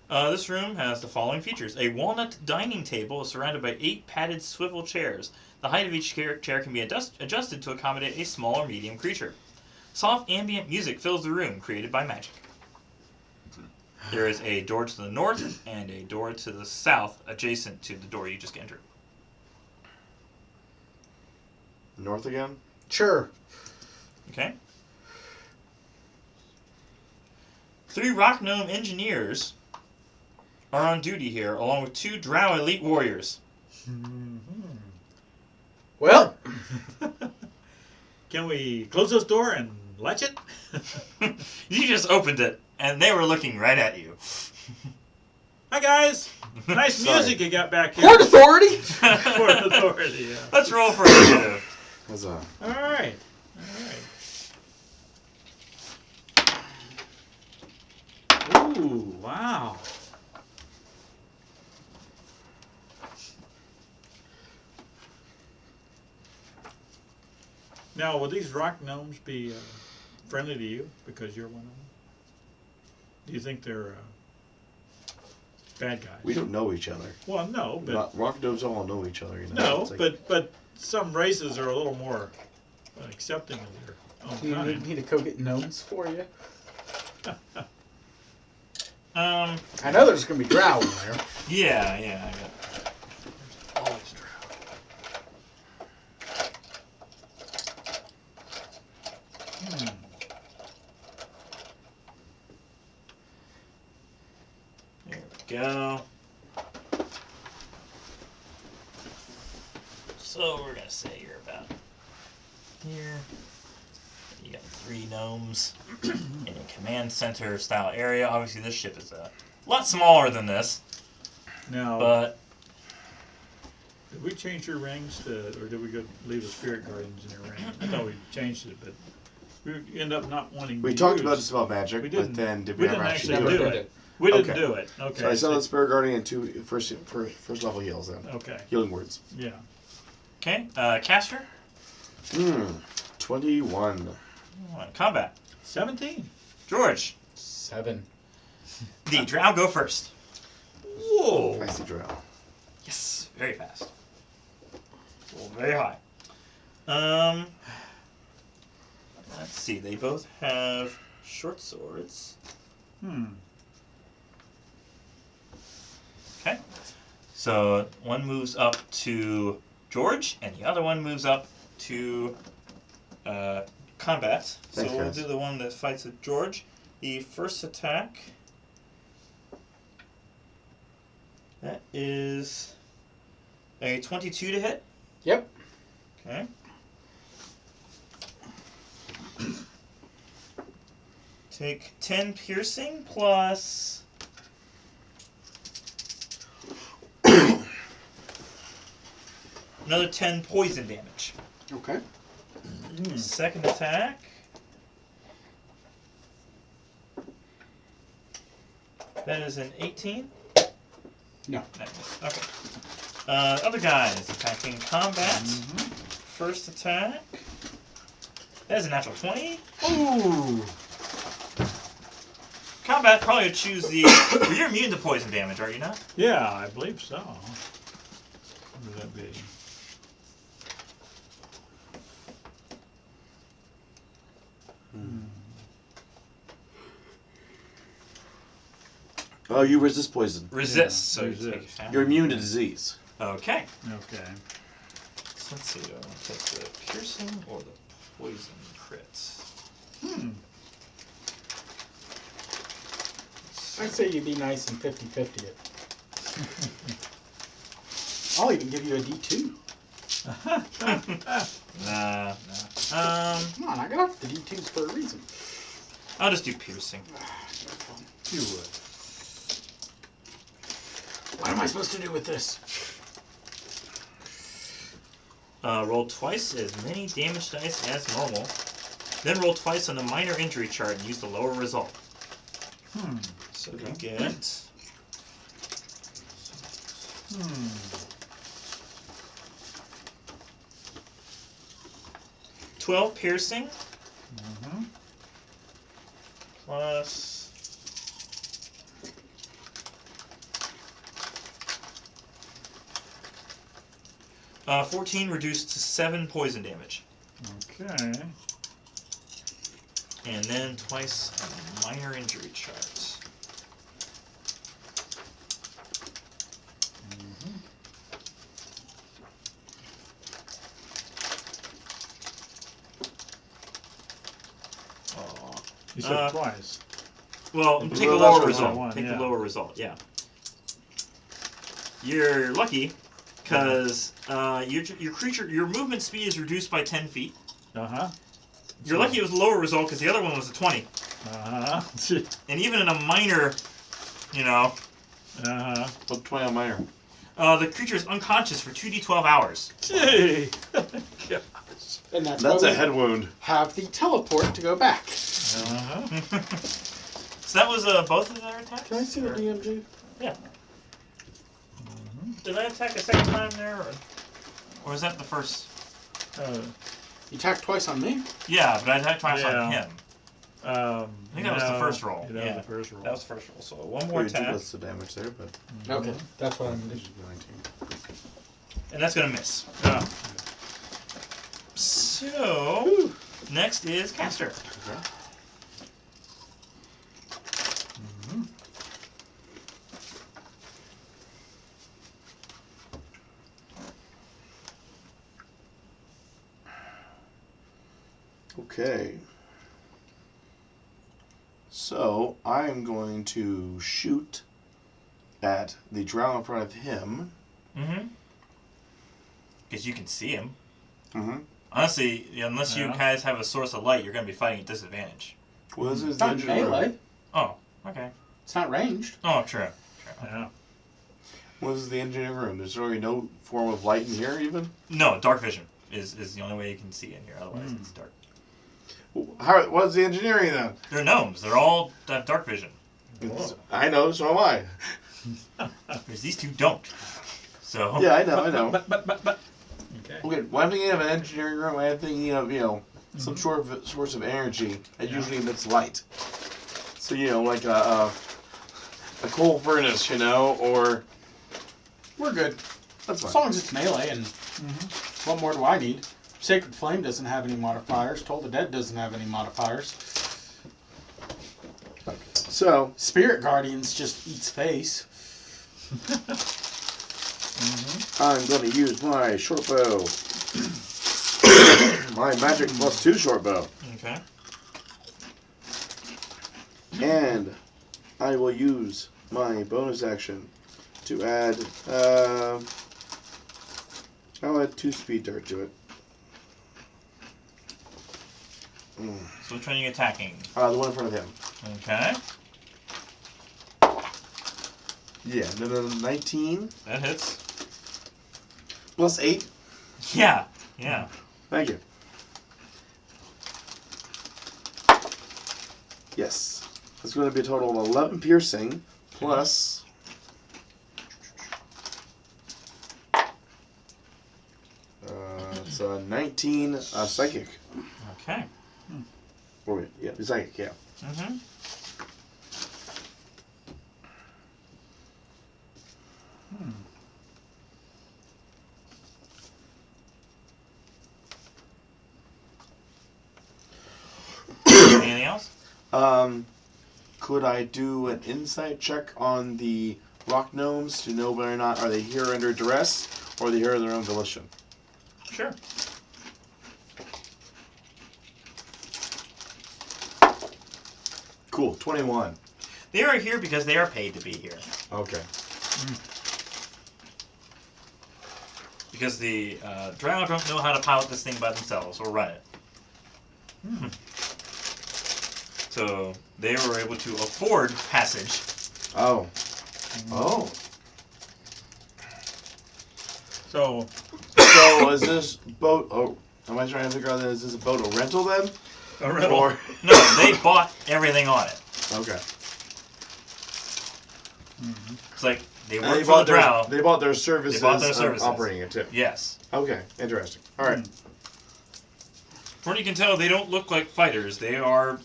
B: This room has the following features. A walnut dining table is surrounded by 8 padded swivel chairs. The height of each chair can be adjusted to accommodate a small or medium creature. Soft ambient music fills the room, created by magic. There is a door to the north and a door to the south adjacent to the door you just entered.
C: North again?
D: Sure.
B: Okay? 3 rock gnome engineers are on duty here, along with 2 drow elite warriors.
D: Well,
A: Can we close this door and latch it?
B: You just opened it, and they were looking right at you.
A: Hi guys. Nice
C: Sorry.
A: music you got back here.
D: Port Authority.
A: Port Authority. Yeah.
B: Let's roll for initiative.
C: Huzzah.
A: All right. Ooh, wow. Now, will these rock gnomes be friendly to you because you're one of them? Do you think they're bad guys?
C: We don't know each other.
A: Well, no, but
C: Rock gnomes all know each other. You know?
A: no,
C: It's like-
A: but some races are a little more accepting of their own
D: Do you need
A: kind.
D: me to go get gnomes for you?
B: Um,
D: I know there's gonna be drow in there.
B: yeah, I got.
A: Always drow.
B: There we go. So we're gonna say you're about here. You got 3 gnomes in a command center style area. Obviously, this ship is a lot smaller than this,
A: Now,
B: but
A: did we change your rings to, or did we go leave the spirit guardians in their ring? I thought we changed it, but we end up not wanting.
C: we
A: to
C: talked
A: use.
C: about dispel magic,
A: We
C: but
A: didn't-
C: then did
A: we
C: we
A: didn't
C: ever
A: actually
C: actually
A: do
C: do
A: it.
C: it?
A: We didn't
C: Okay.
A: do it. Okay.
C: So I saw the spirit guardian and 2 first level heals then.
A: Okay.
C: Healing words.
A: Yeah.
B: okay. Caster,
C: 21.
B: combat.
A: 17.
B: George,
D: 7.
B: the drow go first.
A: Whoa.
C: I see drow.
B: Yes, very fast. Roll very high. Let's see. They both have short swords. Okay. So one moves up to George, and the other one moves up to combat. So
C: Thanks,
B: we'll
C: guys.
B: do the one that fights with George. The first attack. That is a 22 to hit.
D: Yep.
B: Okay. Take 10 piercing plus. Another 10 poison damage.
D: Okay.
B: Second attack. That is an 18.
D: No.
B: Nice. Okay. Other guys attacking combat. First attack. That is a natural 20.
A: Ooh.
B: Combat probably would choose the. You're immune to poison damage, are you not?
A: Yeah, I believe so. What would that be?
C: Oh, you resist poison.
B: Resist. So
A: resist.
B: you take half.
C: You're immune to disease.
B: Okay.
A: Okay.
B: So let's see. Do I want to take the piercing or the poison crits?
D: I say you be nice and 50-50 it. I'll even give you a D2.
B: Nah.
D: Come on, I got off the D2s for a reason.
B: I'll just do piercing.
A: You would.
D: What am I supposed to do with this?
B: Roll twice as many damage dice as normal. Then roll twice on the minor injury chart and use the lower result. So you get. 12 piercing. Plus. Uh, 14 reduced to 7 poison damage.
A: Okay.
B: And then twice on a minor injury chart.
A: You said twice.
B: Well,
C: Take
B: take
C: the
B: the
C: lower
B: lower result.
A: one,
B: Take
A: yeah.
B: the lower result, yeah. You're lucky, because your movement speed is reduced by 10 feet.
A: Uh-huh.
B: You're lucky it was a lower result, because the other one was a 20.
A: Uh-huh.
B: And even in a minor,
A: Uh-huh.
C: Put 20 on minor.
B: The creature is unconscious for 2d12 hours.
A: Gee.
D: And that's
C: That's
D: why
C: a
D: we
C: head wound.
D: have the teleport to go back.
A: Uh-huh.
B: So that was both of their attacks?
C: Can I see the
B: Or-
C: DMG?
B: Yeah. Did I attack a second time there, or was that the first?
D: You attacked twice on me?
B: Yeah, but I attacked twice
A: Yeah.
B: on him.
A: I
B: think that was the first roll.
A: That
B: Yeah.
A: was the first roll.
B: That was the first roll. So one
C: Oh,
B: more
C: you did
B: attack,
C: list the damage there, but
D: Okay, that's what I'm doing.
C: 19.
B: and that's gonna miss.
A: Yeah.
B: So next is caster.
C: Okay. Okay. So I'm going to shoot at the drow in front of him.
B: Mm-hmm. Because you can see him.
C: Mm-hmm.
B: Honestly, unless you
A: Yeah.
B: guys have a source of light, you're gonna be fighting at disadvantage.
C: Well, this is
D: It's
C: the
D: not
C: engine room.
D: melee.
B: Oh, okay.
D: It's not ranged.
B: Oh, true.
A: Yeah.
C: Well, this is the engineering room. There's really no form of light in here, even.
B: No, dark vision is the only way you can see in here. Otherwise, it's dark.
C: How? What's the engineering then?
B: They're gnomes. They're all have dark vision.
C: I know, so am I.
B: Because these two don't. So
C: Yeah, I know.
A: But. Okay.
C: Okay, when I'm thinking of an engineering room, I'm thinking of, some sort of source of energy that usually emits light. So, like a coal furnace, or...
D: We're good.
C: That's
D: As
C: fine.
D: long as it's melee, and what more do I need? Sacred Flame doesn't have any modifiers. Toll the Dead doesn't have any modifiers.
C: So,
D: Spirit Guardians just eats face.
C: I'm going to use my short bow. My magic +2 short bow.
B: okay.
C: And I will use my bonus action to add, I'll add 2 speed dart to it.
B: So which one are you attacking?
C: The one in front of him.
B: Okay.
C: Yeah, no, 19
B: That hits.
C: +8.
B: Yeah. Yeah.
C: Thank you. Yes. That's going to be a total of 11 piercing plus... it's 19 psychic.
B: Okay.
C: Or wait, yeah, psychic, yeah.
B: Mm-hmm. Anything else?
C: Could I do an insight check on the rock gnomes to know whether or not are they here under duress or are they here of their own volition?
B: Sure.
C: Cool, 21.
B: They are here because they are paid to be here.
C: Okay.
B: Because the drow don't know how to pilot this thing by themselves or run it. So they were able to afford passage.
C: Oh. Oh.
A: So,
C: So is this boat? Oh, am I trying to figure out that is this a boat a rental then?
A: a rental.
C: Or
B: No, they bought everything on it.
C: okay.
B: It's like they
C: And
B: work
C: they
B: for the
C: bought
B: drow.
C: their they bought their services.
B: They bought their
C: of
B: services.
C: operating it too.
B: Yes.
C: Okay, interesting. All right.
B: From what you can tell, they don't look like fighters. They are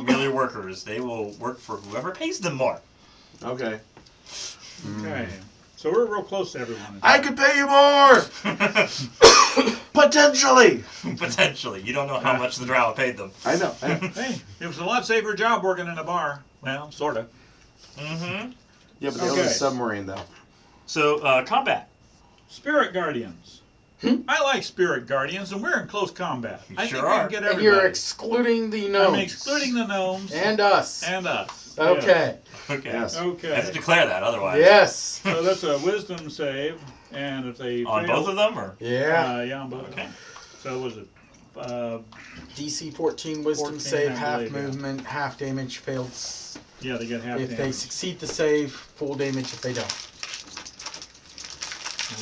B: merely workers. They will work for whoever pays them more.
C: Okay.
A: Okay. So we're real close to everyone.
C: I could pay you more. Potentially.
B: Potentially. You don't know how much the drow paid them.
C: I know.
A: Hey, it was a lot safer job working in a bar. Well, sort of.
B: Mm-hmm.
C: Yeah, but they own a
A: Okay.
C: submarine though.
B: So, combat.
A: Spirit Guardians. I like Spirit Guardians, and we're in close combat.
B: You
A: I
B: sure
A: think we
B: are.
A: can get
D: And
A: everybody.
D: you're excluding the gnomes.
A: I'm excluding the gnomes
D: And us.
A: and us.
D: Okay.
B: Okay.
C: Yes.
B: I have
A: Okay.
B: to declare that, otherwise.
D: Yes.
A: So that's a wisdom save, and if they
B: On
A: fail,
B: both of them, or?
D: Yeah.
A: yeah, on both.
B: Okay.
A: So was it?
D: DC 14 wisdom
A: 14,
D: save,
A: I
D: half
A: believe, yeah.
D: movement, half damage, failed
A: Yeah, they get half
D: If they
A: damage.
D: succeed the save, full damage if they don't.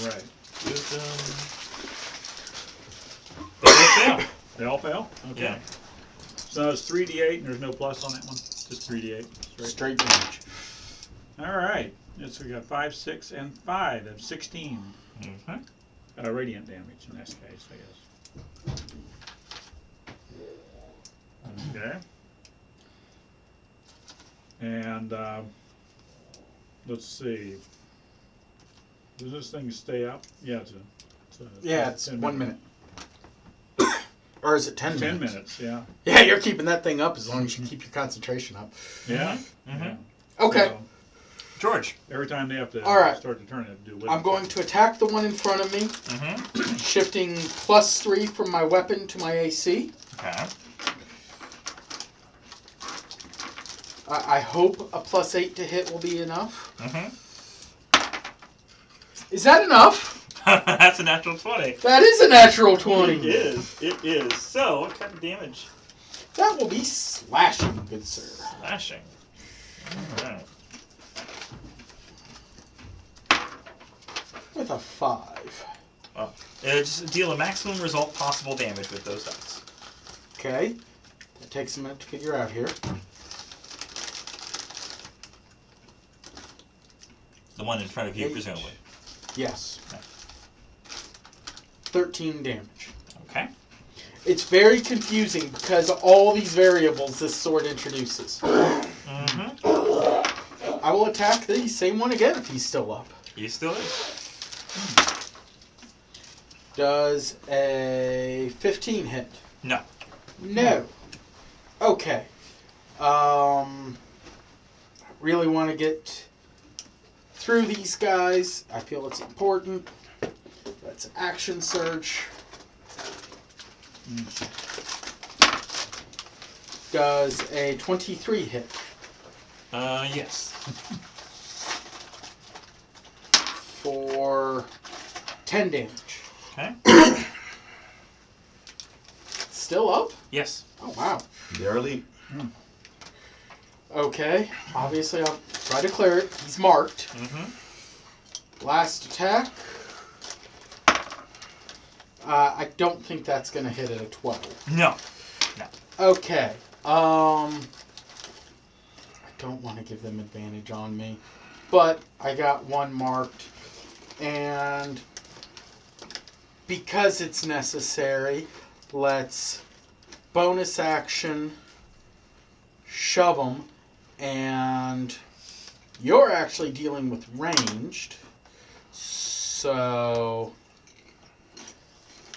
A: Right.
B: They both fail.
A: They all fail? Okay.
B: Yeah.
A: So it's 3d8 and there's no plus on that one? Just 3d8.
D: Straight damage.
A: Alright. So we got 5, 6, and 5. That's 16.
B: Mm-hmm.
A: Radiant damage in this case, I guess. Okay. And let's see. Does this thing stay up? Yeah,
D: It's
A: 10
D: 1 minute. Or is it 10 minutes?
A: 10 minutes, yeah.
D: Yeah, you're keeping that thing up as long as you keep your concentration up.
A: Yeah?
B: Mm-hmm.
A: Yeah.
D: Okay.
A: So,
B: George.
A: every time they have to
D: All right.
A: start the turn, they have to do with
D: I'm going to attack the one in front of me,
B: Mm-hmm.
D: shifting +3 from my weapon to my AC.
B: Okay.
D: I hope a +8 to hit will be enough.
B: Mm-hmm.
D: Is that enough?
B: That's a natural 20.
D: That is a natural 20.
B: It is. It is. So, what kind of damage?
D: That will be slashing, good sir.
B: Slashing. Alright.
D: With a 5.
B: Just deal a maximum result possible damage with those dice.
D: Okay. That takes a minute to figure out here.
B: The one in front of you,
D: 8.
B: presumably.
D: Yes.
B: Okay.
D: 13 damage.
B: Okay.
D: It's very confusing because of all these variables this sword introduces.
B: Mm-hmm.
D: I will attack the same one again if he's still up.
B: He still is.
D: Does a 15 hit?
B: No.
D: No. Okay. Really want to get through these guys. I feel it's important. That's action surge. Does a 23 hit?
B: Yes.
D: For 10 damage.
B: Okay.
D: Still up?
B: Yes.
D: Oh, wow.
C: Barely.
D: Okay. Obviously, I'll try to clear it. He's marked.
B: Mm-hmm.
D: Last attack. I don't think that's going to hit at a 12.
B: No.
D: Okay. I don't want to give them advantage on me. But I got one marked. And because it's necessary, let's bonus action shove them. And you're actually dealing with ranged. So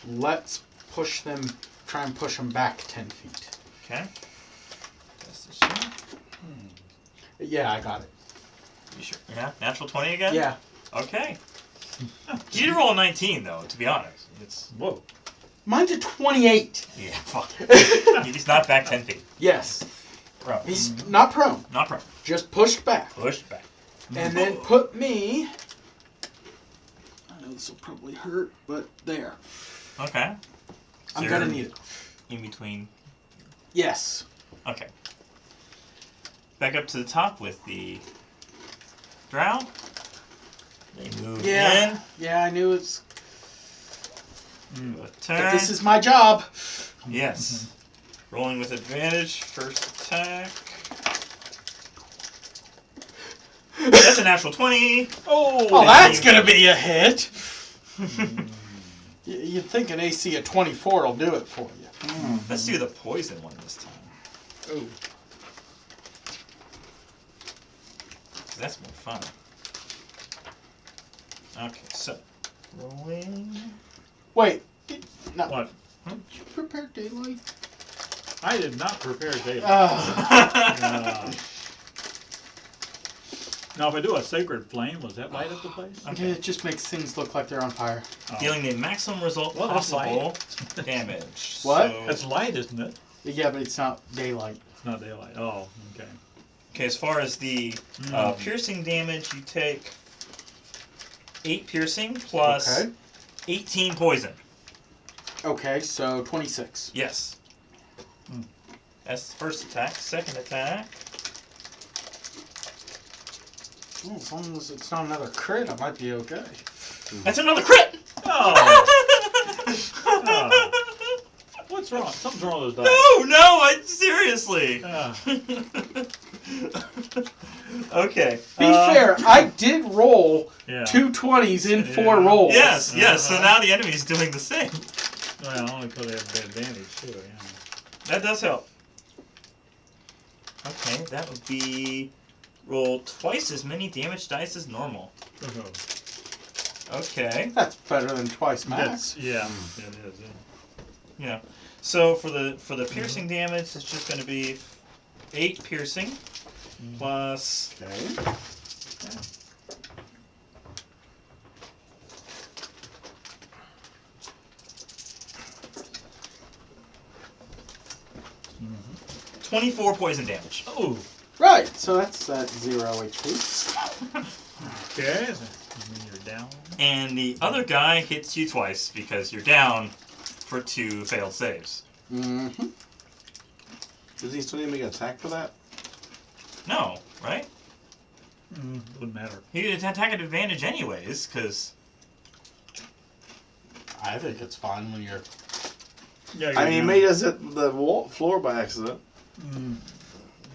D: let's push them, try and push them back 10 feet.
B: Okay. Test this shit.
D: Yeah, I got it.
B: You sure? Yeah. Natural 20 again?
D: Yeah.
B: Okay. You did roll a 19, though, to be honest. It's...
A: Whoa.
D: Mine's a 28.
B: Yeah, fuck. He's not back 10 feet.
D: Yes.
B: Prone.
D: He's not prone.
B: Not prone.
D: Just pushed back.
B: Pushed back.
D: And then put me... I know this will probably hurt, but there.
B: Okay.
D: I'm
B: So
D: going to
B: you're
D: need it.
B: In between.
D: Yes.
B: Okay. Back up to the top with the drow. They move
D: Yeah.
B: in.
D: Yeah, I knew it's...
B: Do a
D: But
B: turn.
D: this is my job.
B: Yes. Rolling with advantage. First attack. That's a natural 20.
D: Oh, that's going to be a hit. You'd think an AC of 24 will do it for you.
B: Let's do the poison one this time.
D: Oh.
B: That's more fun. Okay, so rolling.
D: Wait. No.
A: What?
D: Did you prepare daylight?
A: I did not prepare daylight. Now, if I do a sacred flame, was that light up the place?
B: Okay.
D: It just makes things look like they're on fire.
A: Oh.
B: Dealing the maximum result
A: Well, that's
B: possible damage.
D: What?
B: So,
A: That's light, isn't it?
D: Yeah, but it's not daylight.
A: It's not daylight. Oh, okay.
B: okay, as far as the piercing damage, you take 8 piercing plus
D: Okay.
B: 18 poison.
D: Okay, so 26.
B: Yes. That's the first attack. Second attack.
D: Well, as long as it's not another crit, I might be okay.
B: That's another crit!
A: Oh. What's wrong? Something's wrong with those dice.
B: Seriously. Okay.
D: Be fair, I did roll
A: Yeah.
D: 2 20s in 4 rolls.
B: Yes. So now the enemy's doing the same.
A: Well, only because they have advantage too. Yeah.
B: That does help. Okay, that would be roll twice as many damage dice as normal. Okay.
D: That's better than twice max.
A: Yeah. It is. Yeah.
B: Yeah. So for the piercing damage, it's just going to be 8 piercing plus.
C: Okay.
B: 24 poison damage.
A: Oh.
D: Right, so that's at 0 HP.
A: Okay. So, you're down.
B: And the other guy hits you twice because you're down for 2 failed saves.
D: Mm-hmm.
C: Does he still need to make an attack for that?
B: No, right?
A: Wouldn't matter.
B: He did attack at advantage anyways, because...
D: I think it's fine when you're...
A: Yeah.
C: I mean, he made us hit the floor by accident.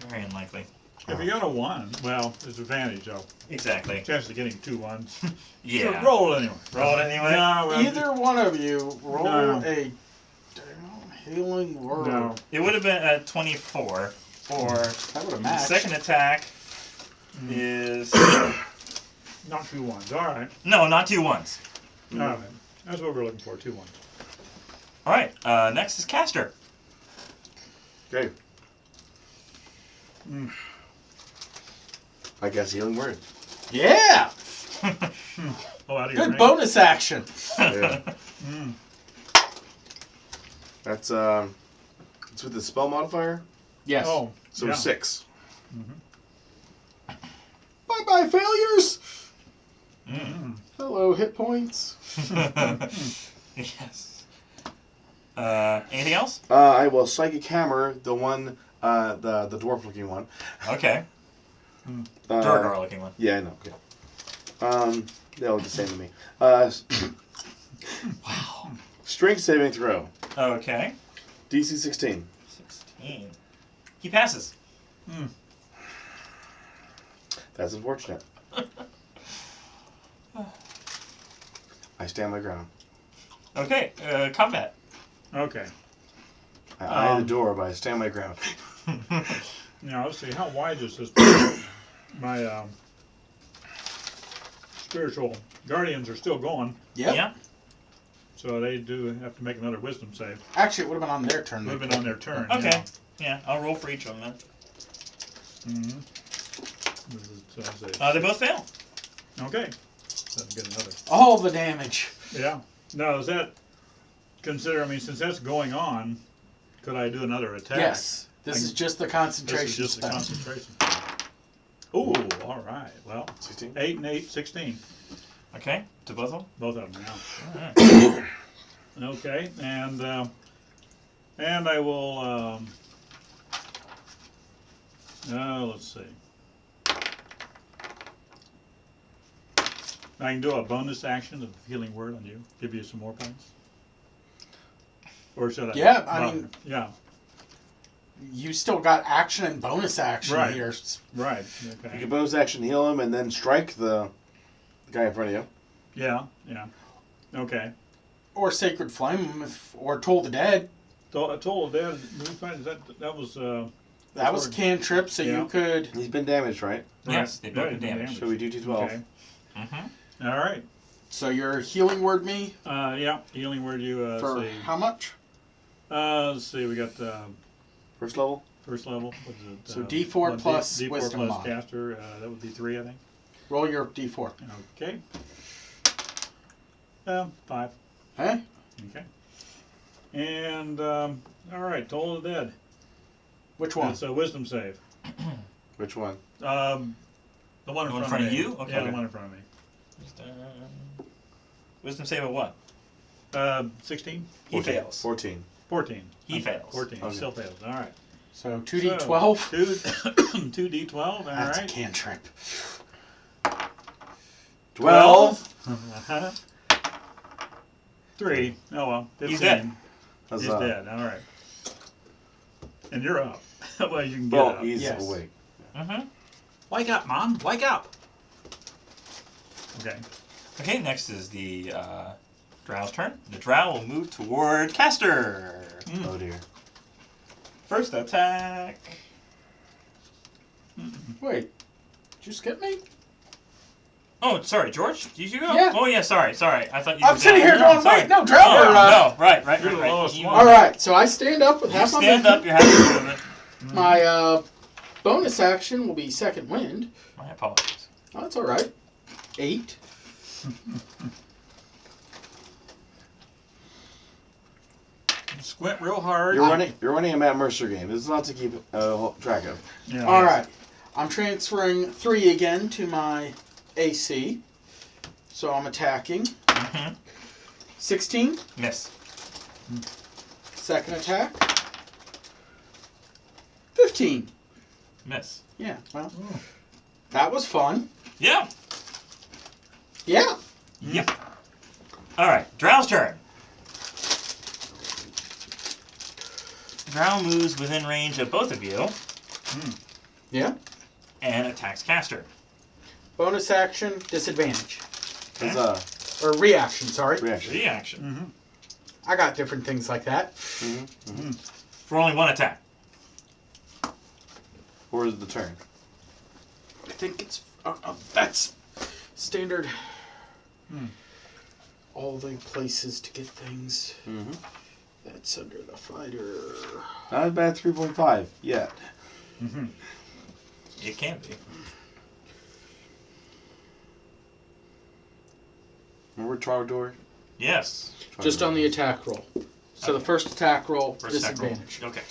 B: Very unlikely.
A: If you got a 1, well, there's advantage though.
B: Exactly.
A: Chance of getting 2 1s.
B: Yeah.
A: So roll it anyway.
B: Roll it anyway?
A: Yeah, well,
D: Either one of you roll
A: No.
D: a healing word.
A: No.
B: It would have been at 24 for
D: That would have
B: the
D: matched.
B: second attack is...
A: Not 2 1s. All right.
B: No, not 2 1s.
A: All right. That's what we're looking for. 2 1s.
B: Alright, next is Caster.
C: Okay. I guess healing word.
D: Yeah!
A: Oh, out of your
D: Good
A: range.
D: bonus action.
C: Yeah. That's it's with the spell modifier.
D: Yes.
A: Oh.
C: So
A: yeah.
C: 6. Bye bye failures. Hello hit points.
B: Yes. Anything else?
C: I will psychic hammer the one, the dwarf looking one.
B: Okay.
C: Uh,
B: Durgar looking one.
C: Yeah, I know. Okay. They all look the same to me.
B: Wow.
C: Strength saving throw.
B: Okay.
C: DC 16.
B: 16. He passes.
C: That's unfortunate. I stand my ground.
B: Okay, combat.
A: Okay.
C: I eye the door, but I stand my ground.
A: Now let's see. How wide is this? My spiritual guardians are still going,
D: Yep.
B: Yeah.
A: so they do have to make another wisdom save.
D: Actually, it would have been on their turn.
A: Moving on their turn.
B: Okay. Yeah, I'll roll for each of them then. They both fail.
A: Okay. Let's get another.
D: All the damage.
A: Yeah. Now, is that consider? I mean, since that's going on, could I do another attack?
D: Yes. This is just the concentration
A: This is just
D: spell.
A: a concentration. Ooh, all right. Well,
C: 16.
A: 8 and 8, 16.
B: Okay, to both of them?
A: Both of them now.
B: Alright.
A: Okay, and I will. Let's see. I can do a bonus action of healing word on you. Give you some more points. Or should I?
D: Yeah, I mean-
A: Yeah.
D: You still got action and bonus action
A: Right.
D: here.
A: Right.
C: You
A: Okay.
C: can bonus action heal him and then strike the guy in front of you.
A: Yeah. Yeah. Okay.
D: Or Sacred Flame, or Toll the Dead.
A: So I told Dad, that was.
D: That was a cantrip, so
A: Yeah.
D: you could...
C: He's been damaged, right?
B: Yes, they both
A: Right,
B: been damaged.
C: So we do D12.
A: Okay.
B: Mm-hmm.
A: All right.
D: So your healing word me
A: Yeah. Healing word you
D: for
A: see.
D: how much?
A: Let's see. We got
C: First level.
A: first level. What is it?
D: So D4 plus
A: D4
D: wisdom
A: plus
D: mod.
A: caster. That would be 3, I think.
D: Roll your D4.
A: Okay. 5.
D: Hey?
A: Okay. And all right. Toll of the Dead.
D: Which one?
A: It's a wisdom save.
C: Which one?
A: The one in front of me.
B: you? Okay.
A: Yeah, the one in front of me.
B: Wisdom save of what?
A: 16?
B: He fails.
C: 14.
A: 14.
B: He fails.
A: 14.
C: Okay.
A: Still fails. All right.
D: So 2d12.
A: So, 2d12. All
D: That's
A: right.
D: a cantrip.
C: 12.
A: 3. Oh well. 15.
B: He's dead.
C: That's,
A: He's dead. All right. And you're up. Well, you can get
C: Well,
A: up.
C: he's
D: Yes.
C: awake.
B: Mm-hmm.
A: Wake up, Mom. Wake up. Okay.
B: Okay, next is the Drow's turn. The Drow will move toward Caster.
C: Oh dear.
B: First attack.
D: Wait, did you skip me?
B: Oh, sorry, George. Did you go?
D: Yeah.
B: Oh yeah, sorry. I thought you.
D: I'm
B: were
D: sitting
B: down.
D: here going,
B: Sorry.
D: wait, no, Drow.
B: Oh, no, right.
A: You're the lowest
B: You
A: one.
D: All right, so I stand up with half my
B: stand
D: movement.
B: up. You're happy to move it.
D: My bonus action will be second wind.
B: My apologies.
D: Oh, that's all right. 8.
A: Squint real hard.
C: You're running a Matt Mercer game. This is not to keep track of.
A: Yeah.
D: All right. I'm transferring 3 again to my AC. So I'm attacking.
B: Mm-hmm.
D: 16.
B: Miss.
D: Second attack. 15.
B: Miss.
D: Yeah, well, that was fun.
B: Yeah.
D: Yeah.
B: Yep. All right, Drow's turn. Drow moves within range of both of you
D: Yeah.
B: and attacks Caster.
D: Bonus action, disadvantage.
C: It's
D: Or reaction, sorry.
C: reaction.
B: Reaction.
A: Mm-hmm.
D: I got different things like that.
B: For only one attack.
C: Or is it the turn?
D: I think it's... that's standard. All the places to get things.
C: Mm-hmm.
D: That's under the fighter.
C: Not a bad 3.5 yet.
A: Mm-hmm.
B: It can be.
C: Remember Trogdor?
B: Yes.
D: Just on the attack roll. So the first attack roll,
B: First attack roll.
D: disadvantage.
B: Okay.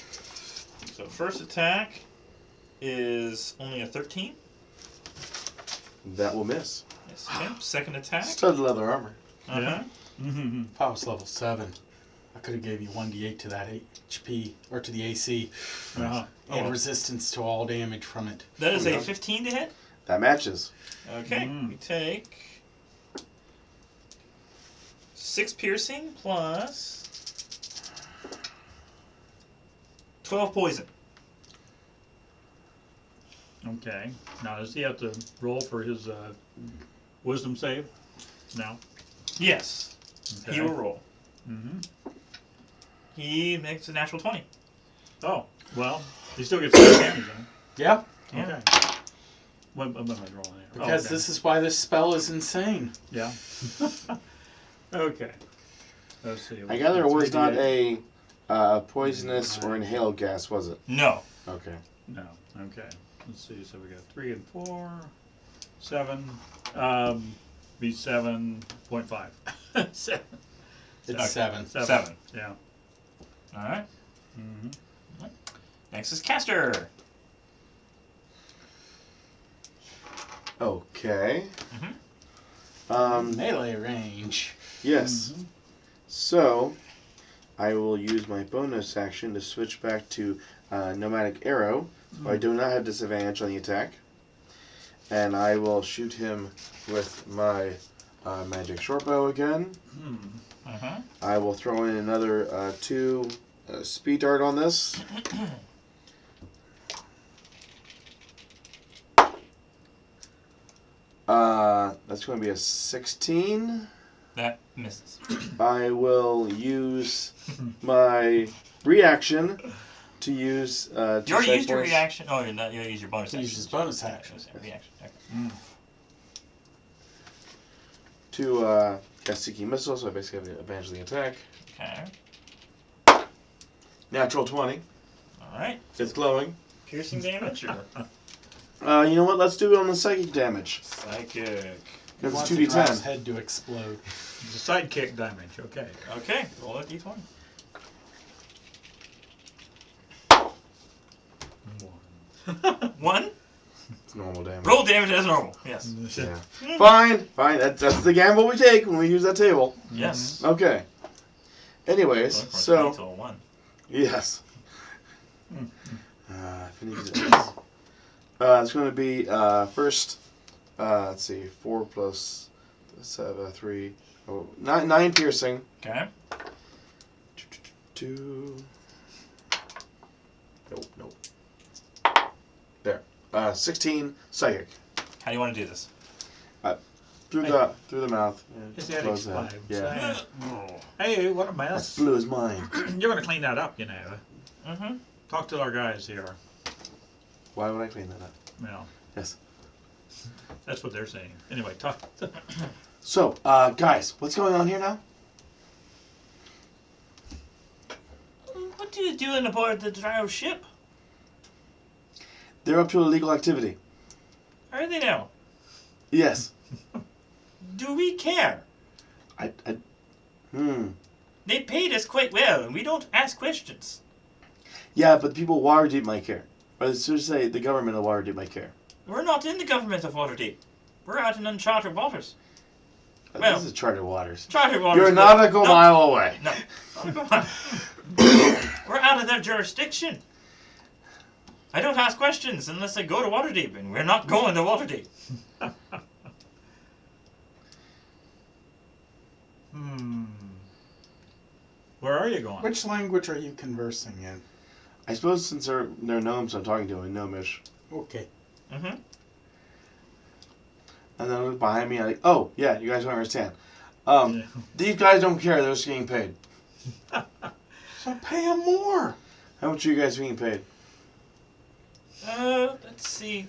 B: So first attack is only a 13.
C: That will miss.
B: Yes. Okay. Second attack.
C: Stud leather armor.
B: Uh-huh.
A: Mm-hmm.
D: If I was level 7, I could have gave you 1d8 to that HP, or to the AC,
A: Uh-huh.
D: and resistance to all damage from it.
B: That is
C: Yeah.
B: a 15 to hit.
C: That matches.
B: Okay.
A: Mm.
B: We take 6 piercing plus 12 poison.
A: Okay. Now, does he have to roll for his wisdom save? No.
B: Yes.
A: Okay.
B: He will roll.
A: Mm-hmm.
B: He makes a natural 20.
A: Oh, well, he still gets some damage then.
D: Yeah,
B: Yeah.
A: Okay. What am I rolling there?
D: because
A: okay.
D: this is why this spell is insane.
A: Yeah. Okay. Let's see.
C: I gather it was not
A: 3d8.
C: a poisonous or inhaled gas, was it?
B: No.
C: Okay.
A: No. Okay. Let's see. So we got 3 and 4, 7. Be 7.5. 7.
D: It's
B: Okay.
D: 7.
B: 7.
A: Yeah.
B: All right.
A: Mm-hmm.
B: Next is Caster.
C: Okay.
B: Mhm.
D: Melee range.
C: Yes. So, I will use my bonus action to switch back to Nomadic Arrow, so I do not have disadvantage on the attack. And I will shoot him with my magic shortbow again.
B: Uh-huh.
C: I will throw in another 2 speed dart on this. That's going to be a 16.
B: That misses.
C: I will use my reaction to use.
B: You already used your
C: points.
B: reaction. Oh, you're not. You used your bonus
D: He
B: action.
D: used his bonus action.
B: Reaction. Okay.
C: To cast Seeking Missile, so I basically have the advantage of the attack.
B: Okay.
C: Natural 20.
B: All right.
C: It's glowing.
B: Piercing damage or
C: You know what? Let's do it on the psychic damage.
B: psychic.
C: Because
D: Wants
C: it's
D: the drow's
C: 2d10.
D: head to explode.
A: It's a sidekick damage. Okay.
B: Okay. Roll a d20. 1.
C: It's normal damage.
B: Roll damage as normal. Yes.
C: Yeah. Fine. That's the gamble we take when we use that table.
B: Yes.
C: Okay. Anyways,
B: Going from a
C: so
B: 20 to a 1.
C: yes. It's going to be first. Let's see, 4 plus 7, 3, 9 piercing.
B: Okay.
C: 2. Nope. There. 16 psychic.
B: How do you want to do this?
C: Through the mouth.
A: His head
C: Close that.
A: explodes.
C: Yeah.
A: Hey, what a
C: That
A: mess.
C: blew his mind.
A: You're gonna clean that up, you know.
B: Mm-hmm.
A: Talk to our guys here.
C: Why would I clean that up?
A: Well,
C: Yes.
A: that's what they're saying. Anyway, talk.
C: So, guys, what's going on here now?
B: What are you doing aboard the drow ship?
C: They're up to illegal activity.
B: Are they now?
C: Yes.
B: Do we care? They paid us quite well, and we don't ask questions.
C: Yeah, but the people of Waterdeep might care. Or should I say, the government of Waterdeep might care.
B: We're not in the government of Waterdeep. We're out in uncharted waters. Well,
C: This is charted waters.
B: Charted waters.
C: You're a nautical mile away.
B: No. We're out of their jurisdiction. I don't ask questions unless I go to Waterdeep, and we're not going to Waterdeep.
A: Where are you going?
D: Which language are you conversing in?
C: I suppose since they're gnomes I'm talking to in gnomish.
D: Okay.
B: Mm-hmm.
C: And then I look behind me and I'm like, oh, yeah, you guys don't understand.
A: Yeah.
C: These guys don't care, they're just getting paid.
D: So pay them more.
C: How much are you guys being paid?
B: Let's see.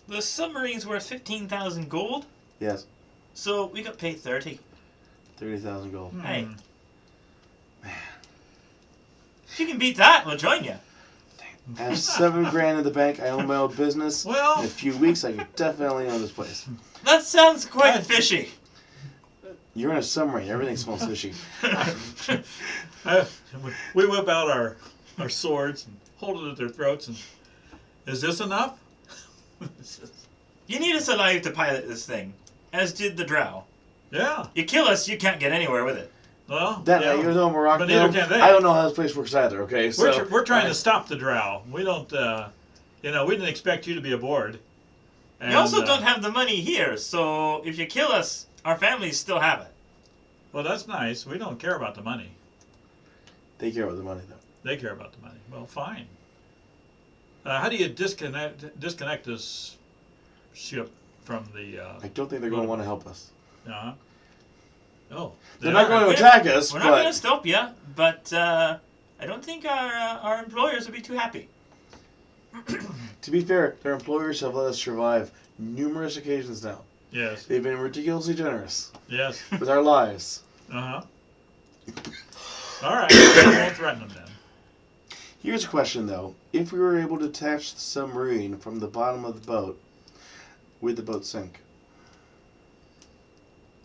B: The submarine's worth 15,000 gold,
C: Yes,
B: so we got paid 30.
C: 30,000 gold.
B: Hey. If you can beat that, we'll join you.
C: I have $7,000 in the bank, I own my own business.
A: Well-
C: In a few weeks I can definitely own this place.
B: That sounds quite fishy.
C: You're in a submarine, everything smells fishy.
A: We whip out our swords and hold it at their throats and, is this enough?
B: You need us alive to pilot this thing, as did the drow.
A: Yeah.
B: You kill us, you can't get anywhere with it.
A: Well,
C: That,
A: yeah.
C: even though I'm a rock
A: But neither
C: gnome,
A: can they.
C: I don't know how this place works either, okay? So
A: We're trying to stop the drow. We don't, we didn't expect you to be aboard.
B: We also don't have the money here, so if you kill us, our families still have it.
A: Well, that's nice. We don't care about the money.
C: They care about the money, though.
A: They care about the money. Well, fine. How do you disconnect this ship from the?
C: I don't think they're going to want to help us.
A: Oh,
C: They're not going to attack us,
B: We're not going to
C: but
B: stop you, but I don't think our employers would be too happy.
C: to be fair, their employers have let us survive numerous occasions now.
A: yes,
C: They've been ridiculously generous
A: yes.
C: with our lives.
A: All right, we won't threaten them then.
C: Here's a question, though. If we were able to attach the submarine from the bottom of the boat, would the boat sink?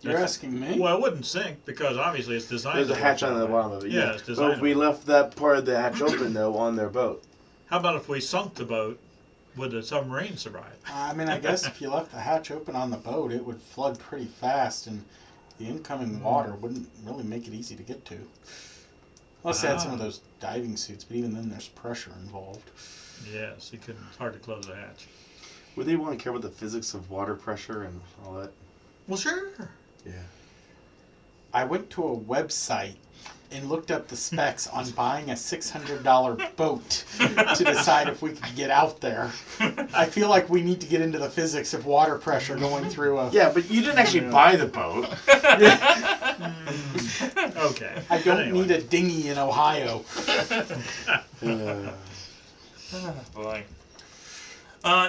D: You're asking me?
A: Well, it wouldn't sink because obviously it's designed.
C: There's a
A: to
C: hatch
A: work
C: on
A: that
C: the
A: way.
C: bottom of it.
A: Yeah, it's
C: But
A: designed.
C: if we left that part of the hatch open, though, on their boat.
A: How about if we sunk the boat? Would the submarine survive?
D: I mean, I guess if you left the hatch open on the boat, it would flood pretty fast, and the incoming water wouldn't really make it easy to get to. Unless they had some of those diving suits, but even then there's pressure involved.
A: Yes, it's hard to close the hatch.
C: Would they want to care about the physics of water pressure and all that?
A: Well, sure.
C: Yeah.
D: I went to a website and looked up the specs on buying a $600 boat to decide if we could get out there. I feel like we need to get into the physics of water pressure going through a...
C: Yeah, but you didn't actually buy the boat.
A: Okay.
D: I don't need a dinghy in Ohio.
B: Boy.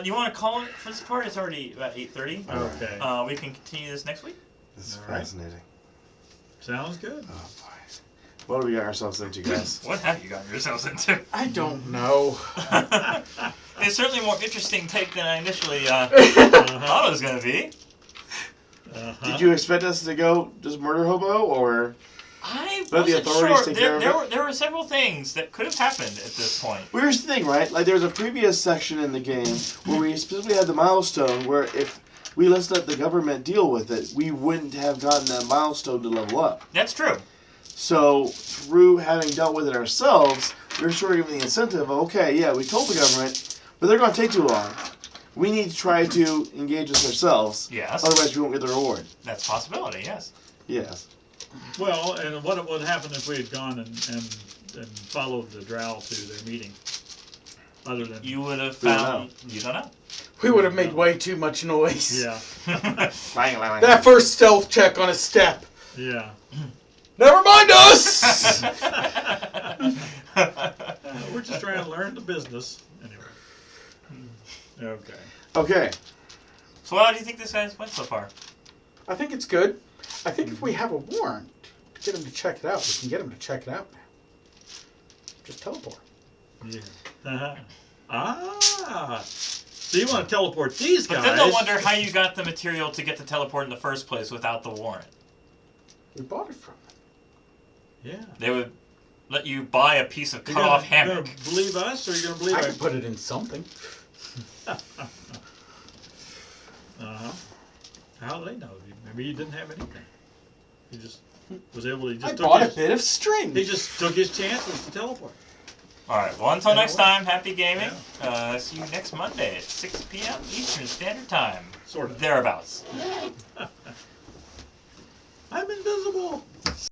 B: You want to call it for this part? It's already about 8:30.
A: Okay.
B: We can continue this next week.
C: This is
A: All right.
C: fascinating.
A: Sounds good.
C: Oh, boy. What do we got ourselves into, guys?
B: What have you gotten yourselves into?
D: I don't know.
B: It's certainly a more interesting take than I initially thought it was going to be.
C: Did you expect us to go just murder hobo, or
B: I
C: let the
B: wasn't
C: authorities
B: sure.
C: take care of it?
B: There were several things that could have happened at this point.
C: Well, here's the thing, right? Like, there's a previous section in the game where we specifically had the milestone where if we let the government deal with it, we wouldn't have gotten that milestone to level up.
B: That's true.
C: So, through having dealt with it ourselves, we're sort of giving the incentive of, okay, yeah, we told the government, but they're going to take too long. we need to try to engage this ourselves.
B: Yes.
C: Otherwise, we won't get the reward.
B: That's a possibility, yes.
C: Yes.
A: Well, and what would happen if we had gone and followed the drow to their meeting? Other than
B: You would have
C: We don't
B: found. You don't know.
D: We would have made way too much noise.
A: yeah,
D: That first stealth check on a step.
A: yeah.
D: Never mind us!
A: We're just trying to learn the business anyway. Okay.
C: Okay.
B: So how do you think this guy's went so far?
D: I think it's good. I think if we have a warrant to get him to check it out, we can get him to check it out now. Just teleport.
A: Yeah. Uh-huh. Ah. So you want to teleport these
B: But
A: guys?
B: then they'll wonder how you got the material to get the teleport in the first place without the warrant.
D: We bought it from them.
A: Yeah.
B: They would let you buy a piece of
A: You
B: cut off
A: You
B: hammock.
A: gonna believe us, or you gonna believe
D: I
A: our?
D: could put it in something.
A: Uh-huh. How do they know? Maybe he didn't have anything. He just was able to.
D: I bought a bit of string.
A: He just took his chances to teleport.
B: Alright, well until
A: Yeah,
B: next
A: well.
B: time, happy gaming. See you next Monday at 6 p.m. Eastern Standard Time.
A: Sort of.
B: Thereabouts.
A: I'm invisible.